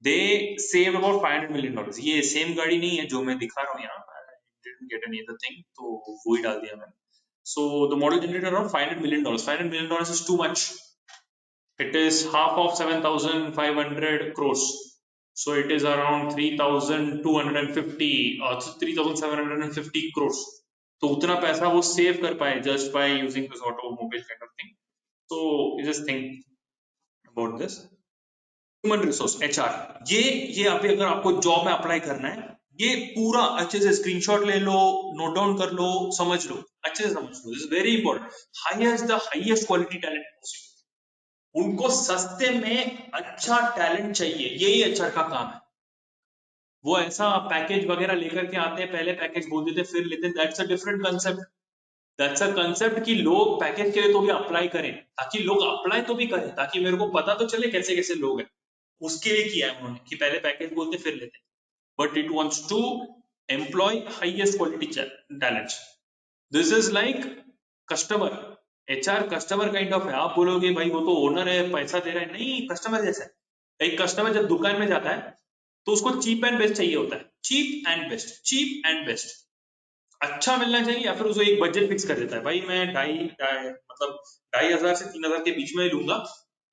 They saved about $500 million। ये same गाड़ी नहीं है जो मैं दिखा रहा हूँ यहाँ, I didn't get any other thing, तो वो ही डाल दिया मैंने। So the model generated around $500 million। $500 million is too much। It is half of 7,500 crores। So it is around 3,250 or 3,750 crores। तो उतना पैसा वो सेव कर पाए just by using this automobile kind of thing। So you just think about this। Human resource HR, ये अभी अगर आपको जॉब में अप्लाई करना है, ये पूरा अच्छे से स्क्रीनशॉट ले लो, नोट डाउन कर लो, समझ लो, अच्छे से समझ लो। This is very important. Highest the highest quality talent possible. उनको सस्ते में अच्छा टैलेंट चाहिए, यही एचआर का काम है। वो ऐसा पैकेज वगैरह लेकर के आते हैं, पहले पैकेज बोल देते फिर लेते हैं, that's a different concept. That's a concept कि लोग पैकेज के लिए तो भी अप्लाई करें, ताकि लोग अप्लाई तो भी करें, ताकि मेरे को पता तो चले कैसे कैसे लोग हैं। उसके लिए किया है उन्होंने कि पहले पैकेज बोलते फिर लेते, but it wants to employ highest quality talents. This is like customer, HR customer kind of है। आप बोलोगे भाई वो तो ओनर है पैसा दे रहा है, नहीं, कस्टमर जैसा है। एक कस्टमर जब दुकान में जाता है तो उसको चीप एंड बेस्ट चाहिए होता है, cheap and best, cheap and best, अच्छा मिलना चाहिए, या फिर उसको एक बजट फिक्स कर देता है, भाई मैं मतलब 2,500 से 3,000 के बीच में ही लूंगा,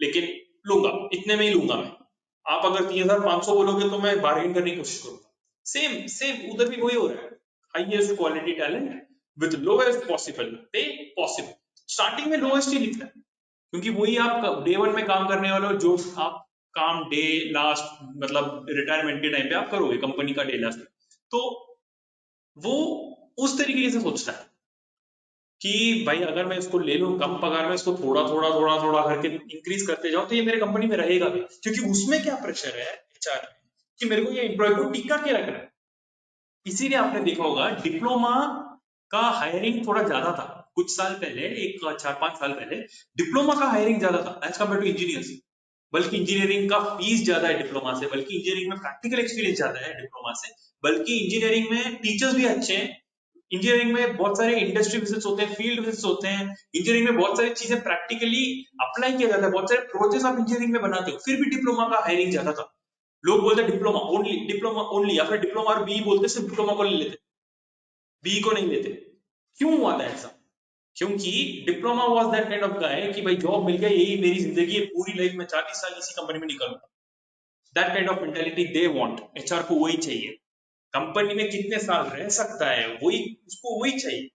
लेकिन लूंगा इतने में ही लूंगा मैं। आप अगर 3,500 बोलोगे तो मैं बार्गेन करने की कोशिश करूंगा। सेम सेम उधर भी वही हो रहा है। Highest quality talent with lowest possible पे पॉसिबल। स्टार्टिंग में लोएस्ट ही लिखता है, क्योंकि वही आप डे 1 में काम करने वाले हो, जो आप काम डे लास्ट मतलब रिटायरमेंट के टाइम पे आप करोगे कंपनी का डे लास्ट। तो वो उस तरीके से सोचता है कि भाई अगर मैं इसको ले लूं कम पगार में, इसको थोड़ा थोड़ा थोड़ा थोड़ा करके इंक्रीज करते जाऊं तो ये मेरे कंपनी में रहेगा भी, क्योंकि उसमें क्या प्रेशर है एचआर में कि मेरे को ये एम्प्लॉय को टिका के रखना है। इसीलिए आपने देखा होगा डिप्लोमा का हायरिंग थोड़ा ज्यादा था कुछ साल पहले, एक 4-5 साल पहले डिप्लोमा का हायरिंग ज्यादा था एज कम्पेयर टू इंजीनियर्स। बल्कि इंजीनियरिंग का फीस ज्यादा है डिप्लोमा से, बल्कि इंजीनियरिंग में प्रैक्टिकल एक्सपीरियंस ज्यादा है डिप्लोमा से, बल्कि इंजीनियरिंग में टीचर्स भी अच्छे हैं। इंजीनियरिंग में बहुत सारे इंडस्ट्री विजिट्स होते हैं, फील्ड विजिट्स होते हैं। इंजीनियरिंग में बहुत सारी चीजें प्रैक्टिकली अप्लाई किया जाता है, बहुत सारे प्रोजेक्ट्स आप इंजीनियरिंग में बनाते हो, फिर भी डिप्लोमा का हायरिंग ज्यादा था। लोग बोलते डिप्लोमा ओनली, डिप्लोमा ओनली, या फिर डिप्लोमा और बी बोलते, सिर्फ डिप्लोमा को ले लेते, बी को नहीं लेते। क्यों हुआ था ऐसा? क्योंकि diploma was that kind of guy कि भाई जॉब मिल गया यही मेरी जिंदगी है, पूरी लाइफ में 40 साल इसी कंपनी में निकलूंगा। That kind of mentality they want, HR को वही चाहिए। कंपनी में कितने साल रह सकता है वही उसको वही चाहिए।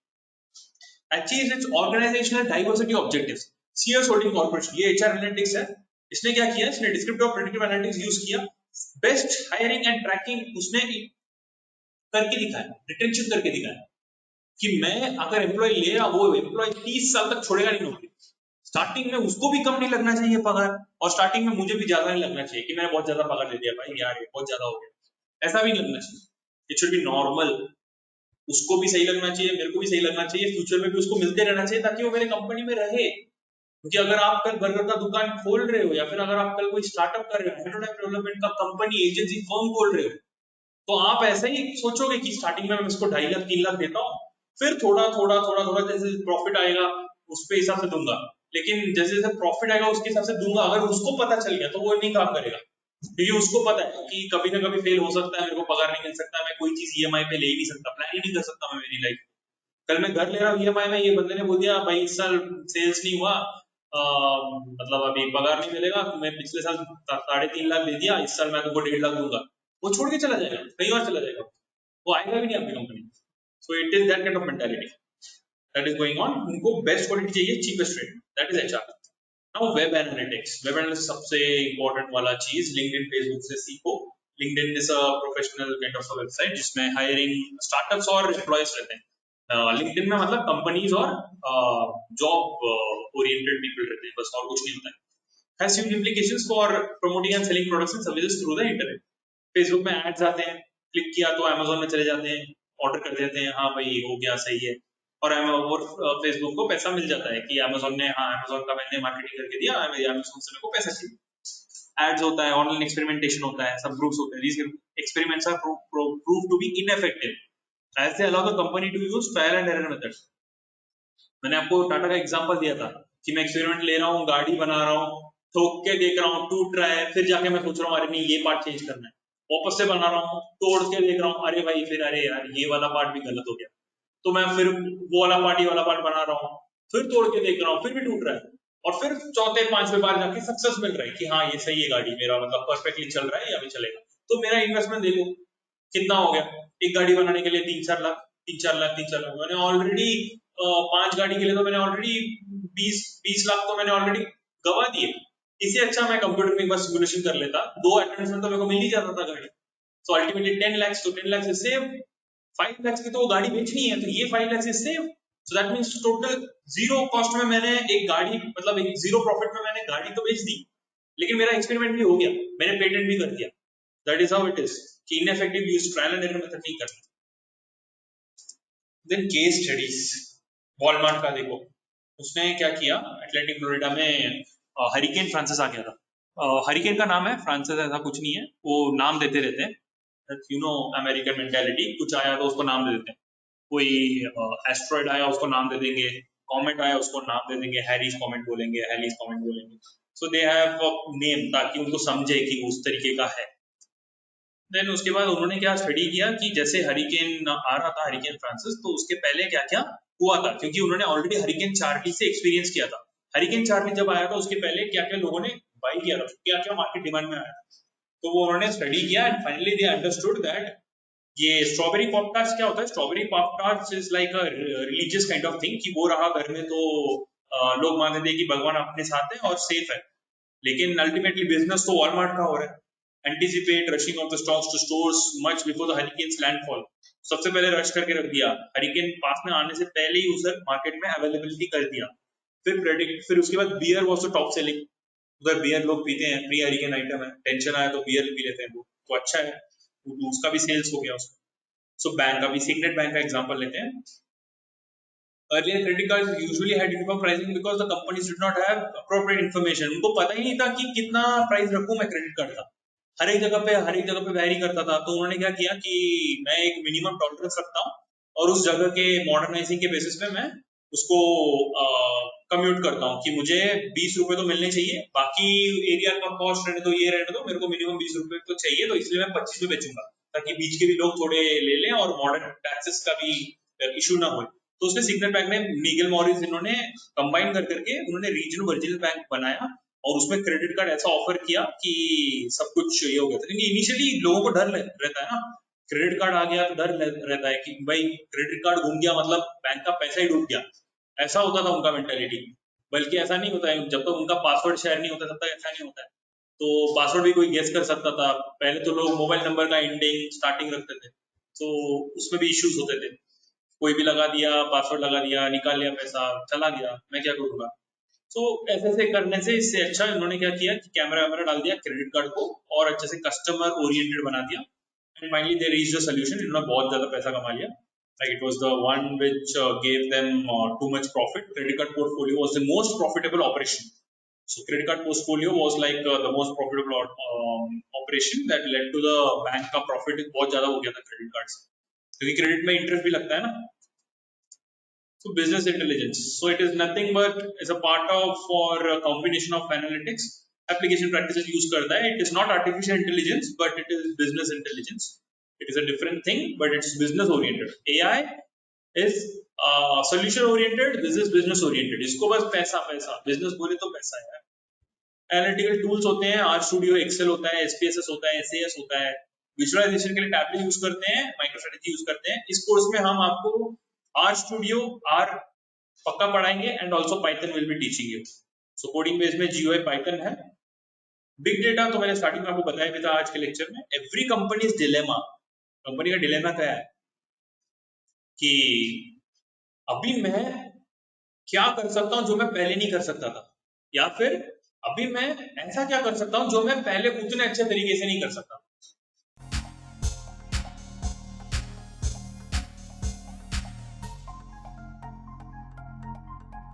Achieve its organisational diversity objectives. CS holding corporation, ये एचआर एनालिटिक्स है। इसने क्या किया, इसने डिस्क्रिप्टिव और प्रेडिक्टिव एनालिटिक्स यूज किया, बेस्ट हायरिंग एंड ट्रैकिंग उसने करके दिखाया, रिटेंशन करके दिखाया कि मैं अगर एम्प्लॉय ले रहा, वो एम्प्लॉय 30 साल तक छोड़ेगा नहीं नौकरी। स्टार्टिंग में उसको भी कम नहीं लगना चाहिए पगार, और स्टार्टिंग में मुझे भी ज्यादा नहीं लगना चाहिए कि मैंने बहुत ज्यादा पगार दे दिया भाई यार ये बहुत ज्यादा हो गया, ऐसा भी नहीं लगना चाहिए। It should be normal. उसको भी सही लगना चाहिए, मेरे को भी सही लगना चाहिए, फ्यूचर में भी उसको मिलते रहना चाहिए ताकि वो मेरे कंपनी में रहे। क्योंकि अगर आप कल बर्गर का दुकान खोल रहे हो, या फिर अगर आप कल कोई स्टार्टअप कर रहे हो, प्रोटोटाइप डेवलपमेंट का कंपनी एजेंसी फर्म खोल रहे हो, तो आप ऐसा ही सोचोगे कि स्टार्टिंग में मैं इसको 2.5 लाख 3 लाख देता हूँ, फिर थोड़ा थोड़ा थोड़ा थोड़ा जैसे प्रॉफिट आएगा उस पे हिसाब से दूंगा। लेकिन जैसे जैसे प्रॉफिट आएगा उसके हिसाब से दूंगा। अगर उसको पता चल गया तो वो नहीं काम करेगा, क्योंकि उसको पता है कि कभी ना कभी फेल हो सकता है, मेरे को पगार नहीं मिल सकता, मैं कोई चीज ईएमआई पे ले ही नहीं सकता, प्लान ही नहीं कर सकता मैं मेरी लाइफ। कल मैं घर ले रहा हूँ ईएमआई में, ये बंदे ने बोल दिया भाई इस साल सेल्स नहीं हुआ, मतलब अभी पगार नहीं मिलेगा, मैं पिछले साल 3.5 लाख दे दिया, इस साल मैं तुमको 1.5 लाख दूंगा, वो छोड़ के चला जाएगा, कहीं और चला जाएगा, वो आएगा भी नहीं आपकी company. So it is that kind of mentality that is going on. उनको बेस्ट क्वालिटी चाहिए, cheapest rate, that is HR. Now web analytics, web analytics सबसे इंपॉर्टेंट वाला चीज, लिंक्डइन फेसबुक से सीखो। LinkedIn is a professional kind of website जिसमें hiring startups और employees रहते हैं। लिंक्डइन में मतलब कंपनीज और जॉब ओरिएंटेड पीपल रहते हैं, बस और कुछ नहीं होता है। Has huge implications for promoting and selling products and services through the internet। Facebook में एड्स आते हैं, क्लिक किया तो अमेजोन में चले जाते हैं, ऑर्डर कर देते हैं, हाँ भाई हो गया सही है, और फेसबुक को पैसा मिल जाता है कि अमेजोन ने, हाँ अमेजोन का मैंने मार्केटिंग करके दिया, अमेजोन से मेरे को पैसा चाहिए। एड्स होता है, ऑनलाइन एक्सपेरिमेंटेशन होता है, सब ग्रुप्स होते हैं, these experiments are proved to be ineffective as they allow the company to use trial and error methods। मैंने आपको टाटा का एग्जांपल दिया था कि मैं एक्सपेरिमेंट ले रहा हूँ, गाड़ी बना रहा हूँ, ठोक के देख रहा हूँ, टूट रहा है, फिर जाके मैं सोच रहा हूँ अरे नहीं ये पार्ट चेंज करना है, वापस से बना रहा हूँ, तोड़ के देख रहा हूँ, अरे भाई फिर अरे यार ये वाला पार्ट भी गलत हो गया, तो मैं फिर वो वाला पार्ट, ये वाला पार्ट बना रहा हूँ, फिर तोड़ के देख रहा हूँ, फिर भी टूट रहा है, और फिर चौथे पांचवें बार जाके सक्सेस मिल रहा है कि हाँ ये सही है, गाड़ी मेरा मतलब परफेक्टली चल रहा है, ये अभी चलेगा। तो मेरा इन्वेस्टमेंट देखो कितना हो गया, एक गाड़ी बनाने के लिए 3-4 लाख, 3-4 लाख मैंने ऑलरेडी, 5 गाड़ी के लिए तो मैंने ऑलरेडी 20-20 लाख तो मैंने ऑलरेडी गवा दिए। इससे अच्छा मैं कंप्यूटर में एक बार सिमुलेशन कर लेता, 2 अटेम्प्ट्स में तो मेरे को मिल ही जाता था गाड़ी। सो अल्टीमेटली 10 lakhs, तो 10 lakhs इज सेव, 5 lakhs की तो वो गाड़ी बेचनी है, तो ये 5 lakhs is save. So that means total zero cost में मैंने एक गाड़ी, मतलब एक जीरो प्रॉफिट में मैंने गाड़ी तो बेच दी, लेकिन मेरा एक्सपेरिमेंट भी हो गया, मैंने पेटेंट भी कर दिया। That is how it is कि ineffective use, trial and error method नहीं करना। देन केस स्टडीज, वॉलमार्ट का देखो, उसने क्या किया, अटलांटिक फ्लोरिडा में हरिकेन फ्रांसिस आ गया था। हरिकेन का नाम है, फ्रांसिस ऐसा कुछ नहीं है, वो नाम देते रहते हैं, यू नो अमेरिकन मेंटालिटी, कुछ आया तो उसको नाम दे देते हैं, कोई एस्ट्रॉइड आया उसको नाम दे देंगे, कॉमेट आया उसको नाम दे देंगे, हैरीज कॉमेट बोलेंगे, हैलीज कॉमेट बोलेंगे। सो दे हैव नेम ताकि उनको समझे कि उस तरीके का है। देन उसके बाद उन्होंने क्या स्टडी किया कि जैसे हरिकेन आ रहा था, हरिकेन फ्रांसिस, तो उसके पहले क्या क्या हुआ था, क्योंकि उन्होंने ऑलरेडी हरिकेन चार्ली से एक्सपीरियंस किया था। हरिकेन चार्ली जब आया था उसके पहले क्या क्या लोगों ने बाई किया था, क्या क्या मार्केट डिमांड में आया था, तो वो उन्होंने स्टडी किया and finally they understood that ये स्ट्रॉबेरी पॉप टार्ट्स क्या होता है। Strawberry pop tarts is like a religious kind of thing, कि वो रहा घर में तो लोग मानते थे कि भगवान अपने साथ है और सेफ है, लेकिन अल्टीमेटली बिजनेस तो वॉलमार्ट का हो रहा है। Anticipate rushing of the stocks to stores much before the hurricane's landfall, सबसे पहले रश करके रख दिया, हरिकेन पास में आने से पहले ही उसे मार्केट में अवेलेबिलिटी कर दिया। फिर प्रेडिक्ट, फिर उसके बाद beer was the top selling, उधर बियर लोग पीते हैं, प्री हरिकेन आइटम है, टेंशन आया तो बियर पी लेते हैं वो, तो अच्छा है, तो उसका भी सेल्स हो गया उसका। सो बैंक, अभी सिगनेट बैंक का एग्जांपल लेते हैं। Earlier credit cards usually had uniform pricing because the companies did not have appropriate information। उनको पता ही नहीं था कि कितना प्राइस रखूं मैं क्रेडिट कार्ड का, हर एक जगह पे वैरी करता था। तो उन्होंने क्या किया कि मैं एक मिनिमम टॉलरेंस रखता हूँ और उस जगह के मॉडर्नाइजिंग के बेसिस पे मैं उसको कम्यूट करता हूँ कि मुझे 20 रुपए तो मिलने चाहिए, बाकी एरिया का कॉस्ट रहने दो, ये रहने दो, मेरे को मिनिमम 20 रुपए तो चाहिए, तो इसलिए मैं 25 में बेचूंगा, ताकि बीच के भी लोग थोड़े ले लें और मॉडर्न टैक्सेस का भी इशू ना हो। तो उसने सिग्नल बैंक में नीगल मॉरिस इन्होंने कंबाइन कर करके उन्होंने रीजनल वर्जिनल बैंक बनाया और उसमें क्रेडिट कार्ड ऐसा ऑफर किया कि सब कुछ ये हो गया था। क्योंकि इनिशियली लोगों को डर रहता है ना, क्रेडिट कार्ड आ गया तो डर रहता है कि भाई क्रेडिट कार्ड घूम गया मतलब बैंक का पैसा ही डूब गया, ऐसा होता था उनका मेंटेलिटी। बल्कि ऐसा नहीं होता है, जब तक उनका पासवर्ड शेयर नहीं होता तब तक ऐसा नहीं होता है। तो पासवर्ड भी कोई गेस कर सकता था, पहले तो लोग मोबाइल नंबर का एंडिंग स्टार्टिंग रखते थे, तो उसमें भी इश्यूज होते थे, कोई भी लगा दिया, पासवर्ड लगा दिया, निकाल लिया पैसा, चला गया, मैं क्या करूंगा। तो ऐसे ऐसे करने से, इससे अच्छा इन्होंने क्या किया कि कैमरा वैमरा डाल दिया क्रेडिट कार्ड को और अच्छे से कस्टमर ओरिएंटेड बना दिया and finally they reach the solution. इन्होंने बहुत ज्यादा पैसा कमा लिया, like it was the one which gave them too much profit। Credit card portfolio was the most profitable operation। So credit card portfolio was like the most profitable operation that led to the bank का profit बहुत ज्यादा हो गया था credit card से, क्योंकि credit में interest भी लगता है ना। So business intelligence, so it is nothing but is a part of or a combination of analytics, application practices use करता है। It is not artificial intelligence but it is business intelligence। It is a different thing but it's business oriented। AI is solution oriented, this is business oriented. इसको बस पैसा पैसा, business बोले तो पैसा है। एनालिटिकल टूल्स होते हैं, आर स्टूडियो, एक्सेल होता है, एसपीएसएस होता है, एसएएस होता है। विजुअलाइजेशन के लिए टैबली यूज करते हैं, माइक्रोस्ट्रेटजी यूज करते हैं। इस कोर्स में हम आपको आर स्टूडियो, आर पक्का पढ़ाएंगे and also Python will be teaching you. So coding base में जीओए पाइथन है। बिग डेटा तो मैंने स्टार्टिंग में आपको बताया भी था आज के लेक्चर में। एवरी कंपनी डिलेमा, कंपनी का डिलेमा क्या है कि अभी मैं क्या कर सकता हूं जो मैं पहले नहीं कर सकता था, या फिर अभी मैं ऐसा क्या कर सकता हूं जो मैं पहले उतने अच्छे तरीके से नहीं कर सकता।